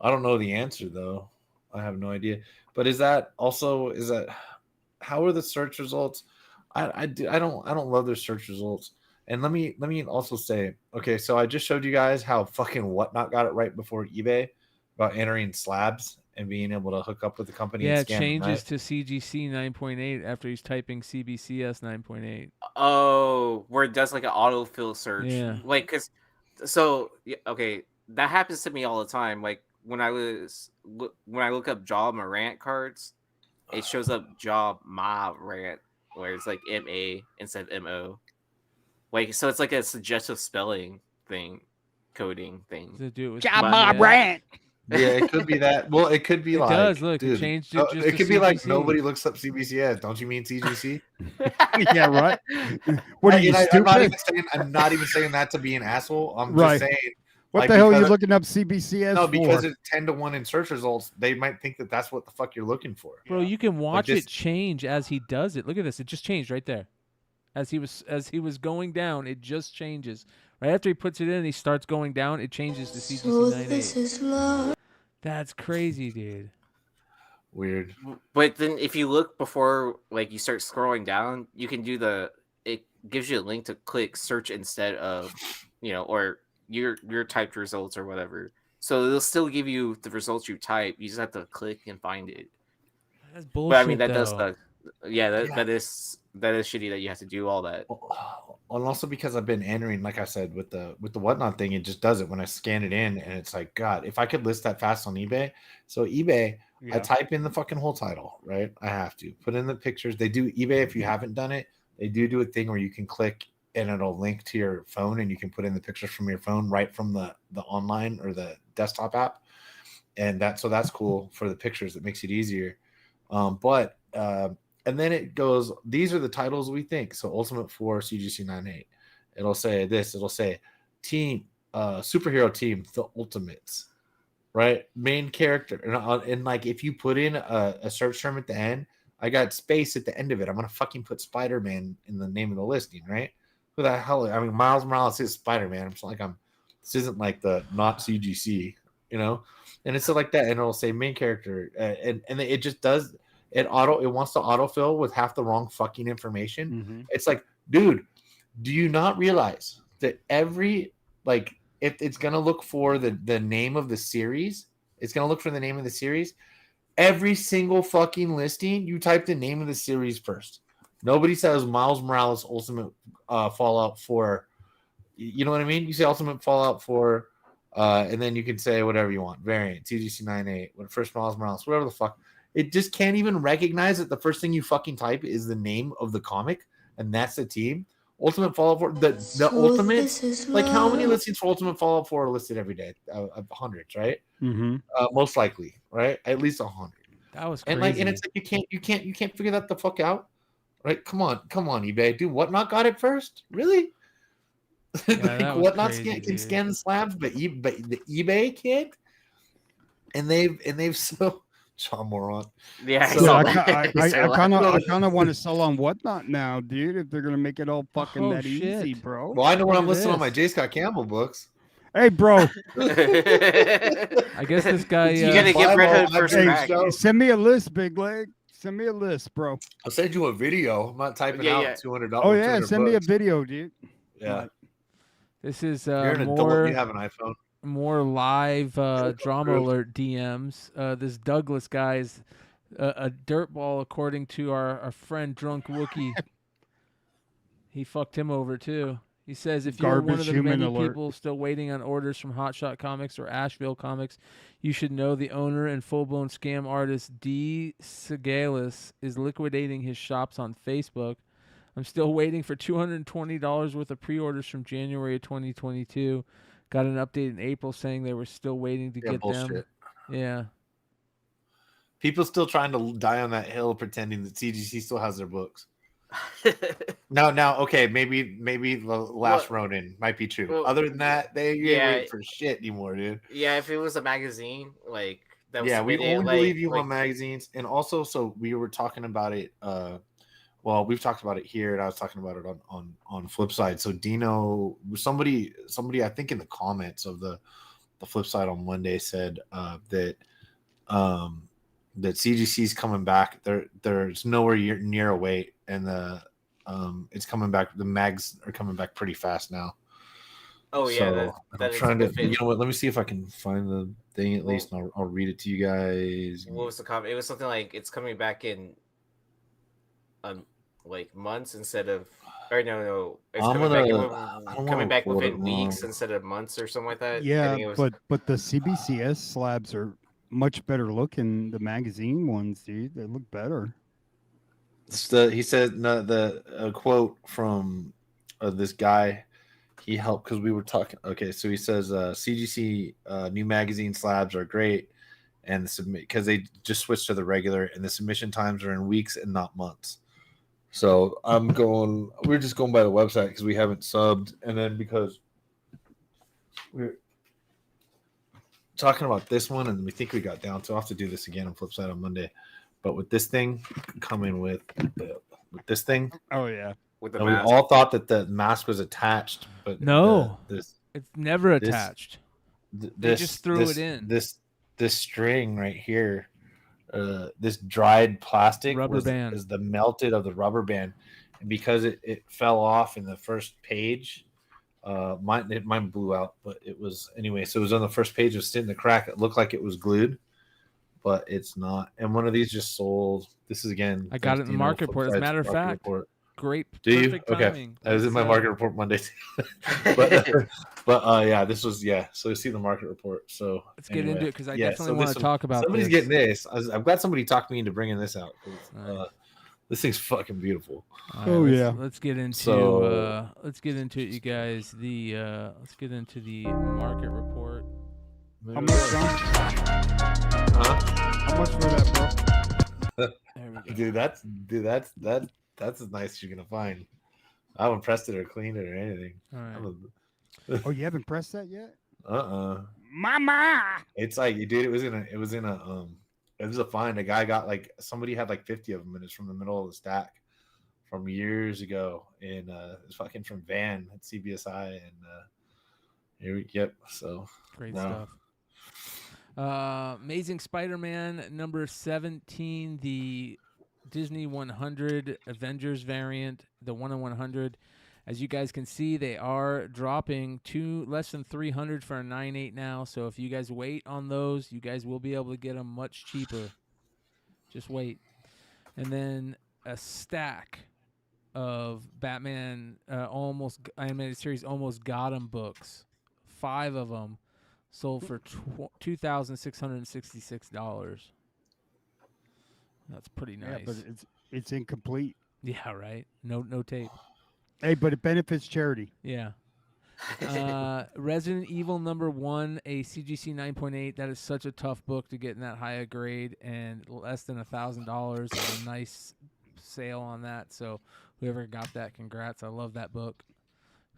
G: I don't know the answer though. I have no idea. But is that how are the search results? I don't love their search results. And let me also say, okay, so I just showed you guys how fucking Whatnot got it right before eBay about entering slabs and being able to hook up with the company.
E: Yeah,
G: and
E: it
G: scan
E: changes to CGC 9.8 after he's typing CBCS 9.8.
F: Oh, where it does like an autofill search.
E: Yeah.
F: Like, okay, that happens to me all the time. Like, when I look up Jaw Morant cards, it shows up Jaw Morant, where it's like M-A instead of M-O. Like, so it's like a suggestive spelling thing, coding thing.
E: To do it with
D: Jaw Morant.
G: Yeah, it could be that. Well, it could be
E: It
G: like,
E: does, look, it
G: dude,
E: changed it just
G: it
E: to
G: could be like
E: CGC.
G: nobody looks up CBCS. Don't you mean CGC?
D: Yeah, right. What are you, stupid?
G: I'm not even saying that to be an asshole. I'm
D: Right.
G: just saying.
D: What
G: like,
D: the hell are you
G: because-
D: looking up CBCS
G: No,
D: for?
G: because it's 10-1 in search results. They might think that that's what the fuck you're looking for.
E: Bro, you can watch
G: this-
E: it change as he does it. Look at this. It just changed right there. As he was going down, it just changes. Right after he puts it in and he starts going down, it changes to CGC 98. That's crazy, dude.
G: Weird.
F: But then if you look before, like, you start scrolling down, you can do it gives you a link to click search instead of, or your typed results or whatever. So it'll still give you the results you type. You just have to click and find it.
E: That's bullshit.
F: But I mean, that
E: though.
F: does suck. Yeah, that is shitty that you have to do all that.
G: And also because I've been entering, like I said, with the whatnot thing, it just does it when I scan it in, and it's like, God, if I could list that fast on eBay. So eBay, I type in the fucking whole title, right? I have to put in the pictures. They do eBay. If you haven't done it, they do a thing where you can click and it'll link to your phone, and you can put in the pictures from your phone right from the online or the desktop app, and that's cool for the pictures. It makes it easier. And then it goes, these are the titles we think. So Ultimate 4 CGC 98. It'll say this. It'll say team, superhero team, the Ultimates, right? Main character. And like, if you put in a search term at the end, I got space at the end of it. I'm going to fucking put Spider-Man in the name of the listing, right? Who the hell? I mean, Miles Morales is Spider-Man. I'm just like, this isn't like the not CGC, And it's like that. And it'll say main character. And it just does. It wants to autofill with half the wrong fucking information.
D: Mm-hmm.
G: It's like, dude, do you not realize that if it's gonna look for the name of the series, it's gonna look for the name of the series. Every single fucking listing, you type the name of the series first. Nobody says Miles Morales Ultimate Fallout 4. You know what I mean? You say Ultimate Fallout 4, and then you can say whatever you want. Variant, CGC 98, first Miles Morales, whatever the fuck. It just can't even recognize that the first thing you fucking type is the name of the comic, and that's the team. Ultimate Fallout 4, the Ultimate, like how many listings for Ultimate Fallout 4 are listed every day? Hundreds, right?
D: Mm-hmm.
G: Most likely, right? At least 100.
E: That was crazy.
G: And it's like you can't figure that the fuck out, right? Come on, eBay, dude. Whatnot got it first? Really?
E: Yeah,
G: Whatnot can scan the slabs, but the eBay can't. And they've so. John Morant.
F: Yeah,
D: so I kind of want to sell on Whatnot now, dude. If they're gonna make it all fucking easy, bro.
G: Well, I know when I'm listening on my J. Scott Campbell books.
D: Hey, bro.
E: I guess this guy.
F: You gotta give Redhood first crack.
D: Send me a list, Big Leg. Send me a list, bro.
G: I'll send you a video. I'm not typing out $200.
D: Oh yeah, send me a video, dude.
G: Yeah.
E: This is
G: You're an adult. You have an iPhone.
E: More live drama alert DMs. This Douglas guy is a dirtball, according to our friend Drunk Wookie. He fucked him over too. He says if you're one of the many people still waiting on orders from Hotshot Comics or Asheville Comics, you should know the owner and full-blown scam artist D. Segalis is liquidating his shops on Facebook. I'm still waiting for $220 worth of pre-orders from January of 2022. Got an update in April saying they were still waiting to get them. Yeah.
G: People still trying to die on that hill pretending that CGC still has their books. Now, okay, maybe the last Ronin might be true.
F: Well,
G: other than that, they ain't waiting for shit anymore, dude.
F: Yeah, if it was a magazine, like that was
G: we only believe you on magazines. And also, so we were talking about it well, we've talked about it here, and I was talking about it on Flip Side. So Dino, somebody I think in the comments of the Flip Side on Monday said that CGC's coming back. There's nowhere near a wait, and it's coming back. The mags are coming back pretty fast now.
F: Oh yeah,
G: so
F: that
G: I'm trying to. You know what? Let me see if I can find the thing at least, and I'll read it to you guys.
F: What was the comment? It was something like it's coming back in like months instead of Or no, it's
G: I'm
F: coming back.
G: gonna. I don't
F: Coming
G: want to
F: back
G: quote it
F: within
G: wrong.
F: weeks instead of months or something like that. I
D: Yeah,
F: think it was.
D: but the CBCS slabs are much better looking. The magazine ones, dude, they look better.
G: He said the quote from this guy. He helped because we were talking. Okay, so he says CGC new magazine slabs are great, and submit because they just switched to the regular, and the submission times are in weeks and not months. So we're just going by the website because we haven't subbed, and then because we're talking about this one, and we think we got down. So I'll have to do this again on Flipside on Monday. But with this thing coming with this thing,
D: oh yeah,
F: with the
G: and we
F: mask.
G: all thought that the mask was attached, but
E: No,
G: it's
E: never attached. They just threw it in.
G: This string right here, this dried plastic
E: Rubber band
G: is the melted of the rubber band, and because it fell off in the first page, mine blew out, but it was anyway. So it was on the first page, it was sitting in the crack. It looked like it was glued, but it's not. And one of these just sold. This is again.
E: I got it in the market report. As a matter of fact, great.
G: Do you?
E: Perfect
G: Okay.
E: timing.
G: I was in my market report Monday. but yeah, this was So you see the market report. So
E: let's get into it because I definitely want to talk about.
G: Somebody's getting this. I've got somebody talk me into bringing this out. This thing's fucking beautiful.
E: Let's get into let's get into it, you guys. Let's get into the market report.
D: How much, John? How much for that, bro?
G: Dude, that's as nice as you're gonna find. I haven't pressed it or cleaned it or anything.
E: All right.
D: Oh, you haven't pressed that yet?
G: Mama. It's like, dude, it was a find. A guy got somebody had 50 of them, and it's from the middle of the stack from years ago. And it's fucking from Van at CBSI. And so
E: great stuff. Amazing Spider-Man number 17, the Disney 100 Avengers variant, the 1/100. As you guys can see, they are dropping to less than 300 for a 9.8 now. So if you guys wait on those, you guys will be able to get them much cheaper. Just wait. And then a stack of Batman animated series Almost Got 'Em books. 5 of them sold for $2,666. That's pretty nice.
D: Yeah, but it's incomplete.
E: Yeah, right. No tape.
D: Hey, but it benefits charity.
E: Yeah. Resident Evil number 1, a CGC 9.8. That is such a tough book to get in that high a grade, and less than $1,000. A nice sale on that. So whoever got that, congrats. I love that book.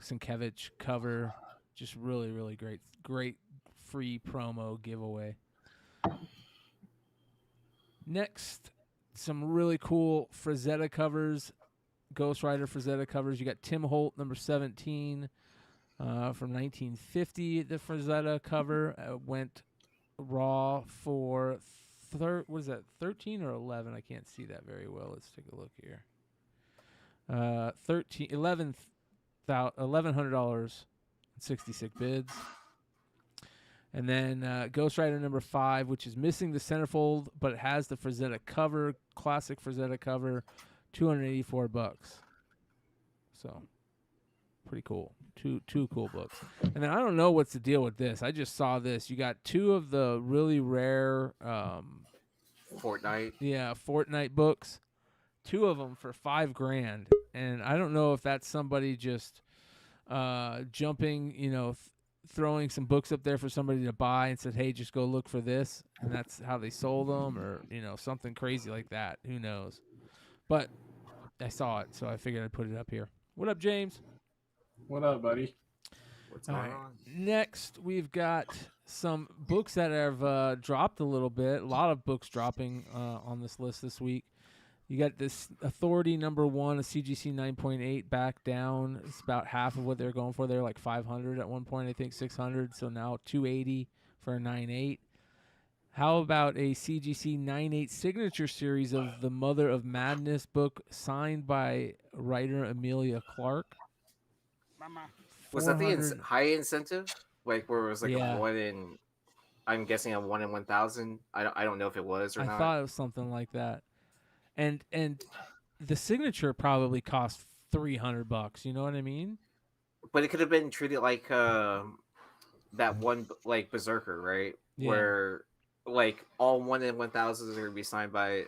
E: Sienkiewicz cover, just really, really great free promo giveaway. Next, some really cool Frazetta covers. Ghost Rider Frazetta covers. You got Tim Holt, number 17, from 1950. The Frazetta cover went raw for 13 or 11? I can't see that very well. Let's take a look here. $1,100, 66 bids. And then Ghost Rider number 5, which is missing the centerfold, but it has the Frazetta cover, classic Frazetta cover, $284. So pretty cool. Two cool books. And then I don't know what's the deal with this. I just saw this. You got 2 of the really rare
F: Fortnite.
E: Yeah, Fortnite books. 2 of them for $5,000. And I don't know if that's somebody just jumping, throwing some books up there for somebody to buy and said, hey, just go look for this. And that's how they sold them, or, something crazy like that. Who knows? But I saw it, so I figured I'd put it up here. What up, James?
P: What up, buddy?
F: What's going on?
E: Next, we've got some books that have dropped a little bit. A lot of books dropping on this list this week. You got this Authority number 1, a CGC 9.8, back down. It's about half of what they're going for. They're like 500 at one point, I think 600. So now 280 for a 9.8. How about a CGC 9.8 signature series of the Mother of Madness book signed by writer Amelia Clark?
F: Was that the high incentive? Like where it was like
E: Yeah.
F: a 1 in, I'm guessing a 1 in 1,000. I don't know if it was or
E: I
F: not.
E: thought it was something like that. And the signature probably cost $300. You know what I mean?
F: But it could have been treated like that one like Berserker, right?
E: Yeah.
F: Where like all 1 in 1,000s are gonna be signed by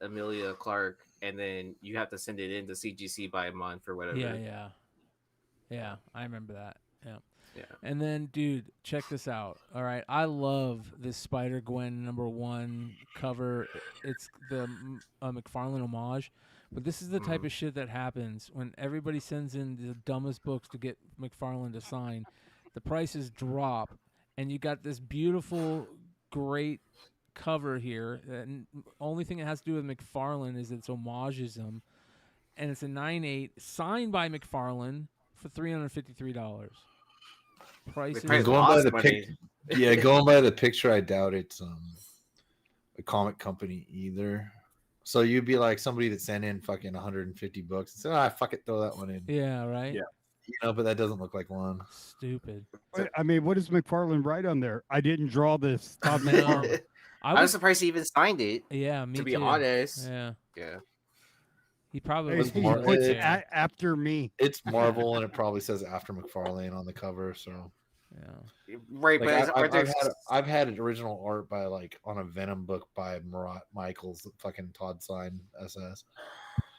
F: Amelia Clark, and then you have to send it in to CGC by a month or whatever.
E: Yeah. I remember that. Yeah.
F: Yeah.
E: And then, dude, check this out. All right, I love this Spider-Gwen #1 cover. It's the McFarlane homage, but this is the type of shit that happens when everybody sends in the dumbest books to get McFarlane to sign. The prices drop, and you got this beautiful, great cover here. And only thing it has to do with McFarlane is it's homages him, and it's a 9/8 signed by McFarlane for $353. Prices
G: Going by the going by the picture, I doubt it's a comic company either. So you'd be like somebody that sent in fucking 150 books and said, fuck it, throw that one in.
E: Yeah, right.
G: Yeah, but that doesn't look like one.
E: Stupid.
D: I mean, what does McFarlane write on there? I didn't draw this. Todd McFarlane.
F: I was surprised he even signed it.
E: Yeah, me
F: to be
E: too.
F: honest.
E: Yeah. He
D: Hey,
E: probably
D: he puts it after me.
G: It's Marvel, and it probably says after McFarlane on the cover. So,
F: Right,
G: like,
F: but
G: I've had original art by like on a Venom book by Morant Michaels, that fucking Todd signed SS.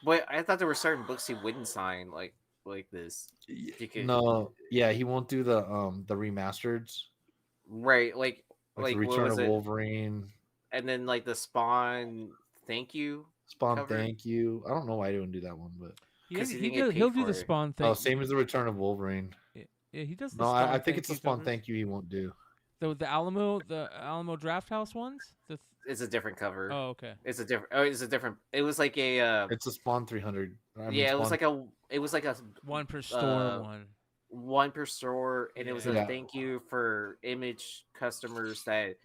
F: But I thought there were certain books he wouldn't sign like this.
G: No, yeah, he won't do the remasters.
F: Right, like
G: the Return of Wolverine,
F: and then like the Spawn. Thank you.
G: Spawn,
F: cover.
G: thank you. I don't know why he didn't do that one, but
E: he'll do the Spawn thing.
G: Oh, same as the Return of Wolverine.
E: Yeah, he does. The
G: No,
E: Spawn
G: I think it's the
E: thank you
G: Spawn
E: covers.
G: thank you he won't do.
E: The Alamo Draft House ones.
F: It's a different cover.
E: Oh, okay.
F: It's a different. Oh, it's a different. It was like a.
G: It's a Spawn 300.
F: It was like a. It was like a
E: one per store one.
F: One per store, and it was a
G: Yeah.
F: thank you for Image customers that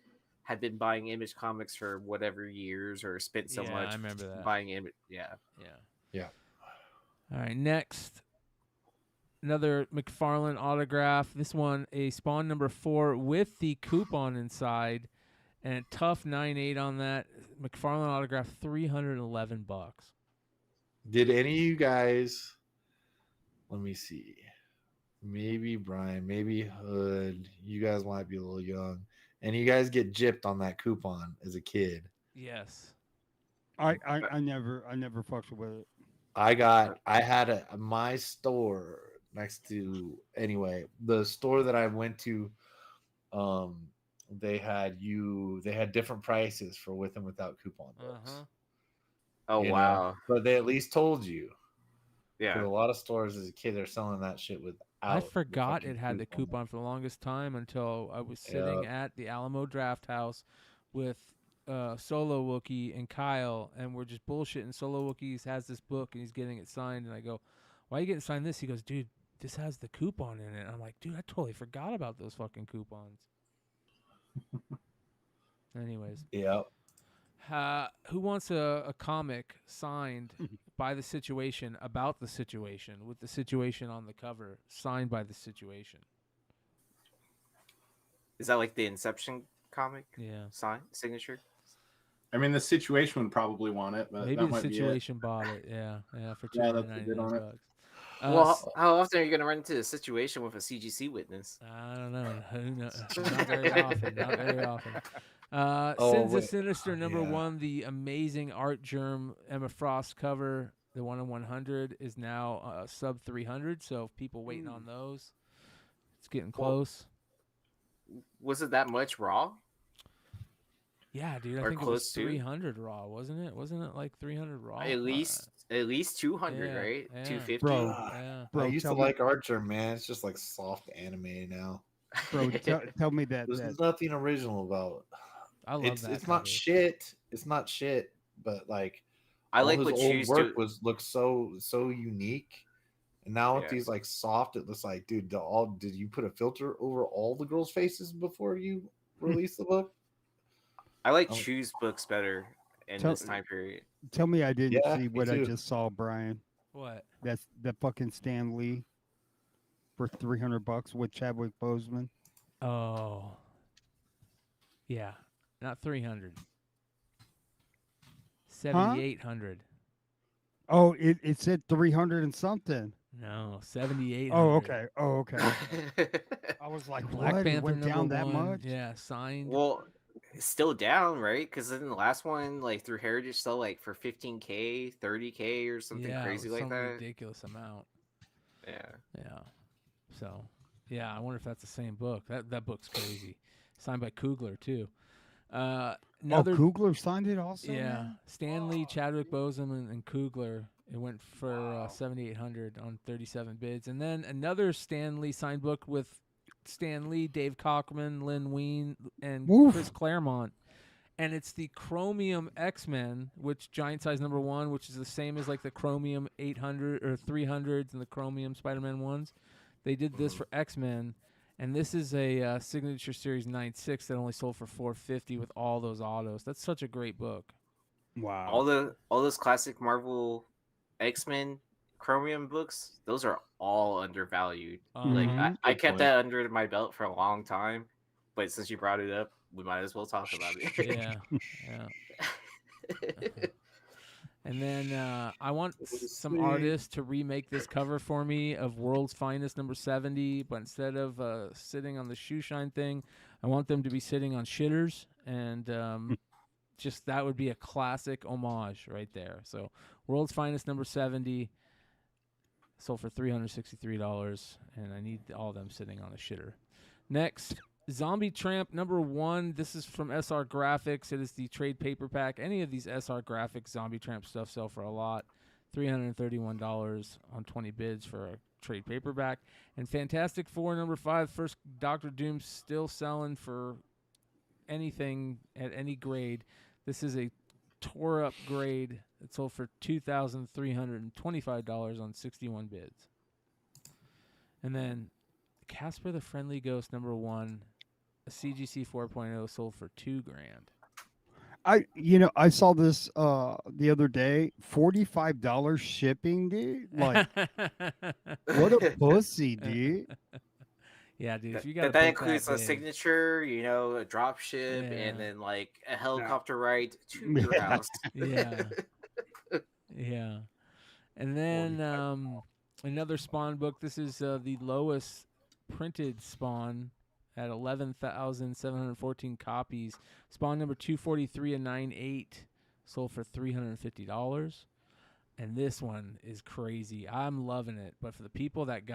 F: had been buying Image comics for whatever years or spent so much.
E: I remember that.
F: Buying Image. Yeah.
E: All right, next. Another McFarlane autograph. This one, a Spawn #4 with the coupon inside, and a tough 9/8 on that. McFarlane autograph, $311.
G: Did any of you guys? Let me see. Maybe Brian, maybe Hood. You guys might be a little young, and you guys get gypped on that coupon as a kid.
E: Yes.
D: I never fucked with it.
G: I had my store next to the store that I went to. They had different prices for with and without coupon books.
F: Oh wow!
G: But they at least told you.
F: Yeah.
G: 'Cause a lot of stores as a kid they're selling that shit without.
E: I forgot it had the coupon for the longest time until I was sitting at the Alamo Draft House with Solo Wookie and Kyle, and we're just bullshitting. Solo Wookie has this book and he's getting it signed, and I go, "Why are you getting signed this?" He goes, "Dude, this has the coupon in it." I'm like, "Dude, I totally forgot about those fucking coupons." Anyways.
G: Yep.
E: Who wants a comic signed by the situation, about the situation, with the situation on the cover, signed by the situation?
F: Is that like the Inception comic?
E: Yeah.
F: Signature.
P: I mean, the situation would probably want it, but
E: Maybe
P: that
E: the
P: might
E: situation bought it. Yeah, for $299.
F: Well, how often are you going to run into a situation with a CGC witness?
E: I don't know. Who knows? Not very often. Not very often. Sins of Sinister #1, the amazing Art Germ Emma Frost cover, the 1 in 100 is now sub 300. So if people waiting on those, it's getting close.
F: Was it that much raw?
E: Yeah, dude. I think it was 300 raw, wasn't it? Wasn't it like 300 raw?
F: At least 200, right?
E: Yeah.
F: 250.
G: Bro, I used to like Archer, man. It's just like soft anime now.
D: Bro, tell me that.
G: There's nothing original about.
E: I love
G: it's
E: that.
G: It's not shit. It's not shit. But like,
F: I like
G: all
F: what
G: his
F: you
G: old
F: used
G: work
F: to.
G: looks so unique. And now with these like soft, it looks like, dude, did you put a filter over all the girls' faces before you released the book?
F: I like Chu's books better in this time period.
D: Tell me I didn't
G: Yeah,
D: see
G: me
D: what I
G: too.
D: just saw, Brian.
E: What?
D: That's the fucking Stan Lee for $300 with Chadwick Boseman.
E: Oh. Yeah. Not 300. 7,800.
D: Oh, it said 300 and something.
E: No, 78.
D: Oh, okay. Oh, okay. I was like,
E: Black
D: what? It
E: Panther
D: went down that
E: #1.
D: much?
E: Yeah, signed.
F: Well, it's still down, right? Because then the last one, like through Heritage, sell like for 15K, 30K, or something
E: Yeah, it
F: crazy
E: was
F: like
E: some
F: that.
E: ridiculous amount.
F: Yeah.
E: Yeah. So, yeah, I wonder if that's the same book. That book's crazy. Signed by Coogler too. Another
D: Coogler signed it also.
E: Yeah,
D: man?
E: Stanley, Chadwick Boseman, and Coogler. It went for 7,800 on 37 bids, and then another Stanley signed book with Stan Lee, Dave Cockman, Lynn Wein, and
D: Oof.
E: Chris Claremont. And it's the Chromium X-Men, which giant size #1, which is the same as like the Chromium 800 or 300s and the Chromium Spider-Man ones. They did this for X-Men, and this is a signature series 9.6 that only sold for $450 with all those autos. That's such a great book.
D: Wow.
F: All those classic Marvel X-Men Chromium books, those are all undervalued. Like I
E: Good
F: kept
E: point.
F: that under my belt for a long time, but since you brought it up, we might as well talk about it.
E: Yeah, yeah. And then I want some artists to remake this cover for me of World's Finest #70, but instead of sitting on the shoe shine thing, I want them to be sitting on shitters, and just that would be a classic homage right there. So World's Finest #70 sold for $363, and I need all of them sitting on a shitter. Next, Zombie Tramp #1. This is from SR Graphics. It is the trade paperback. Any of these SR Graphics Zombie Tramp stuff sell for a lot. $331 on 20 bids for a trade paperback. And Fantastic Four #5. First Doctor Doom still selling for anything at any grade. This is a tore up grade. It sold for $2,325 on 61 bids. And then Casper the Friendly Ghost #1, a CGC 4.0 sold for $2,000.
D: I saw this the other day. $45 shipping, dude. Like, what a pussy, dude.
E: Yeah, dude. If you got
F: that includes a signature, a drop ship,
E: Yeah.
F: and then like a helicopter ride to your house.
E: Yeah. Yeah. And then another Spawn book. This is the lowest printed Spawn at 11,714 copies. Spawn #243, a 9.8, sold for $350. And this one is crazy. I'm loving it. But for the people that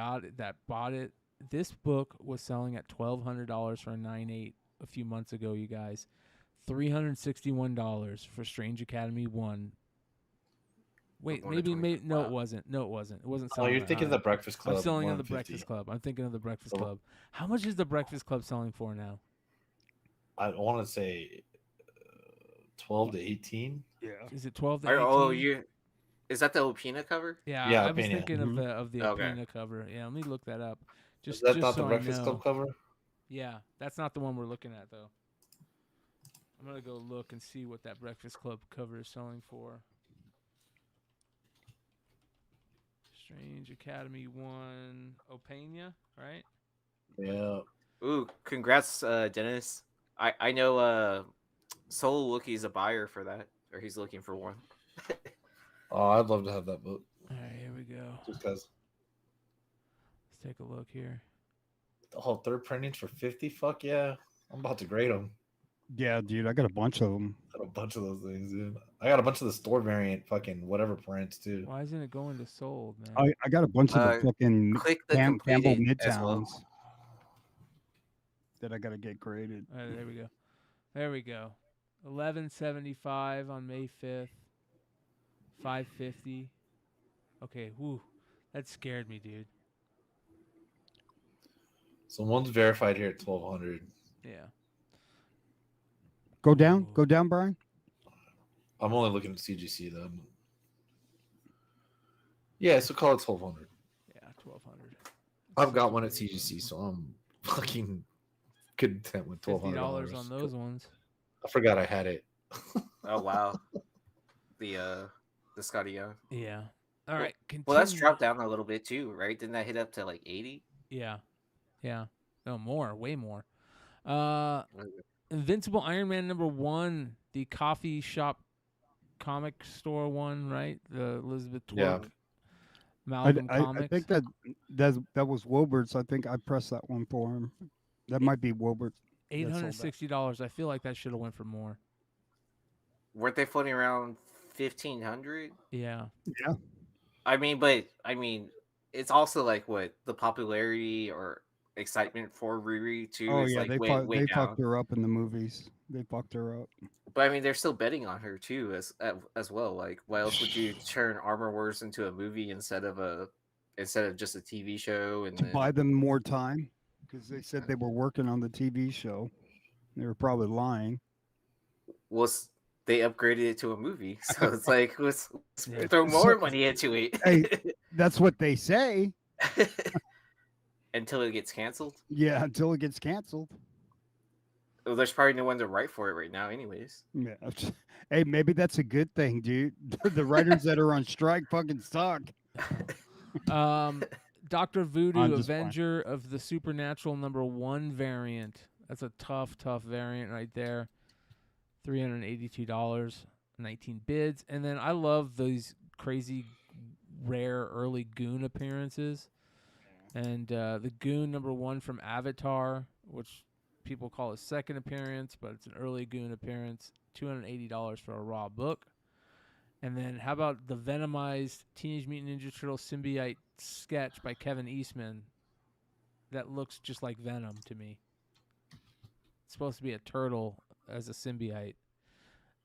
E: bought it, this book was selling at $1,200 for a 9.8 a few months ago, you guys. $361 for Strange Academy 1. Wait, maybe no, it wasn't. No, it wasn't. It wasn't selling.
G: Oh, you're thinking of the Breakfast Club.
E: I'm selling on the
G: 150.
E: Breakfast Club. I'm thinking of the Breakfast Club. How much is the Breakfast Club selling for now?
G: I want to say 12 to 18.
D: Yeah.
E: Is it 12 to 18?
F: Oh, is that the Opina cover?
E: Yeah,
G: Yeah,
E: I was
G: Opina.
E: thinking of the
F: Okay.
E: Opina cover. Yeah, let me look that up.
G: Is that not
E: so
G: the
E: I
G: Breakfast
E: know.
G: Club cover?
E: Yeah, that's not the one we're looking at though. I'm gonna go look and see what that Breakfast Club cover is selling for. Strange Academy 1, Opania, right?
G: Yeah.
F: Ooh, congrats, Dennis. I know Solo Wookie's a buyer for that, or he's looking for one.
G: Oh, I'd love to have that book.
E: All right, here we go.
G: Just because.
E: Let's take a look here.
G: Oh, third printings for 50? Fuck yeah. I'm about to grade them.
D: Yeah, dude, I got a bunch of them.
G: I got a bunch of those things, dude. I got a bunch of the store variant fucking whatever prints, too.
E: Why isn't it going to sold, man?
D: I got a bunch of the fucking
F: click the
D: Campbell
F: completed as well.
D: Midtowns that I got to get graded.
E: All right, there we go. There we go. 1175 on May 5th. 550. Okay, whoo. That scared me, dude.
G: So one's verified here at 1200.
E: Yeah.
D: Go down, Brian.
G: I'm only looking at CGC though. Yeah, so call it 1200.
E: Yeah, 1200.
G: I've got one at CGC, so I'm fucking content with $1,200
E: $50 on those ones.
G: I forgot I had it.
F: Oh wow, the Scotty Young.
E: Yeah. All right.
F: Well, that's
E: continue.
F: dropped down a little bit too, right? Didn't that hit up to like 80?
E: Yeah. Yeah. No, more. Way more. Invincible Iron Man #1, the coffee shop comic store one, right? The Elizabeth
G: Yeah.
E: Twerk. Malcolm
D: I
E: Comics.
D: think that was Wilbert's. I think I pressed that one for him. That might be Wilbert's.
E: $860. I feel like that should have went for more.
F: Weren't they floating around 1,500?
E: Yeah.
D: Yeah.
F: I mean, it's also like what the popularity or excitement for Riri too
D: Oh
F: is
D: yeah,
F: like
D: they
F: way down.
D: fucked her up in the movies. They fucked her up.
F: But I mean, they're still betting on her too, as well. Like, why else would you turn Armor Wars into a movie instead of just a TV show? And
D: To buy them more time because they said they were working on the TV show. They were probably lying.
F: They upgraded it to a movie, so it's like let's throw more money into it.
D: Hey, that's what they say.
F: Until it gets canceled.
D: Yeah, until it gets canceled.
F: Well, there's probably no one to write for it right now, anyways.
D: Yeah. Hey, maybe that's a good thing, dude. The writers that are on strike fucking suck.
E: Dr. Voodoo,
D: I'm just
E: Avenger of the Supernatural #1 variant. That's a tough variant right there. $382, 19 bids. And then I love these crazy rare early Goon appearances. And the Goon #1 from Avatar, which people call his second appearance, but it's an early Goon appearance. $280 for a raw book. And then how about the Venomized Teenage Mutant Ninja Turtle symbiote sketch by Kevin Eastman? That looks just like Venom to me. It's supposed to be a turtle as a symbiote.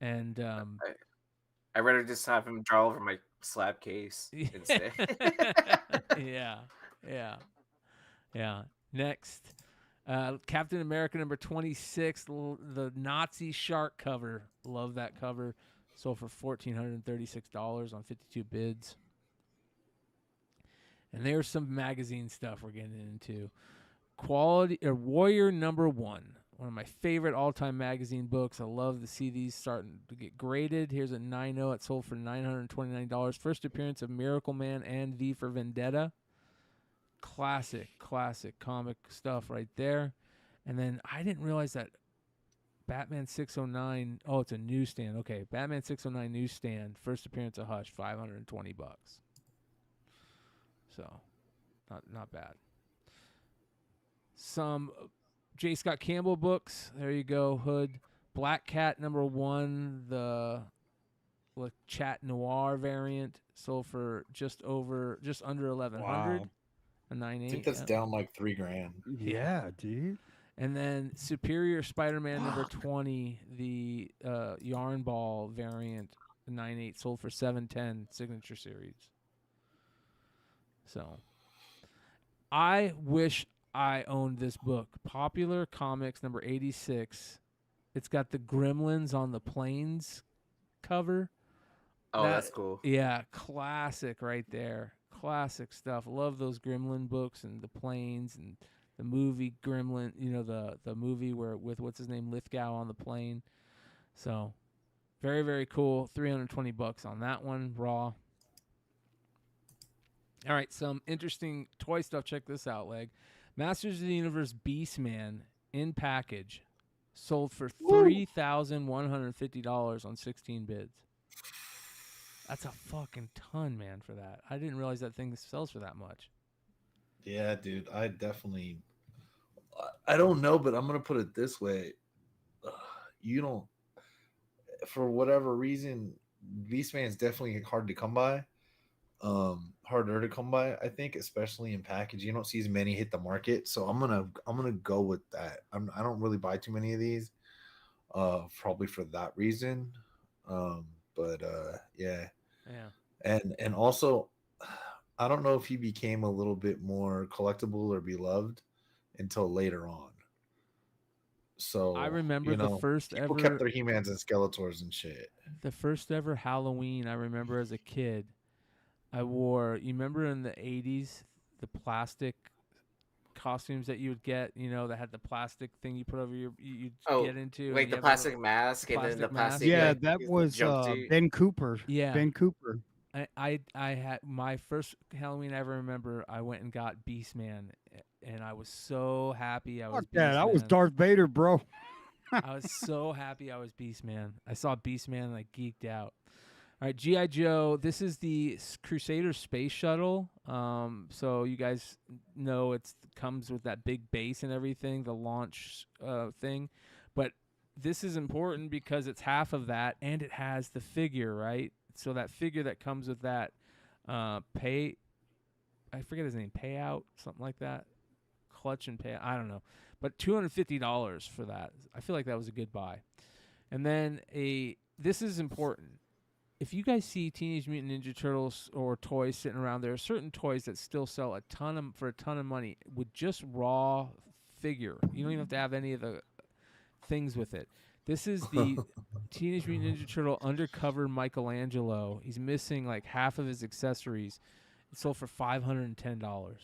E: And
F: I'd rather just have him draw over my slab case instead.
E: Yeah. Next, Captain America #26, the Nazi shark cover. Love that cover. Sold for $1,436 on 52 bids. And there's some magazine stuff we're getting into. Warrior #1. One of my favorite all-time magazine books. I love to see these starting to get graded. Here's a 9.0. It sold for $929. First appearance of Miracle Man and V for Vendetta. Classic comic stuff right there. And then I didn't realize that Batman 609. Oh, it's a newsstand. Okay, Batman 609 newsstand. First appearance of Hush, $520. So, not bad. Some J. Scott Campbell books. There you go. Hood. Black Cat #1. The Chat Noir variant sold for just under 1,100.
G: Wow.
E: A 9.8.
G: I think that's down like $3,000.
D: Yeah, dude.
E: And then Superior Spider-Man #20, the Yarn Ball variant, 9.8, sold for $710, signature series. So, I wish I owned this book. Popular Comics #86. It's got the Gremlins on the planes cover.
F: Oh, that's cool.
E: Yeah, classic right there. Classic stuff. Love those Gremlin books and the planes and the movie Gremlin, the movie with what's his name, Lithgow on the plane. So, very, very cool. $320 on that one, raw. All right, some interesting toy stuff. Check this out, Leg. Masters of the Universe Beastman in package sold for $3,150 on 16 bids. That's a fucking ton, man, for that. I didn't realize that thing sells for that much.
G: Yeah, dude, I don't know, but I'm going to put it this way. For whatever reason, Beastman is definitely hard to come by. Harder to come by, I think, especially in package. You don't see as many hit the market, so I'm gonna go with that. I don't really buy too many of these, probably for that reason. Yeah. And also, I don't know if he became a little bit more collectible or beloved until later on. So
E: I remember the first
G: people
E: ever
G: kept their He-Mans and Skeletors and shit.
E: The first ever Halloween I remember as a kid, I wore. You remember in the 80s, the plastic costumes that you would get, that had the plastic thing you put over you'd get into.
F: Like the plastic mask and then the plastic.
D: Yeah, that was Ben Cooper.
E: Yeah.
D: Ben Cooper.
E: I had my first Halloween I ever remember. I went and got Beastman, and I was so happy. I was
D: Fuck that. I was
E: Beastman.
D: Darth Vader, bro.
E: I was so happy I was Beastman. I saw Beastman and I geeked out. All right, G.I. Joe. This is the Crusader Space Shuttle. So you guys know it comes with that big base and everything, the launch thing. But this is important because it's half of that, and it has the figure, right? So that figure that comes with that I forget his name, Payout, something like that. Clutch and Payout, I don't know. But $250 for that. I feel like that was a good buy. And then this is important. If you guys see Teenage Mutant Ninja Turtles or toys sitting around, there are certain toys that still sell for a ton of money with just raw figure. You don't even have to have any of the things with it. This is the Teenage Mutant Ninja Turtle undercover Michelangelo. He's missing like half of his accessories. It sold for $510.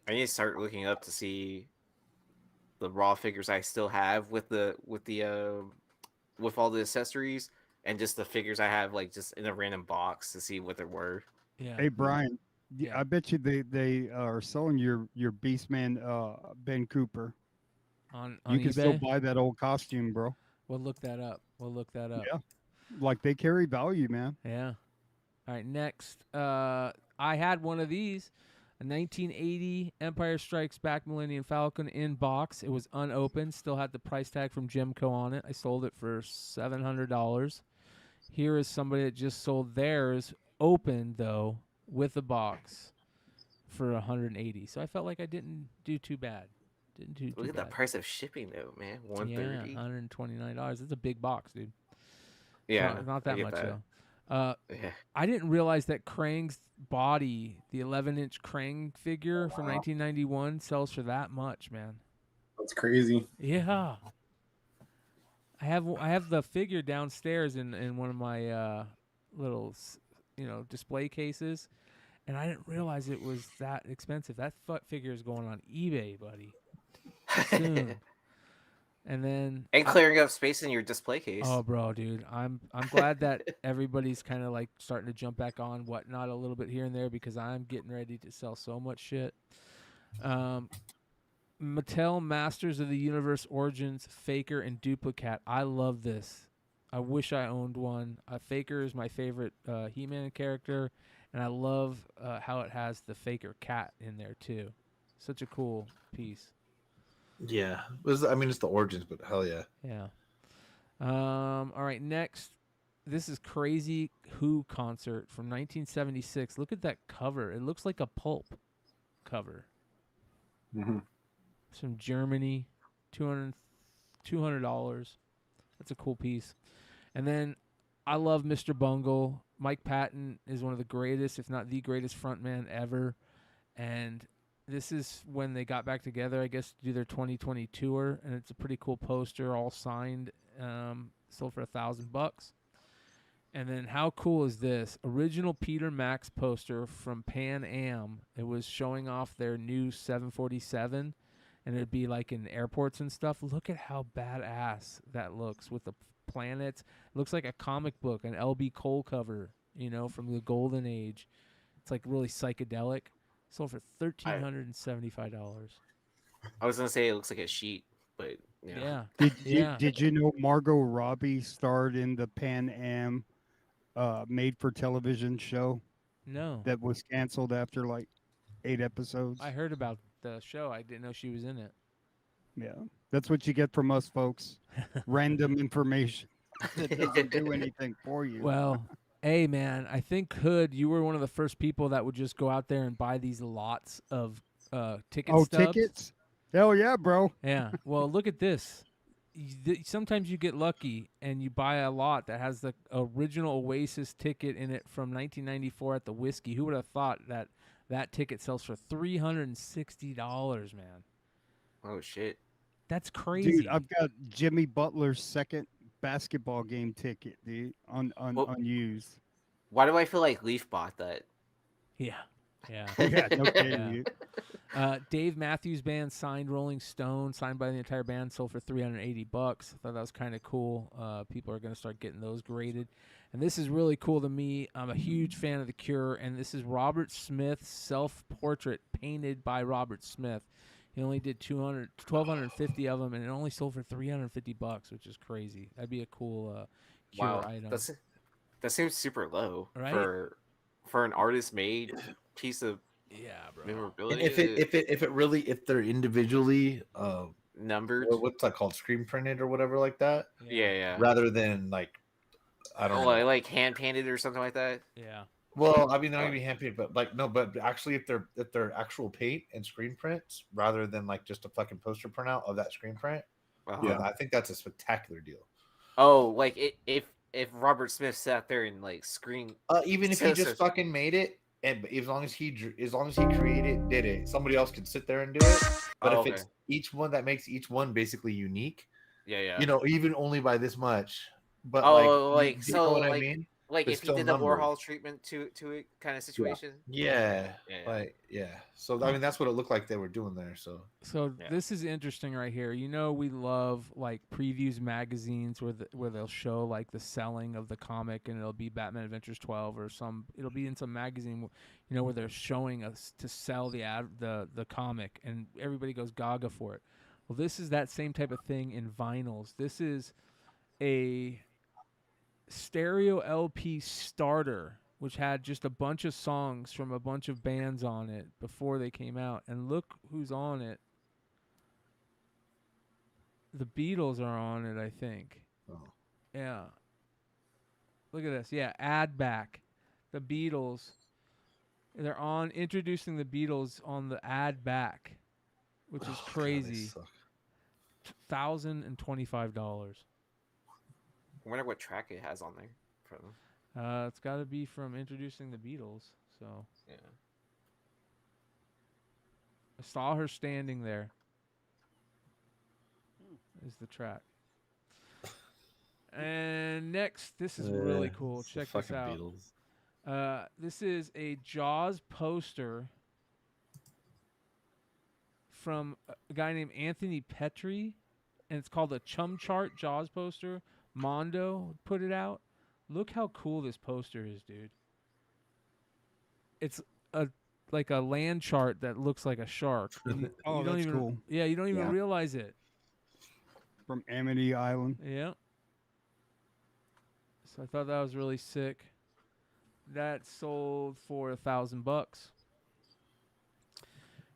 F: I need to start looking up to see the raw figures I still have with all the accessories. And just the figures I have, like, just in a random box to see what they're worth.
E: Yeah.
D: Hey, Brian, I bet you they are selling your Beastman Ben Cooper.
E: On
D: you can
E: eBay?
D: still buy that old costume, bro.
E: We'll look that up.
D: Yeah. Like, they carry value, man.
E: Yeah. All right, next. I had one of these. A 1980 Empire Strikes Back Millennium Falcon in box. It was unopened. Still had the price tag from Gemco on it. I sold it for $700. Here is somebody that just sold theirs, open though, with a box, for $180. So I felt like I didn't do too bad.
F: Look at the price of shipping though, man. $130.
E: Yeah, $129. It's a big box, dude.
F: Yeah,
E: not that much though.
F: Yeah.
E: I didn't realize that Krang's body, the 11-inch Krang figure from 1991, sells for that much, man.
P: That's crazy.
E: Yeah. I have the figure downstairs in one of my little display cases, and I didn't realize it was that expensive. That figure is going on eBay, buddy. Soon. And
F: clearing up space in your display case.
E: Oh, bro, dude, I'm glad that everybody's kind of like starting to jump back on Whatnot a little bit here and there because I'm getting ready to sell so much shit. Mattel Masters of the Universe Origins Faker and Duplicat. I love this. I wish I owned one. Faker is my favorite He-Man character, and I love how it has the Faker cat in there too. Such a cool piece.
G: Yeah, it's the Origins, but hell yeah.
E: Yeah. All right, next. This is Crazy Who concert from 1976. Look at that cover. It looks like a pulp cover.
P: Mm-hmm.
E: It's from Germany. $200. That's a cool piece. And then I love Mr. Bungle. Mike Patton is one of the greatest, if not the greatest frontman ever. And this is when they got back together, I guess, to do their 2020 tour, and it's a pretty cool poster, all signed. Sold for $1,000. And then how cool is this? Original Peter Max poster from Pan Am. It was showing off their new 747, and it'd be like in airports and stuff. Look at how badass that looks with the planets. It looks like a comic book, an L.B. Cole cover, from the Golden Age. It's like really psychedelic. Sold for $1,375.
F: I was gonna say it looks like a sheet, but
E: yeah.
D: Did you know Margot Robbie starred in the Pan Am made-for-television show?
E: No.
D: That was canceled after like 8 episodes.
E: I heard about the show. I didn't know she was in it.
D: Yeah, that's what you get from us, folks. Random information that doesn't do anything for you.
E: Well. Hey, man, I think, Hood, you were one of the first people that would just go out there and buy these lots of ticket stubs.
D: Tickets? Hell yeah, bro.
E: Yeah. Well, look at this. Sometimes you get lucky and you buy a lot that has the original Oasis ticket in it from 1994 at the Whiskey. Who would have thought that ticket sells for $360, man?
F: Oh, shit.
E: That's crazy.
D: Dude, I've got Jimmy Butler's second basketball game ticket, dude, unused.
F: Why do I feel like Leaf bought that?
E: Yeah.
D: Yeah, no kidding,
E: yeah. Dave Matthews Band signed Rolling Stone, signed by the entire band, sold for $380. I thought that was kind of cool. People are going to start getting those graded. And this is really cool to me. I'm a huge fan of The Cure, and this is Robert Smith's self-portrait painted by Robert Smith. He only did 1,250 of them, and it only sold for $350, which is crazy. That'd be a cool Cure item.
F: That seems super low
E: Right?
F: for an artist made piece of
E: bro.
F: memorabilia.
G: And if they're individually
F: numbered,
G: what's that called, screen printed or whatever like that,
F: yeah.
G: rather than like I don't know,
F: like hand painted or something like that.
E: Yeah.
G: Well, I mean, they're not gonna be hand painted, but like no, but actually, if they're actual paint and screen prints rather than like just a fucking poster printout of that screen print, I think that's a spectacular deal.
F: Oh, like if Robert Smith sat there and like screen,
G: even if he just fucking made it, and as long as he created did it, somebody else could sit there and do it. But if it's each one, that makes each one basically unique.
F: Yeah.
G: You know, even only by this much. But you know what I mean?
F: Like
G: But
F: if he
G: still
F: did
G: numbered.
F: the Warhol treatment to it kind of situation.
G: Yeah. So I mean, that's what it looked like they were doing there. So
E: This is interesting right here. You know, we love like previews magazines where they'll show like the selling of the comic, and it'll be Batman Adventures 12 or it'll be in some magazine, you know, where they're showing us to sell the comic, and everybody goes gaga for it. Well, this is that same type of thing in vinyls. This is a stereo LP starter, which had just a bunch of songs from a bunch of bands on it before they came out. And look who's on it. The Beatles are on it, I think.
G: Oh.
E: Yeah. Look at this. Yeah, Add Back. The Beatles. They're on introducing the Beatles on the Add Back, which is crazy. $1,025.
F: I wonder what track it has on there from.
E: It's got to be from introducing the Beatles. So
F: yeah,
E: I saw her standing there. Is the track. And next, this is really cool. Check this out.
G: Beatles.
E: This is a Jaws poster from a guy named Anthony Petrie, and it's called a Chum Chart Jaws poster. Mondo put it out. Look how cool this poster is, dude. It's like a land chart that looks like a shark.
D: Oh, that's cool.
E: Yeah, you don't even realize it.
D: From Amity Island.
E: Yeah. So I thought that was really sick. That sold for $1,000.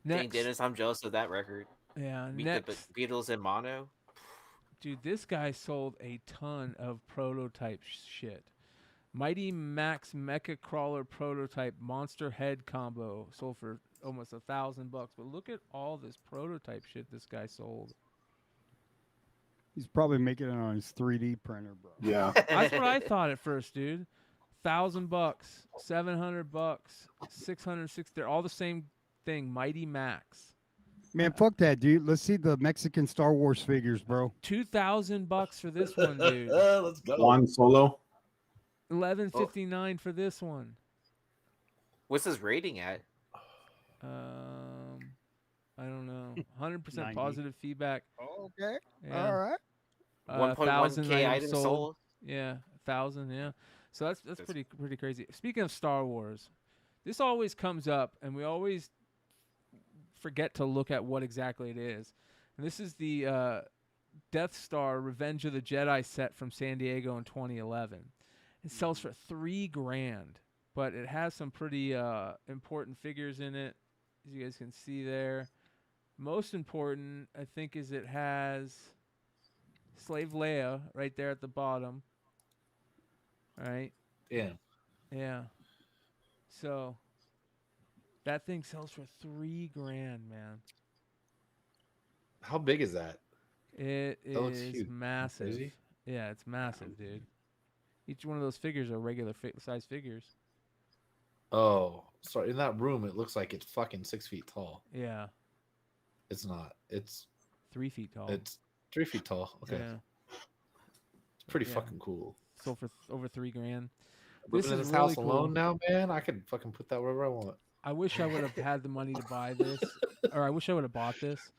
F: Dang, Dennis, I'm jealous of that record.
E: Yeah,
F: Meet
E: next.
F: the Beatles in mono.
E: Dude, this guy sold a ton of prototype shit. Mighty Max Mecha Crawler prototype monster head combo sold for almost $1,000. But look at all this prototype shit this guy sold.
D: He's probably making it on his 3D printer, bro.
P: Yeah.
E: That's what I thought at first, dude. $1,000, $700, 660. They're all the same thing. Mighty Max.
D: Man, fuck that, dude. Let's see the Mexican Star Wars figures, bro.
E: $2,000 for this one, dude.
G: Let's go.
P: Juan Solo.
E: $11.59 for this one.
F: What's his rating at?
E: I don't know. 100% positive feedback.
D: Okay.
E: Yeah.
D: All right.
F: 1.1K items sold.
E: Yeah, 1,000. Yeah. So that's pretty crazy. Speaking of Star Wars, this always comes up, and we always forget to look at what exactly it is. And this is the Death Star Revenge of the Jedi set from San Diego in 2011. It sells for $3,000, but it has some pretty important figures in it, as you guys can see there. Most important, I think, is it has Slave Leia right there at the bottom. All right.
G: Yeah.
E: Yeah. So that thing sells for $3,000, man.
G: How big is that?
E: It
G: looks
E: is
G: huge.
E: massive.
G: Crazy?
E: Yeah, it's massive, dude. Each one of those figures are regular size figures.
G: Oh, sorry. In that room, it looks like it's fucking 6 feet tall.
E: Yeah.
G: It's not. It's
E: 3 feet tall.
G: It's 3 feet tall. Okay.
E: Yeah.
G: It's pretty fucking cool.
E: Sold for over $3,000.
G: Living in this house alone now, man. I could fucking put that wherever I want.
E: I wish I would have had the money to buy this, or I wish I would have bought this.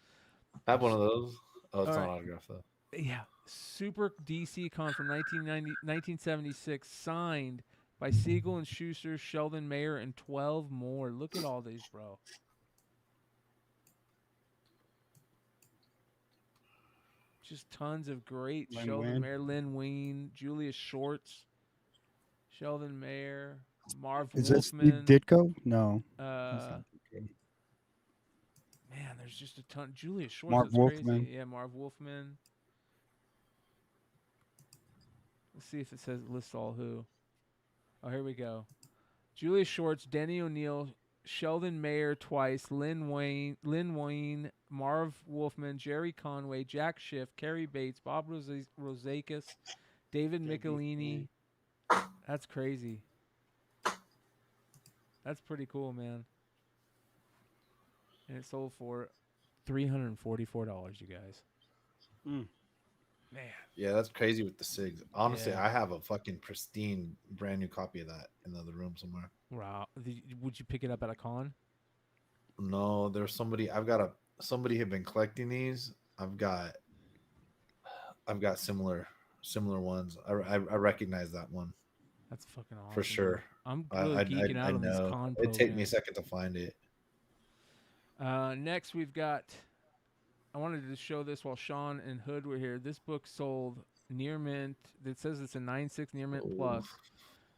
G: I have one of those. Oh, it's
E: All
G: not
E: right.
G: autographed though.
E: Yeah, Super DC Con from 1976, signed by Siegel and Schuster, Sheldon Mayer, and 12 more. Look at all these, bro. Just tons of great
D: Len
E: Sheldon
D: Wein.
E: Mayer, Lynn Wein, Julius Shorts, Sheldon Mayer, Marv
D: Is that
E: Wolfman.
D: Steve Ditko? No.
E: Man, there's just a ton. Julius Schwartz,
D: Marv
E: that's
D: Wolfman.
E: crazy. Yeah, Marv Wolfman. Let's see if it says lists all who. Oh, here we go. Julius Schwartz, Denny O'Neil, Sheldon Mayer twice, Lynn Wayne, Marv Wolfman, Jerry Conway, Jack Schiff, Kerry Bates, Bob Rozakis, David Michelini. That's crazy. That's pretty cool, man. And it sold for $344, you guys. Man.
G: Yeah, that's crazy with the SIGs. Honestly,
E: Yeah.
G: I have a fucking pristine, brand new copy of that in the other room somewhere.
E: Wow. Would you pick it up at a con?
G: No, there's somebody. Somebody had been collecting these. I've got similar ones. I recognize that one.
E: That's fucking awesome.
G: For sure.
E: I'm really geeking out on these con
G: It'd take me a
E: programs.
G: second to find it.
E: Next, we've got. I wanted to show this while Sean and Hood were here. This book sold near mint. It says it's a 9.6 near mint plus.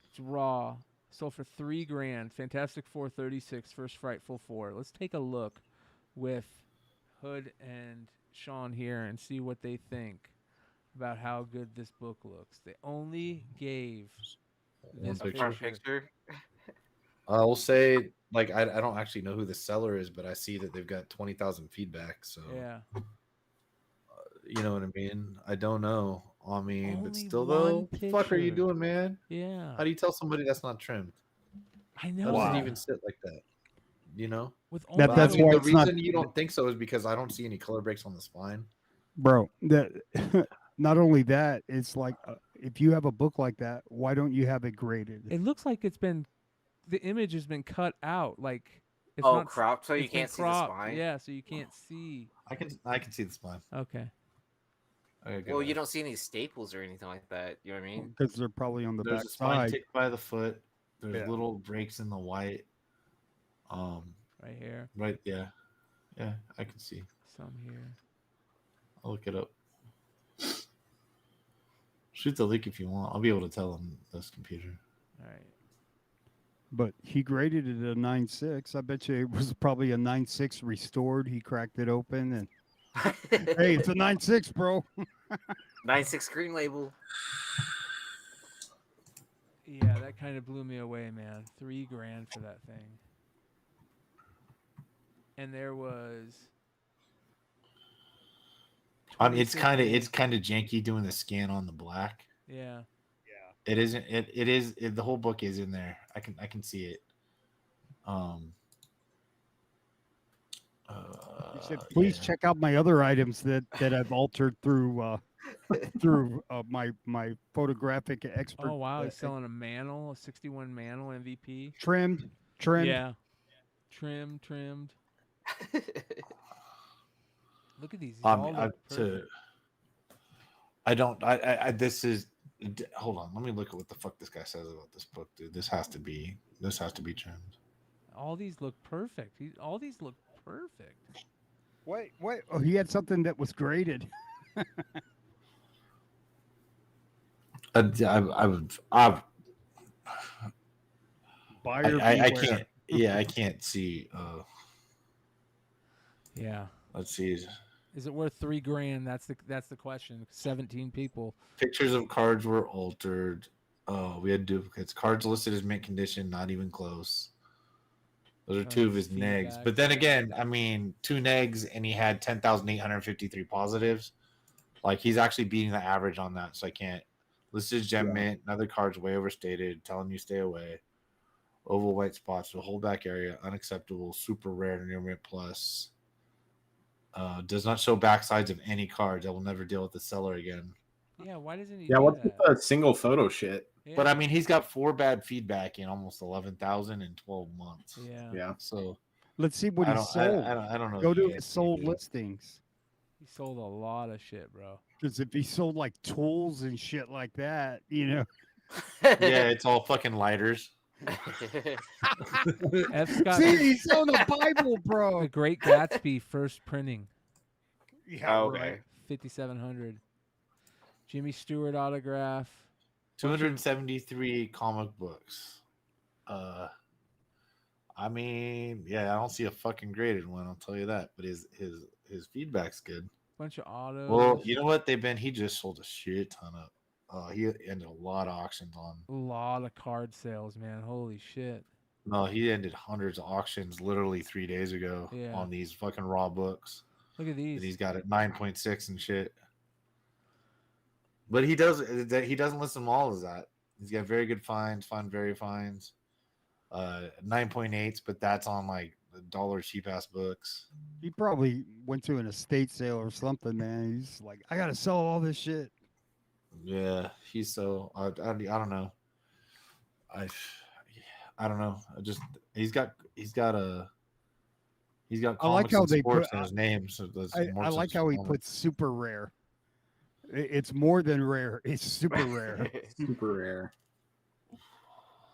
E: It's raw. Sold for $3,000. Fantastic Four 36. First Frightful Four. Let's take a look with Hood and Sean here and see what they think about how good this book looks. They only gave this picture.
G: I will say, like, I don't actually know who the seller is, but I see that they've got 20,000 feedback. So
E: Yeah.
G: You know what I mean? I don't know. I mean, but
E: Only
G: still,
E: one
G: though, what the fuck are you
E: picture.
G: doing, man?
E: Yeah.
G: How do you tell somebody that's not trimmed?
E: I know.
G: That doesn't
E: Wow.
G: even sit like that. You know?
E: With
D: That-
G: But
D: that's
G: I mean,
D: why
G: the
D: it's not-
G: reason you don't think so is because I don't see any color breaks on the spine.
D: Bro, that not only that, it's like if you have a book like that, why don't you have it graded?
E: It looks like the image has been cut out. Like it's
F: Oh,
E: not
F: cropped so you
E: it's been
F: can't see the
E: cropped.
F: spine?
E: Yeah, so you can't see.
G: I can see the spine.
E: Okay.
F: Well, you don't see any staples or anything like that. You know what I mean?
D: Because they're probably on the
G: There's
D: back
G: a spine
D: side.
G: tick by the foot. There's
D: Yeah.
G: little breaks in the white.
E: Right here.
G: Right, yeah. Yeah, I can see.
E: Some here.
G: I'll look it up. Shoot the link if you want. I'll be able to tell on this computer.
E: All right.
D: But he graded it a 9.6. I bet you it was probably a 9.6 restored. He cracked it open and hey, it's a 9.6, bro.
F: 9.6 green label.
E: Yeah, that kind of blew me away, man. $3,000 for that thing. And there was.
G: I mean, it's
E: 26
G: kind of janky doing the scan on the black.
E: Yeah.
G: It isn't. It is. The whole book is in there. I can see it.
D: He said, please check out my other items that I've altered through my photographic expert.
E: Oh wow, he's selling a mantle, a 61 mantle MVP.
D: Trimmed.
E: Yeah. Trimmed. Look at these. These all look perfect.
G: This is. Hold on. Let me look at what the fuck this guy says about this book, dude. This has to be trimmed.
E: All these look perfect. All these look perfect.
D: Wait. Oh, he had something that was graded. Buyer
G: I
D: beware.
G: can't. Yeah, I can't see.
E: Yeah.
G: Let's see.
E: Is it worth $3,000? That's the question. 17 people.
G: Pictures of cards were altered. Oh, we had duplicates. Cards listed as mint condition, not even close. Those are two of his negs. But then again, I mean, 2 negs, and he had 10,853 positives. Like, he's actually beating the average on that, so I can't. Listed as gem mint. Another card's way overstated. Telling you stay away. Oval white spots. The holdback area. Unacceptable. Super rare. Near mint plus. Does not show backsides of any cards. I will never deal with the seller again.
E: Yeah, why doesn't he?
P: Yeah,
E: do
P: what's
E: that?
P: with the single photo shit?
E: Yeah.
G: But I mean, he's got 4 bad feedback in almost 11,000 in 12 months.
E: Yeah.
G: So
D: Let's see what
G: I
D: he
G: don't-
D: sold.
G: I don't know
D: Go
G: if
D: to
G: you
D: his
G: guys
D: sold
G: do.
D: listings.
E: He sold a lot of shit, bro.
D: Because if he sold like tools and shit like that, you know.
G: Yeah, it's all fucking lighters.
E: F's got
D: See, he's selling a Bible, bro.
E: The Great Gatsby first printing.
D: Yeah,
F: Okay.
D: right.
E: 5,700. Jimmy Stewart autograph.
G: 273 comic books. I mean, yeah, I don't see a fucking graded one. I'll tell you that. But his feedback's good.
E: Bunch of autos.
G: Well, you know what? He just sold a shit ton of. He ended a lot of auctions on.
E: A lot of card sales, man. Holy shit.
G: No, he ended hundreds of auctions literally 3 days ago on these fucking raw books.
E: Look at these.
G: That he's got at 9.6 and shit. But he doesn't list them all as that. He's got very good finds, very finds. 9.8s, but that's on like the dollar cheap ass books.
D: He probably went to an estate sale or something, man. He's like, I gotta sell all this shit.
G: Yeah, he's so I don't know. I don't know. He's got comics
D: I like how
G: and
D: they
G: sports
D: put
G: in his name. So
D: I like how he puts super rare. It's more than rare. It's super rare.
P: Super rare.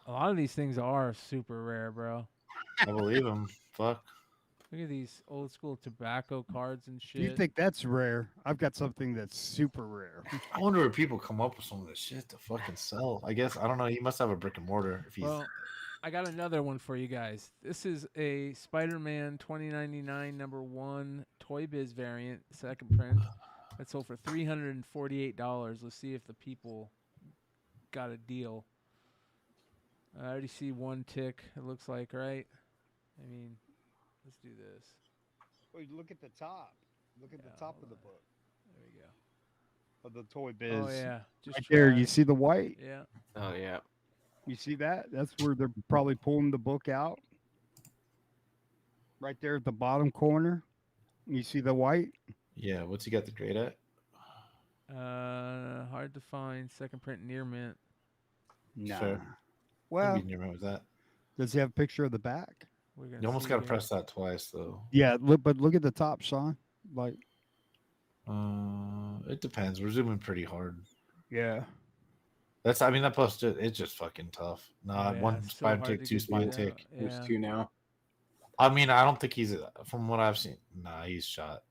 E: A lot of these things are super rare, bro.
G: I believe him. Fuck.
E: Look at these old school tobacco cards and shit.
D: You think that's rare? I've got something that's super rare.
G: I wonder where people come up with some of this shit to fucking sell. I guess I don't know. He must have a brick and mortar. If he's
E: Well, I got another one for you guys. This is a Spider-Man 2099 #1 Toy Biz variant, second print. That sold for $348. Let's see if the people got a deal. I already see one tick, it looks like, right? I mean, let's do this.
D: Wait, look at the top. Look at the top of the book.
E: There we go.
D: Of the Toy Biz.
E: Oh, yeah. Just
D: Right there,
E: try
D: you
E: it.
D: see the white?
E: Yeah.
F: Oh yeah.
D: You see that? That's where they're probably pulling the book out. Right there at the bottom corner. You see the white?
G: Yeah, what's he got the grade at?
E: Hard to find. Second print near mint.
D: Nah.
G: Fair.
D: Well,
G: Maybe near with that.
D: does he have a picture of the back?
E: We're gonna
G: You almost
E: see
G: got to
E: here.
G: press that twice though.
D: Yeah, but look at the top, Sean. Like,
G: It depends. We're zooming pretty hard.
D: yeah.
G: That post it's just fucking tough. Nah,
E: Yeah,
G: one
E: it's so
G: spine
E: hard
G: tick,
E: to
G: two
E: get
G: spine
E: that
G: tick.
E: out.
P: There's
E: Yeah.
P: 2 now.
G: I mean, I don't think he's from what I've seen. Nah, he's shot.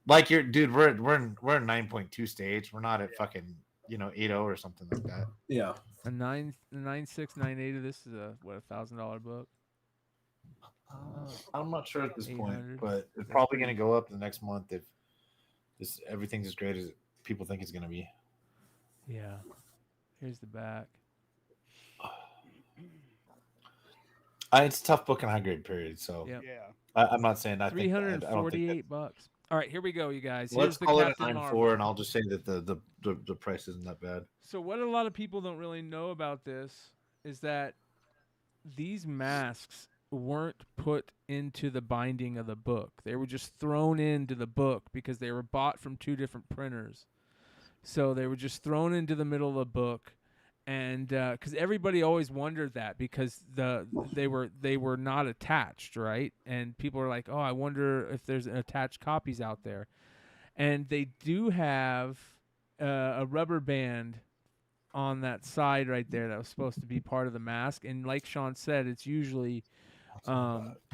G: Like we're in 9.2 stage. We're not at fucking 8.0 or something like that.
P: Yeah.
E: A 9.698 of this is a $1,000 book.
G: I'm not sure at this point,
E: 800.
G: but it's
E: That's
G: probably
E: pretty-
G: going to go up the next month if everything's as great as people think it's going to be.
E: Yeah. Here's the back.
G: It's a tough book in high grade period, so
E: Yep.
D: Yeah.
G: I'm not saying that.
E: $348. All right, here we go, you guys.
G: Let's
E: Here's the
G: call it a
E: Captain
G: 9.4,
E: Marvel.
G: and I'll just say that the price isn't that bad.
E: So what a lot of people don't really know about this is that these masks weren't put into the binding of the book. They were just thrown into the book because they were bought from 2 different printers. So they were just thrown into the middle of the book, and because everybody always wondered that because they were not attached, right? And people are like, oh, I wonder if there's attached copies out there, and they do have a rubber band on that side right there that was supposed to be part of the mask, and like Sean said, it's usually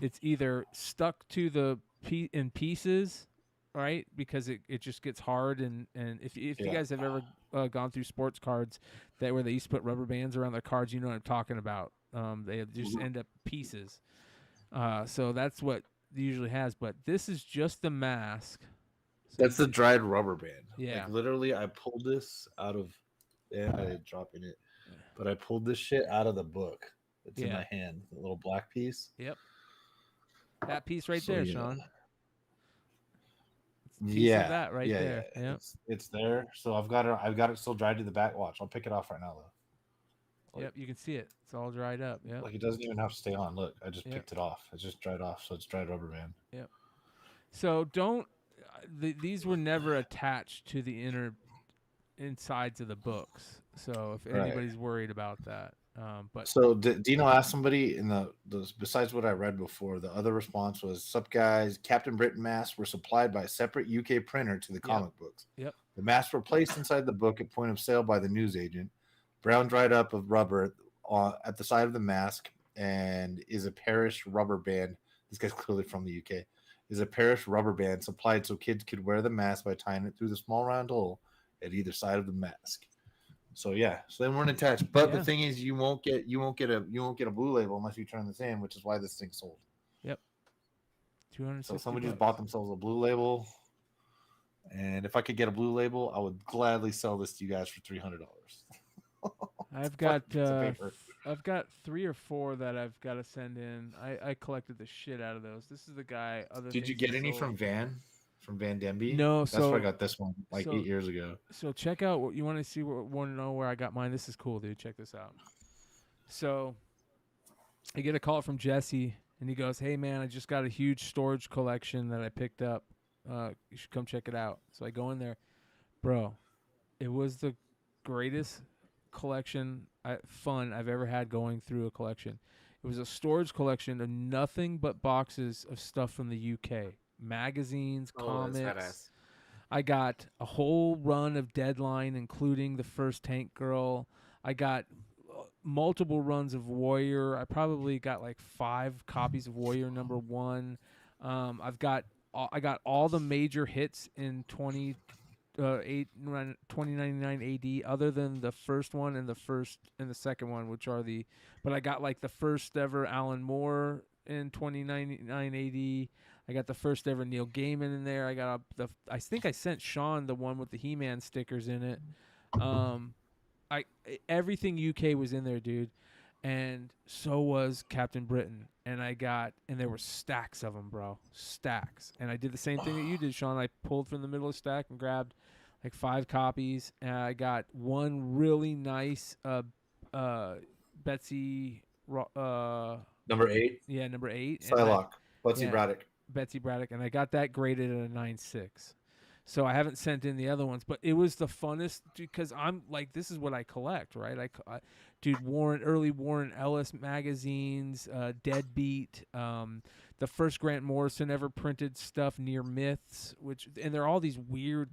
E: it's either stuck to the in pieces, right? Because it just gets hard, and if you guys have ever gone through sports cards where they used to put rubber bands around their cards, you know what I'm talking about. They just end up pieces. So that's what it usually has, but this is just the mask. So
G: That's the dried rubber band.
E: Yeah.
G: Like, literally, I pulled this out of. Yeah, I didn't drop in it, but I pulled this shit out of the book. It's in
E: Yeah.
G: my hand, the little black piece.
E: Yep. That piece right
G: So,
E: there,
G: yeah.
E: Sean. It's a piece of that right
G: yeah,
E: there.
G: yeah.
E: Yep.
G: It's there. So I've got it still dried to the back. Watch, I'll pick it off right now though.
E: Yep, you can see it. It's all dried up. Yep.
G: Like it doesn't even have to stay on. Look, I just
E: Yep.
G: picked it off. It's just dried off, so it's dried rubber band.
E: Yep. So don't. These were never attached to the insides of the books. So if
G: Right.
E: anybody's worried about that, but
G: So Dino asked somebody in the besides what I read before, the other response was, "Sup guys, Captain Britain masks were supplied by a separate UK printer to the comic books.
E: Yep.
G: The masks were placed inside the book at point of sale by the newsagent. Brown dried up of rubber at the side of the mask and is a Parish rubber band. This guy's clearly from the UK. Is a Parish rubber band supplied so kids could wear the mask by tying it through the small round hole at either side of the mask. So yeah, so they weren't attached. But
E: Yeah.
G: the thing is, you won't get a blue label unless you turn this in, which is why this thing sold.
E: Yep.
G: So somebody just
E: $260.
G: bought themselves a blue label, and if I could get a blue label, I would gladly sell this to you guys for $300.
E: I've got 3 or 4 that I've got to send in. I collected the shit out of those. This is the guy.
G: Did you get any from Van Denby?
E: No,
G: that's where I got this one 8 years ago.
E: So check out what you want to see. Want to know where I got mine? This is cool, dude. Check this out. So I get a call from Jesse, and he goes, "Hey man, I just got a huge storage collection that I picked up. You should come check it out." So I go in there, bro. It was the greatest collection fun I've ever had going through a collection. It was a storage collection of nothing but boxes of stuff from the UK, magazines, comics. I got a whole run of Deadline, including the first Tank Girl. I got multiple runs of Warrior. I probably got like 5 copies of Warrior #1. I got all the major hits in 2099 AD, other than the first one and the second one, which are but I got like the first ever Alan Moore in 2099 AD. I got the first ever Neil Gaiman in there. I got I think I sent Sean the one with the He-Man stickers in it. Everything UK was in there, dude, and so was Captain Britain. And there were stacks of them, bro, stacks. And I did the same thing that you did, Sean. I pulled from the middle of the stack and grabbed like 5 copies, and I got one really nice Betsy
G: number 8.
E: Yeah, number 8.
G: Psylocke, Braddock.
E: Betsy Braddock, and I got that graded at a 9.6. So I haven't sent in the other ones, but it was the funnest because I'm like, this is what I collect, right? Dude, early Warren Ellis magazines, Deadbeat, the first Grant Morrison ever printed stuff, Near Myths, and they're all these weird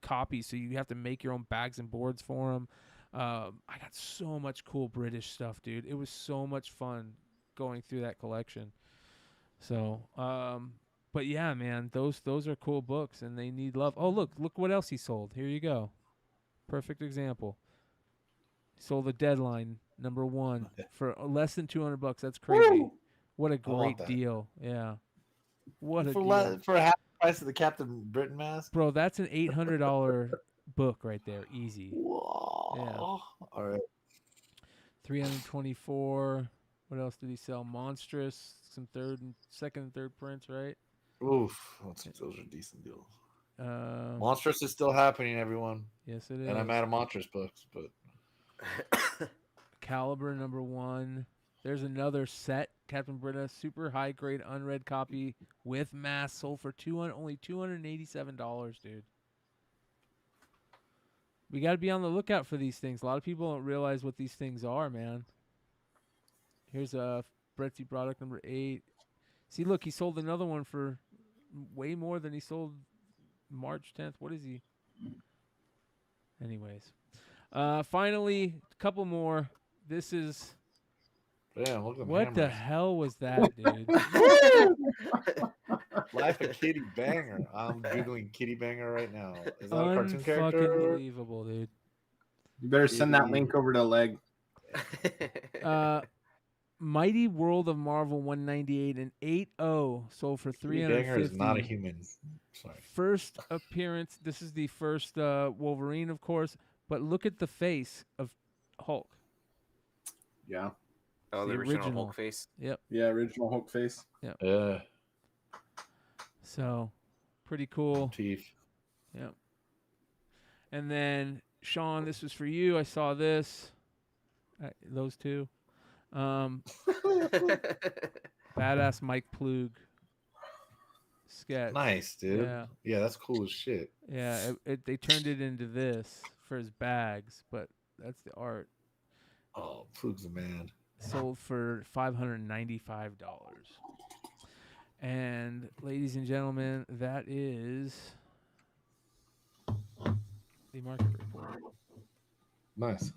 E: copies, so you have to make your own bags and boards for them. I got so much cool British stuff, dude. It was so much fun going through that collection. So, but yeah, man, those are cool books, and they need love. Oh, look what else he sold. Here you go. Perfect example. He sold the Deadline #1 for less than $200. That's crazy.
G: Woo!
E: What a great deal. Yeah. What a deal.
G: For half the price of the Captain Britain mask?
E: Bro, that's an $800 book right there. Easy.
G: Whoa.
E: Yeah.
G: All right.
E: 324. What else did he sell? Monstrous. Some second and third prints, right?
G: Oof. Those are decent deals. Monstrous is still happening, everyone.
E: Yes, it is.
G: And I'm out of Monstrous books, but
E: Caliber #1. There's another set, Captain Britain, super high grade unread copy with mask, sold for only $287, dude. We got to be on the lookout for these things. A lot of people don't realize what these things are, man. Here's a Betsy Braddock #8. See, look, he sold another one for way more than he sold March 10th. What is he? Anyways. Finally, a couple more. This is...
G: Damn, look at
E: what the hell was that, dude?
G: Life of Kitty Banger. I'm Googling Kitty Banger right now. Is that a cartoon character?
E: Unbelievable, dude.
P: You better send that link over to Leg.
E: Mighty World of Marvel 198 and 80 sold for $350.
G: Banger is not a human. Sorry.
E: First appearance. This is the first Wolverine, of course, but look at the face of Hulk.
P: Yeah.
F: Oh, the original Hulk face.
E: Yep.
P: Yeah, original Hulk face.
E: Yep.
G: Yeah.
E: So, pretty cool.
G: Teeth.
E: Yep. And then Sean, this was for you. I saw this. Those two. Badass Mike Plug sketch.
G: Nice, dude.
E: Yeah.
G: Yeah, that's cool as shit.
E: Yeah, they turned it into this for his bags, but that's the art.
G: Oh, Plug's a man.
E: Sold for $595. And ladies and gentlemen, that is the market report.
G: Nice.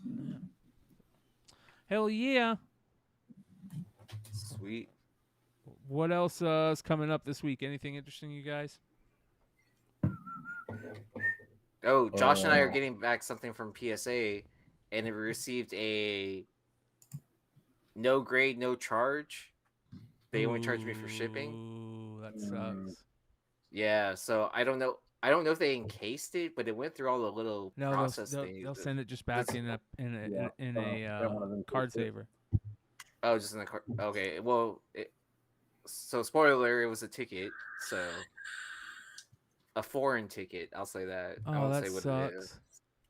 E: Hell yeah.
F: Sweet.
E: What else is coming up this week? Anything interesting, you guys?
F: Oh, Josh and I are getting back something from PSA, and it received a no grade, no charge. They only charged me for shipping.
E: Ooh, that sucks.
F: Yeah, so I don't know. I don't know if they encased it, but it went through all the little
E: No,
F: process
E: they'll
F: things.
E: send it just back in a card saver.
F: Oh, just in the card. Okay, well, so spoiler, it was a ticket, so a foreign ticket. I'll say that. I
E: Oh,
F: won't
E: that
F: say what
E: sucks.
F: it is.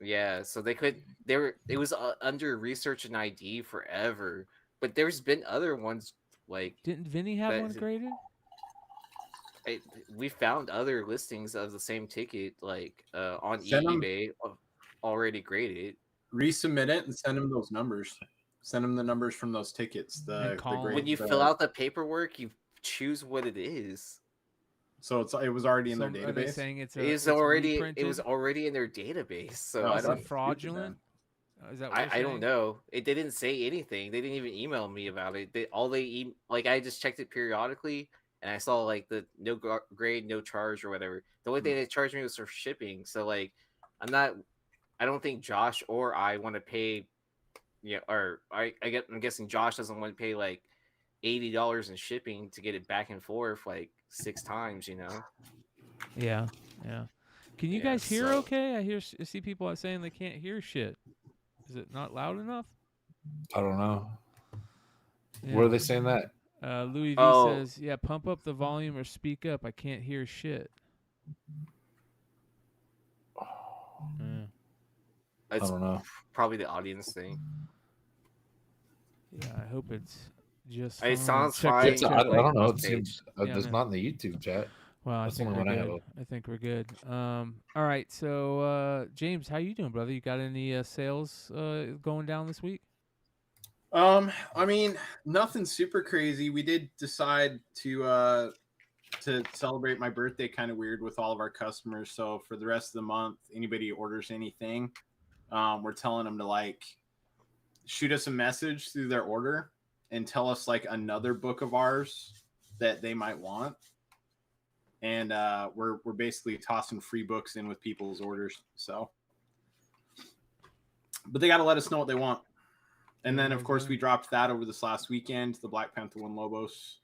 F: Yeah, so it was under research and ID forever, but there's been other ones like.
E: Didn't Vinny have one graded?
F: We found other listings of the same ticket like on
P: Send 'em-
F: eBay already graded.
P: Resubmit it and send them those numbers. Send them the numbers from those tickets.
F: When you fill out the paperwork, you choose what it is.
P: So it was already in their
E: Are they
P: database.
E: saying it's
F: It was already in their database. So I don't
E: fraudulent. Is that what
F: I don't know. It didn't say anything. They didn't even email me about it. I just checked it periodically, and I saw like the no grade, no charge or whatever. The only thing they charged me was for shipping. So like, I don't think Josh or I want to pay. Yeah, or I'm guessing Josh doesn't want to pay like $80 in shipping to get it back and forth like 6 times. You know.
E: Yeah. Can you guys hear okay? I see people are saying they can't hear shit. Is it not loud enough?
G: I don't know.
E: Yeah.
G: Where are they saying that?
E: Louis V says, "Yeah, pump up the volume or speak up. I can't hear shit."
G: I don't know.
F: Probably the audience thing.
E: Yeah, I hope it's just.
F: It sounds
E: check,
F: fine.
E: check,
G: I
E: check.
G: don't know. It seems
E: Yeah,
G: there's not in the YouTube chat.
E: Well,
G: That's
E: I think
G: the only
E: we're
G: one I
E: good.
G: have.
E: I think we're good. All right, so James, how you doing, brother? You got any sales going down this week?
P: I mean, nothing super crazy. We did decide to celebrate my birthday kind of weird with all of our customers. So for the rest of the month, anybody who orders anything, we're telling them to like shoot us a message through their order and tell us like another book of ours that they might want. And we're basically tossing free books in with people's orders. So, but they got to let us know what they want. And then, of course, we dropped that over this last weekend. The Black Panther One Lobos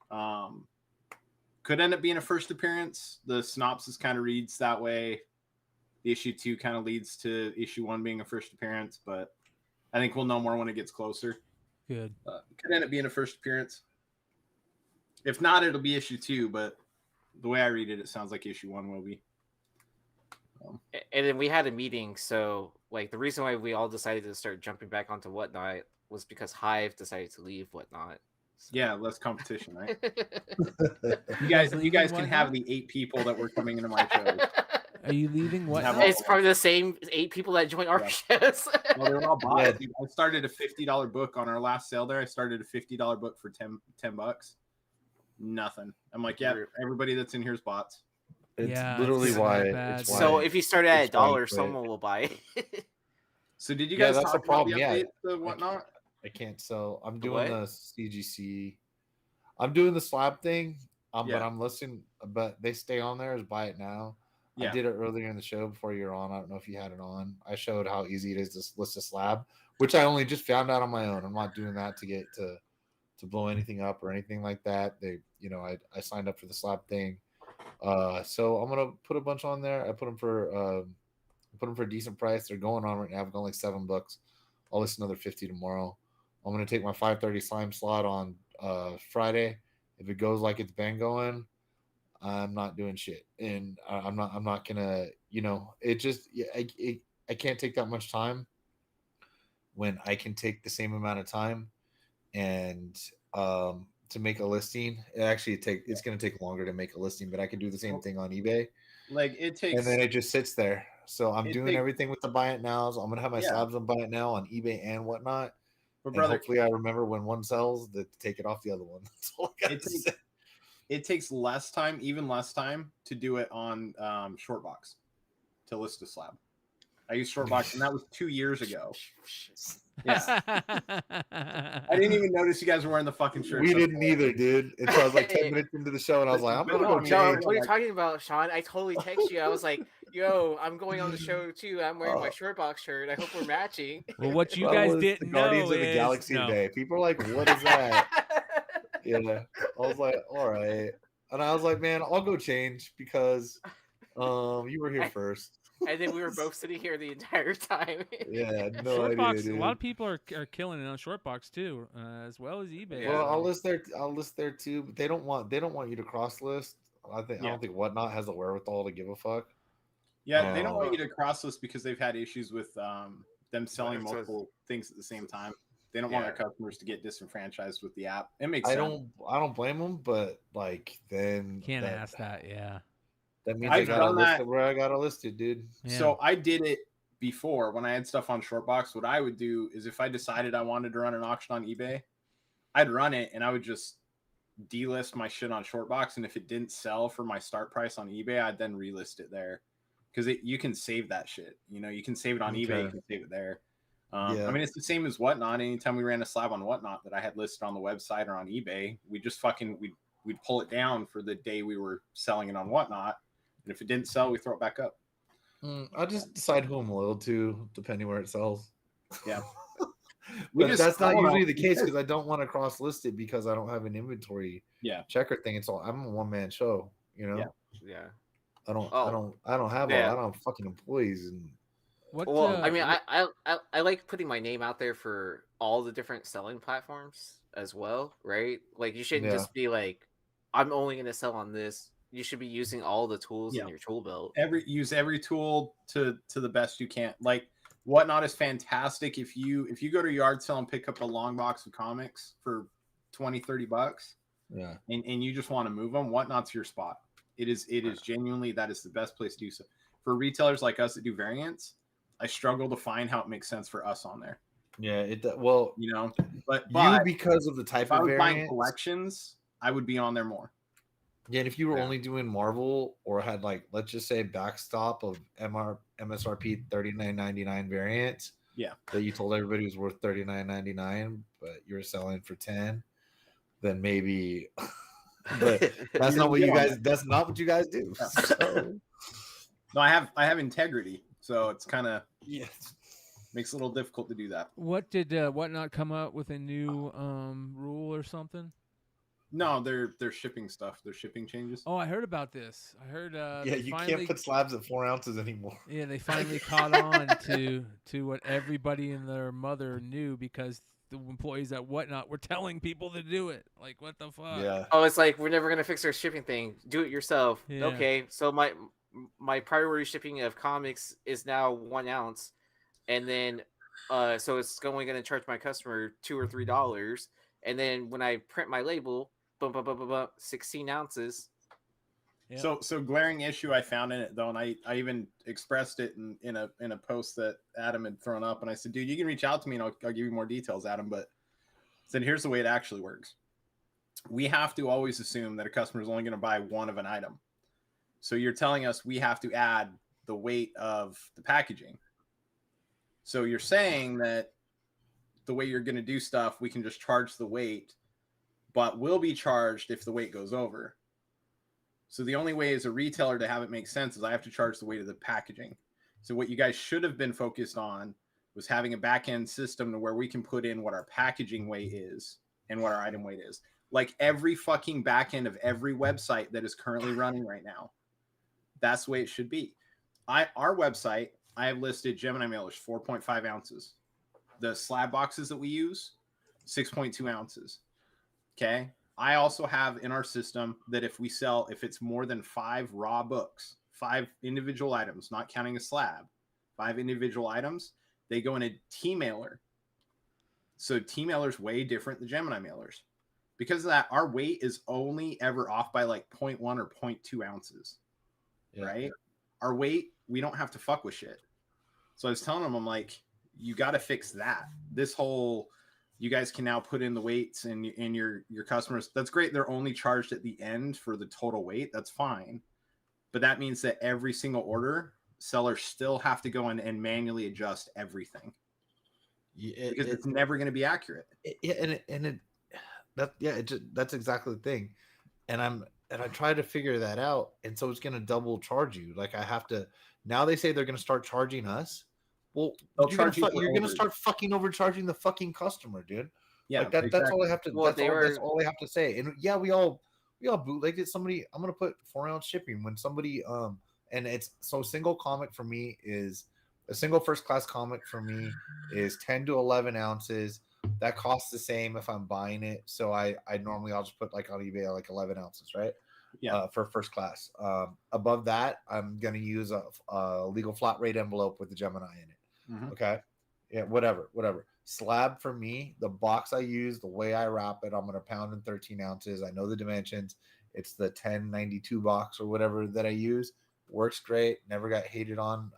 P: could end up being a first appearance. The synopsis kind of reads that way. The issue 2 kind of leads to issue 1 being a first appearance, but I think we'll know more when it gets closer.
E: Good.
P: Could end up being a first appearance. If not, it'll be issue 2, but the way I read it, it sounds like issue 1 will be.
F: And then we had a meeting, so like the reason why we all decided to start jumping back onto Whatnot was because Hive decided to leave Whatnot. So.
P: Yeah, less competition, right? you guys can have the 8 people that were coming into my show.
E: Are you leaving Whatnot?
F: It's probably the same 8 people that joined our shows.
P: Well, they were all bought. Yeah. I started a $50 book on our last sale there. I started a $50 book for $10. Nothing. I'm like, yeah, everybody that's in here is bots.
G: It's literally why.
F: So if you start at $1, someone will buy it.
P: So did you guys
G: that's
P: talk
G: the problem?
P: about the update to Whatnot?
G: I can't sell. I'm doing the CGC. I'm doing the slab thing, but I'm listening. But they stay on there as buy it now. I did it earlier in the show before you were on. I don't know if you had it on. I showed how easy it is to list a slab, which I only just found out on my own. I'm not doing that to get to blow anything up or anything like that. I signed up for the slab thing. So I'm gonna put a bunch on there. I put them for a decent price. They're going on right now. I've got like 7 books. I'll list another 50 tomorrow. I'm gonna take my 5:30 slime slot on Friday. If it goes like it's been going, I'm not doing shit, and I'm not gonna. It just I can't take that much time when I can take the same amount of time and to make a listing. It's going to take longer to make a listing, but I can do the same thing on eBay.
P: Like it takes,
G: and then it just sits there. So I'm doing everything with the buy it nows. I'm going to have my slabs on buy it now on eBay and Whatnot. But brother, hopefully I remember when one sells to take it off the other one. That's all I got to say.
P: It takes less time, even less time, to do it on Shortbox to list a slab. I used Shortbox, and that was 2 years ago. Yeah, I didn't even notice you guys were wearing the fucking shirt.
G: We didn't either, dude. Until I was like 10 minutes into the show, and I was like, "I'm gonna go."
F: Sean, what are you talking about, Sean? I totally text you. I was like, Yo, I'm going on the show too. I'm wearing my short box shirt. I hope we're matching.
E: Well, what you
G: That
E: guys
G: was
E: didn't
G: the Guardians
E: know
G: of the
E: is
G: Galaxy
E: no.
G: today. People are like, "What is that?" Yeah, I was like, "All right," and I was like, "Man, I'll go change because you were here first."
F: And then we were both sitting here the entire time.
G: Yeah, no
E: Short
G: idea,
E: box.
G: dude.
E: A lot of people are killing it on short box too, as well as eBay.
G: Well,
E: so.
G: I'll list there too, but they don't want you to cross list. I don't think Whatnot has the wherewithal to give a fuck.
P: Yeah, they don't want you to cross list because they've had issues with them selling
F: Right, so
P: multiple things at the same time. They don't want their customers to get disenfranchised with the app. It makes
G: I
P: sense.
G: don't blame them, but like then
E: Can't ask that. Yeah.
G: that means
P: I've done that
G: where I gotta list it, dude.
P: So I did it before when I had stuff on Shortbox. What I would do is if I decided I wanted to run an auction on eBay, I'd run it and I would just delist my shit on Shortbox. And if it didn't sell for my start price on eBay, I'd then relist it there because you can save that shit. You know, you can save it on eBay, you can save it there. I mean, it's the same as Whatnot. Anytime we ran a slab on Whatnot that I had listed on the website or on eBay, we just we'd pull it down for the day we were selling it on Whatnot. And if it didn't sell, we throw it back up.
G: I just decide who I'm loyal to, depending where it sells.
P: Yeah.
G: But that's not usually the case because I don't want to cross list it because I don't have an inventory checker thing. It's all I'm a one man show, you know.
F: Yeah.
G: I don't have I don't have fucking employees and.
F: I mean, I like putting my name out there for all the different selling platforms as well, right? Like you shouldn't just be like, I'm only going to sell on this. You should be using all the tools in your tool belt.
P: Use every tool to the best you can. Like Whatnot is fantastic. If you go to a yard sale and pick up a long box of comics for $20-$30, and you just want to move them, Whatnot's your spot. It is genuinely that is the best place to do so. For retailers like us that do variants, I struggle to find how it makes sense for us on there.
G: Yeah,
P: but
G: because of the type
P: if I
G: of
P: was buying
G: variant
P: collections, I would be on there more.
G: Yeah, and if you were only doing Marvel or had like let's just say backstop of MSRP $39.99 variants, that you told everybody was worth $39.99, but you're selling for $10, then maybe. But that's not what you guys. That's not what you guys do. So.
P: No, I have integrity, so it's kind of makes it a little difficult to do that.
E: What did Whatnot come up with a new rule or something?
P: No, they're shipping stuff. They're shipping changes.
E: Oh, I heard about this. I heard.
G: You can't put slabs at 4 ounces anymore.
E: Yeah, they finally caught on to what everybody and their mother knew because the employees at Whatnot were telling people to do it. Like, what the fuck?
G: Yeah.
F: Oh, it's like we're never gonna fix our shipping thing. Do it yourself.
E: Yeah.
F: Okay, so my priority shipping of comics is now 1 ounce, and then so it's only gonna charge my customer $2 or $3, and then when I print my label. 16 ounces.
P: Yep. So glaring issue I found in it though, and I even expressed it in a post that Adam had thrown up, and I said, dude, you can reach out to me and I'll give you more details, Adam. But I said, here's the way it actually works. We have to always assume that a customer is only going to buy one of an item. So you're telling us we have to add the weight of the packaging. So you're saying that the way you're going to do stuff, we can just charge the weight, but will be charged if the weight goes over. So the only way as a retailer to have it make sense is I have to charge the weight of the packaging. So what you guys should have been focused on was having a back-end system to where we can put in what our packaging weight is and what our item weight is. Like every fucking back end of every website that is currently running right now. That's the way it should be. Our website, I have listed Gemini mailers 4.5 ounces. The slab boxes that we use, 6.2 ounces. Okay. I also have in our system that if it's more than 5 raw books, 5 individual items, not counting a slab, 5 individual items, they go in a T-mailer. So T-mailers way different than Gemini mailers. Because of that, our weight is only ever off by like 0.1 or 0.2 ounces. Right? Our weight, we don't have to fuck with shit. So I was telling them, I'm like, you got to fix that. This whole, you guys can now put in the weights and your customers. That's great. They're only charged at the end for the total weight. That's fine. But that means that every single order, sellers still have to go in and manually adjust everything. Because it's never going to be accurate.
G: That's exactly the thing. And and I tried to figure that out, and so it's gonna double charge you. Like I have to now. They say they're gonna start charging us. Well,
P: They'll charge you for
G: you're gonna
P: overage.
G: start fucking overcharging the fucking customer, dude.
P: Yeah,
G: like that. That's all I have to.
F: Well,
G: that's all I have to say. And yeah, we all bootlegged it. Somebody, I'm gonna put 4-ounce shipping when somebody and it's so single comic for me is a single first class comic for me is 10 to 11 ounces. That costs the same if I'm buying it. So I normally I'll just put like on eBay like 11 ounces, right?
P: Yeah.
G: For first class. Above that, I'm gonna use a legal flat rate envelope with the Gemini in it.
P: Mhm.
G: Okay. Yeah, whatever. Slab for me, the box I use, the way I wrap it, I'm gonna pound in 13 ounces. I know the dimensions. It's the 1092 box or whatever that I use. Works great. Never got hated on.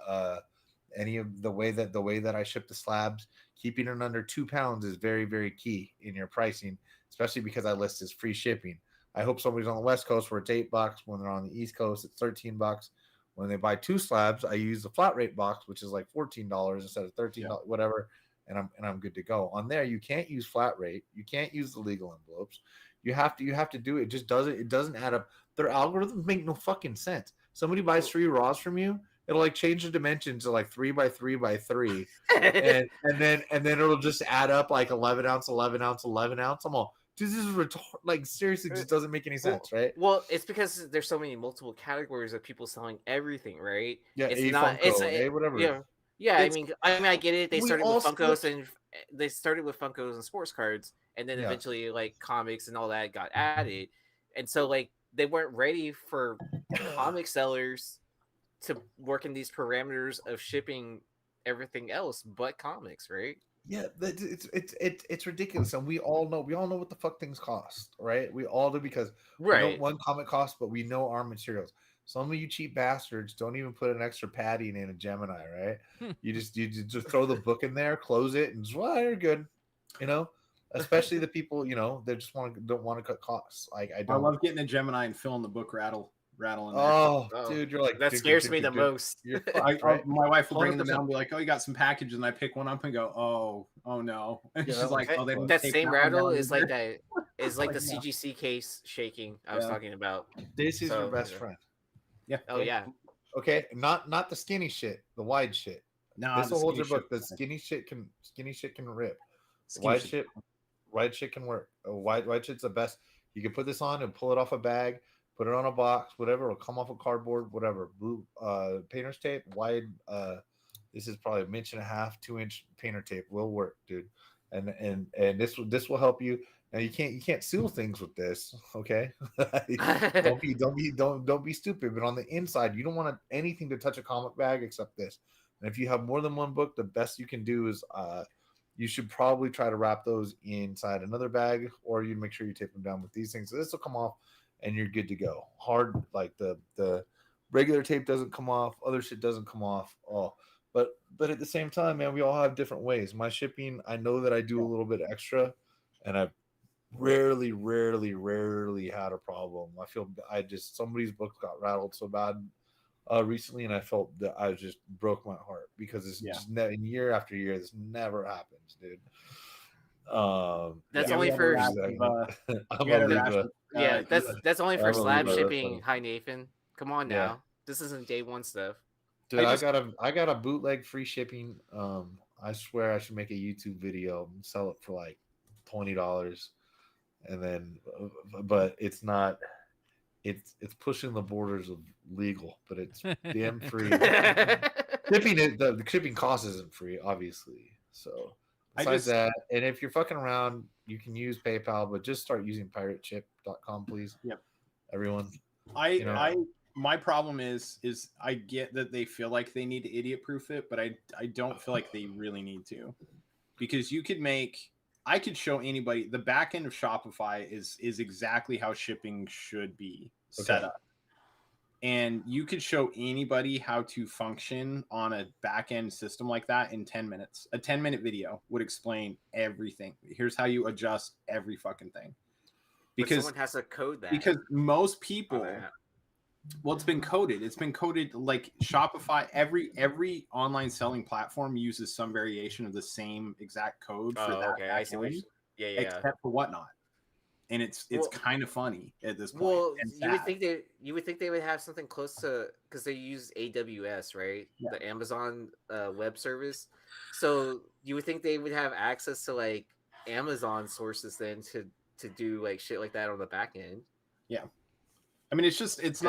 G: Any of the way that I ship the slabs, keeping it under 2 pounds is very, very key in your pricing, especially because I list as free shipping. I hope somebody's on the West Coast where it's $8. When they're on the East Coast, it's $13. When they buy 2 slabs, I use the flat rate box, which is like $14 instead of $13, whatever, and I'm good to go. On there, you can't use flat rate. You can't use the legal envelopes. You have to do it. It doesn't add up. Their algorithms make no fucking sense. Somebody buys 3 raws from you, it'll like change the dimensions to like 3 by 3 by 3, and then it'll just add up like 11 ounce, 11 ounce, 11 ounce. I'm all, dude, this is like seriously, just doesn't make any sense, right?
F: Well, it's because there's so many multiple categories of people selling everything, right?
G: Yeah,
F: it's
G: a
F: not.
G: Funko,
F: It's
G: whatever.
F: Yeah.
G: It's,
F: I mean, I get it. They
G: we
F: started
G: all
F: with Funkos
G: split-
F: and they started with Funkos and sports cards, and then
G: Yeah.
F: eventually like comics and all that got added, and so like they weren't ready for comic sellers to work in these parameters of shipping everything else but comics, right?
G: Yeah, it's ridiculous, and we all know what the fuck things cost, right? We all do because we know
F: Right.
G: one comic costs, but we know our materials. Some of you cheap bastards don't even put an extra padding in a Gemini, right? You just throw the book in there, close it, and just, well, you're good, you know. Especially the people, you know, they just don't want to cut costs. Like I don't.
P: love getting a Gemini and feeling the book rattle in there.
G: Oh, dude, you're like
F: that scares me the most.
G: You're fucked, right?
P: My wife will bring them
G: 100%.
P: out and be like, "Oh, you got some packages," and I pick one up and go, "Oh no!" And
G: Yeah,
P: she's like, "Oh, they didn't
F: that
P: take
F: same
P: one
F: rattle
P: down
F: is
P: either."
F: like that is like the
P: Yeah.
F: CGC case shaking I was
P: Yeah.
F: talking about.
G: This is
F: So,
G: your best friend.
P: Yeah.
F: Oh yeah.
G: Okay, not the skinny shit, the wide shit.
P: No,
G: This
P: the
G: will hold
P: skinny
G: your book.
P: shit-
G: The skinny shit can rip.
P: Skinny
G: Wide shit can work. Wide shit's the best. You can put this on and pull it off a bag, put it on a box, whatever. It'll come off a cardboard, whatever. Blue painter's tape, wide. This is probably 1.5 inch, 2-inch painter tape will work, dude. And this will help you. Now you can't seal things with this, okay? don't be stupid. But on the inside, you don't want anything to touch a comic bag except this. And if you have more than one book, the best you can do is you should probably try to wrap those inside another bag, or you make sure you tape them down with these things. So this will come off, and you're good to go. Hard, like the regular tape doesn't come off, other shit doesn't come off. Oh, but at the same time, man, we all have different ways. My shipping, I know that I do a little bit extra, and I've rarely had a problem. Somebody's book got rattled so bad recently, and I felt that I just broke my heart because it's just year after year this never happens, dude.
F: That's only for that's only for slab shipping. Hi Nathan, come on now.
G: Yeah.
F: This isn't day one stuff.
G: Dude, I got a bootleg free shipping. I swear I should make a YouTube video and sell it for like $20, and then but it's not. It's pushing the borders of legal, but it's damn free. Shipping the shipping cost isn't free, obviously. So besides that, and if you're fucking around, you can use PayPal, but just start using pirateship.com, please.
P: Yep.
G: Everyone.
P: My problem is I get that they feel like they need to idiot proof it, but I don't feel like they really need to, because I could show anybody the back end of Shopify is exactly how shipping should be set up. And you could show anybody how to function on a back end system like that in 10 minutes. A 10-minute video would explain everything. Here's how you adjust every fucking thing. Because
F: someone has to code that.
P: Because most people, well, it's been coded. It's been coded like Shopify. Every online selling platform uses some variation of the same exact code for that.
F: Okay. I see what
P: end,
F: yeah.
P: Except for Whatnot. and it's kind of funny at this point.
F: Well,
P: and
F: you would think they would have something close to, because they use AWS, right?
P: Yeah.
F: The Amazon web service. So you would think they would have access to like Amazon sources then to do like shit like that on the back end.
P: Yeah, I mean, it's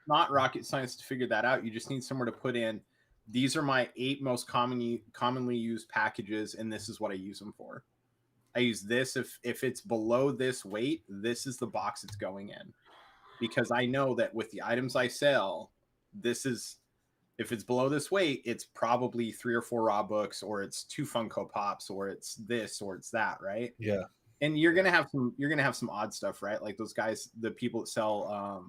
P: not rocket science to figure that out. You just need somewhere to put in, these are my 8 most commonly used packages, and this is what I use them for. I use this if it's below this weight, this is the box it's going in, because I know that with the items I sell, this is, if it's below this weight, it's probably 3 or 4 raw books, or it's 2 Funko Pops, or it's this, or it's that, right?
G: Yeah.
P: And you're gonna have some odd stuff, right? Like those guys, the people that sell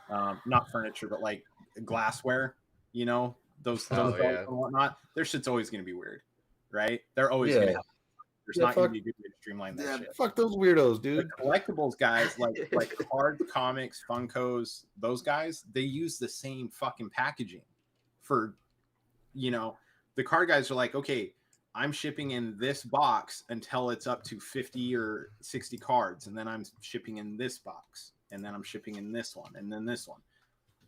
P: not furniture, but like glassware, you know, those and whatnot. Their shit's always gonna be weird, right? They're always gonna have. There's not going to be a good way to streamline that shit.
G: Fuck those weirdos, dude.
P: The collectibles guys, like cards, comics, Funkos, those guys, they use the same fucking packaging for, you know, the card guys are like, okay, I'm shipping in this box until it's up to 50 or 60 cards, and then I'm shipping in this box, and then I'm shipping in this one, and then this one.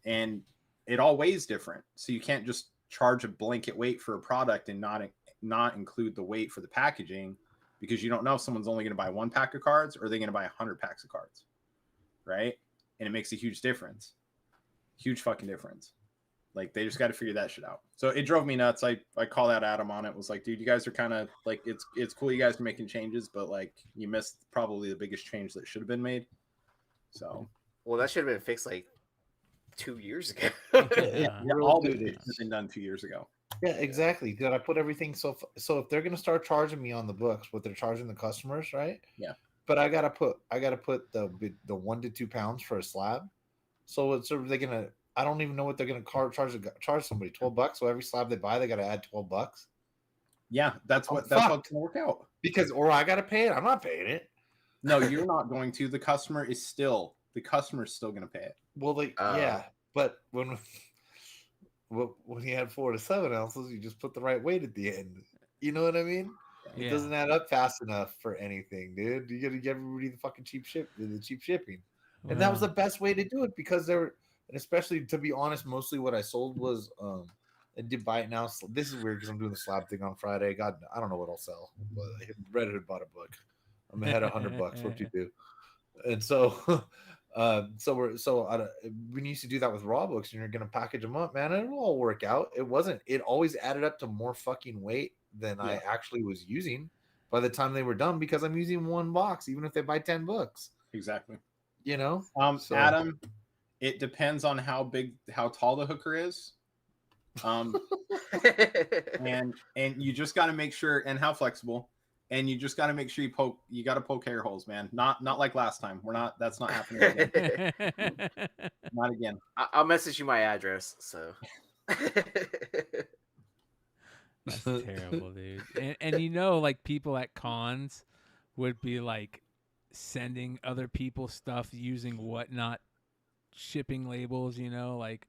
P: And it all weighs different. So you can't just charge a blanket weight for a product and not include the weight for the packaging, because you don't know if someone's only going to buy 1 pack of cards or they're going to buy 100 packs of cards, right? And it makes a huge difference, huge fucking difference. Like they just got to figure that shit out. So it drove me nuts. I called out Adam on it. Was like, dude, you guys are kind of like, it's cool you guys are making changes, but like you missed probably the biggest change that should have been made. So
F: well, that should have been fixed like 2 years ago.
P: All of it has been done 2 years ago.
G: Yeah, exactly. Did I put everything so if they're gonna start charging me on the books, what they're charging the customers, right?
P: Yeah.
G: But I gotta put the 1 to 2 pounds for a slab. So it's they're gonna. I don't even know what they're gonna charge somebody $12. So every slab they buy, they gotta add $12.
P: Yeah, that's what's gonna work out.
G: Because I gotta pay it. I'm not paying it.
P: No, you're not going to. The customer is still gonna pay it.
G: Well, yeah, but when you had 4 to 7 ounces, you just put the right weight at the end. You know what I mean?
E: Yeah.
G: It doesn't add up fast enough for anything, dude. You gotta give everybody the fucking cheap shipping. And that was the best way to do it, because and especially, to be honest, mostly what I sold was I did buy it now. This is weird because I'm doing the slab thing on Friday. God, I don't know what I'll sell. But Redhood bought a book. I'm ahead $100. What you do? And so we used to do that with raw books, and you're gonna package them up, man. It'll all work out. It always added up to more fucking weight than I actually was using by the time they were done, because I'm using 1 box, even if they buy 10 books.
P: Exactly.
G: You know,
P: Adam, it depends on how tall the hooker is. And you just got to make sure, and how flexible. And you just got to make sure you got to poke hair holes, man. Not like last time. That's not happening again. Not again.
F: I'll message you my address. So
E: that's terrible, dude. And you know, like people at cons would be like sending other people stuff using Whatnot shipping labels. You know, like,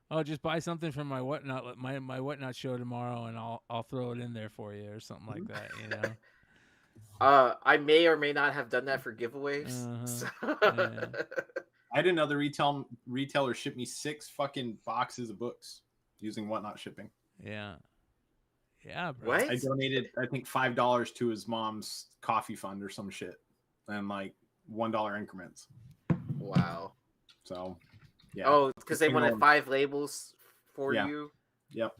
E: oh, just buy something from my Whatnot, my Whatnot show tomorrow, and I'll throw it in there for you, or something like that. You know.
F: I may or may not have done that for giveaways. So.
P: Yeah. I had another retailer ship me 6 fucking boxes of books using Whatnot shipping.
E: Yeah, bro.
F: What?
P: I donated, I think, $5 to his mom's coffee fund or some shit, and like $1 increments.
F: Wow.
P: So, yeah.
F: Oh, because they wanted 5 labels for you.
P: Yep.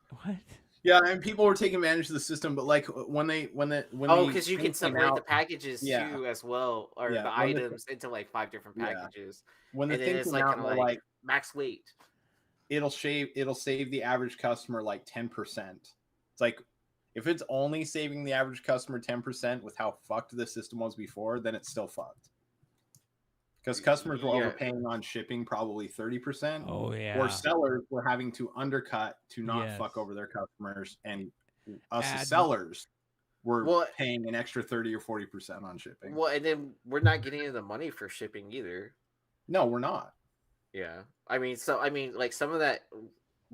E: What?
P: Yeah, and people were taking advantage of the system, but like when
F: because you can separate the packages too as well, or the items into like 5 different packages.
P: When the thing came out, like
F: max weight,
P: it'll save the average customer like 10%. It's like if it's only saving the average customer 10% with how fucked the system was before, then it's still fucked. Because customers were overpaying on shipping probably 30%.
E: Oh yeah.
P: Or sellers were having to undercut to not fuck over their customers, and us as sellers were paying an extra 30 or 40% on shipping.
F: Well, and then we're not getting any the money for shipping either.
P: No, we're not.
F: Yeah, I mean, like some of that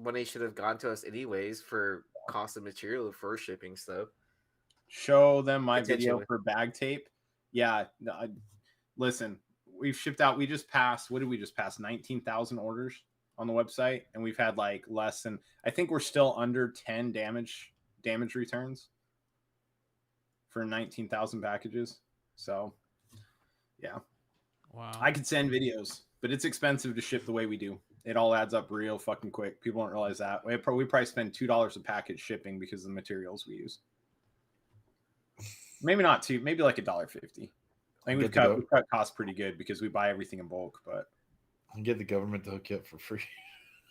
F: money should have gone to us anyways for cost of material for shipping stuff.
P: show them my video
F: Potentially.
P: for bag tape. Yeah, listen, we've shipped out. We just passed. What did we just pass? 19,000 orders on the website, and we've had like less than. I think we're still under 10 damage returns for 19,000 packages. So, yeah.
E: Wow.
P: I could send videos, but it's expensive to ship the way we do. It all adds up real fucking quick. People don't realize that. We probably spend $2 a package shipping because of the materials we use. Maybe not $2, maybe like $1.50. I think we've cut costs pretty good because we buy everything in bulk. But
G: I get the government to hook you up for free.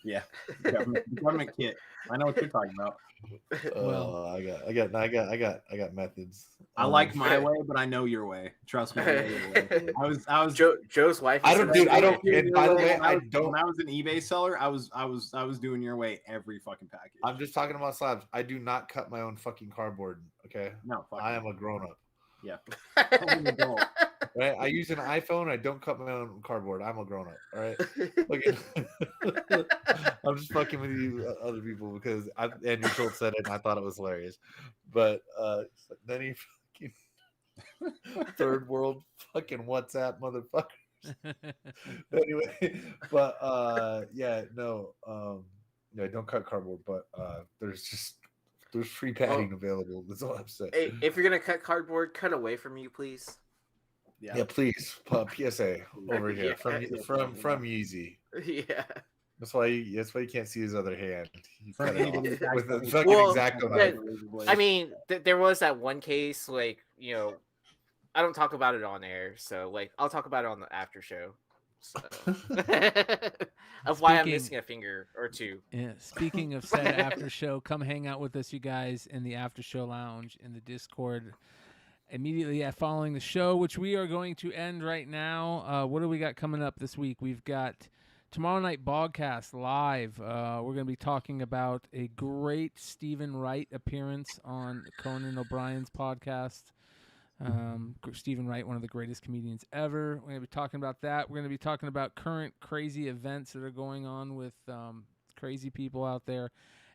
P: Yeah, government kit. I know what you're talking about.
G: I got methods.
P: I like my way, but I know your way. Trust me. I was
F: Joe's wife.
G: I don't, dude. I don't. And by the way, I don't.
P: When I was an eBay seller, I was doing your way every fucking package.
G: I'm just talking about slabs. I do not cut my own fucking cardboard. Okay.
P: No,
G: I am a grown up.
P: Yeah.
G: Right. I use an iPhone. I don't cut my own cardboard. I'm a grown up. All right. I'm just fucking with you, other people, because Andrew Schultz said it, and I thought it was hilarious. But then he fucking third world fucking WhatsApp motherfuckers. Anyway, but yeah, no, don't cut cardboard. But there's free padding available. That's all I'm saying.
F: Hey, if you're gonna cut cardboard, cut away from you, please.
G: Yeah, please. PSA over here from Yeezy.
F: Yeah.
G: That's why you can't see his other hand. He cut
P: From
G: it off
P: Yeezy.
G: with a fucking X-Acto knife.
F: I mean, there was that one case, like, I don't talk about it on air, so like I'll talk about it on the after show. So of why I'm missing a finger or two.
E: Yeah. Speaking of said after show, come hang out with us, you guys, in the after show lounge in the Discord. Immediately following the show, which we are going to end right now. What do we got coming up this week? We've got tomorrow night Bogcast live. We're going to be talking about a great Stephen Wright appearance on Conan O'Brien's podcast. Stephen Wright, one of the greatest comedians ever. We're going to be talking about that. We're going to be talking about current crazy events that are going on with crazy people out there.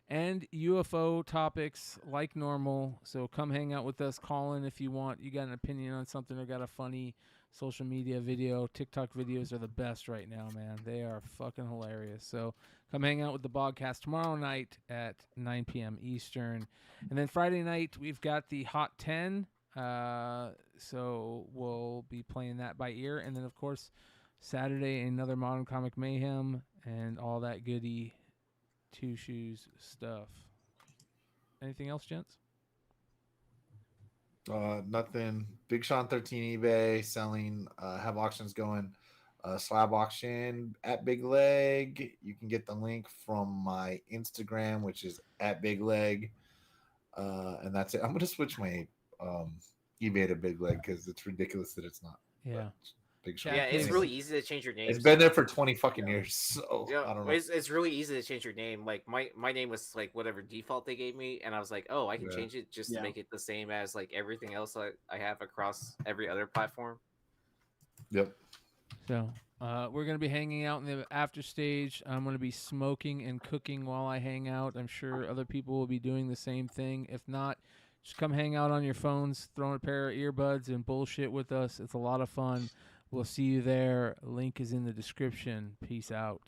E: And UFO topics like normal. So come hang out with us. Call in if you want. You got an opinion on something or got a funny social media video. TikTok videos are the best right now, man. They are fucking hilarious. So come hang out with the Bogcast tomorrow night at 9 p.m. Eastern. And then Friday night, we've got the Hot 10. So we'll be playing that by ear. And then, of course, Saturday, another Modern Comic Mayhem and all that goody two shoes stuff. Anything else, gents?
G: Nothing. Big Sean 13 eBay selling. Have auctions going. Slab auction at Big Leg. You can get the link from my Instagram, which is at Big Leg. And that's it. I'm gonna switch my eBay to Big Leg because it's ridiculous that it's not.
E: Yeah.
G: Big Sean.
F: Yeah, it's really easy to change your name.
G: It's been there for 20 fucking years. So
F: yeah,
G: I don't know.
F: It's really easy to change your name. Like my name was like whatever default they gave me, and I was like, oh, I can change it just to make it the same as like everything else I have across every other platform.
G: Yep.
E: So we're going to be hanging out in the after stage. I'm going to be smoking and cooking while I hang out. I'm sure other people will be doing the same thing. If not, just come hang out on your phones, throw in a pair of earbuds and bullshit with us. It's a lot of fun. We'll see you there. Link is in the description. Peace out.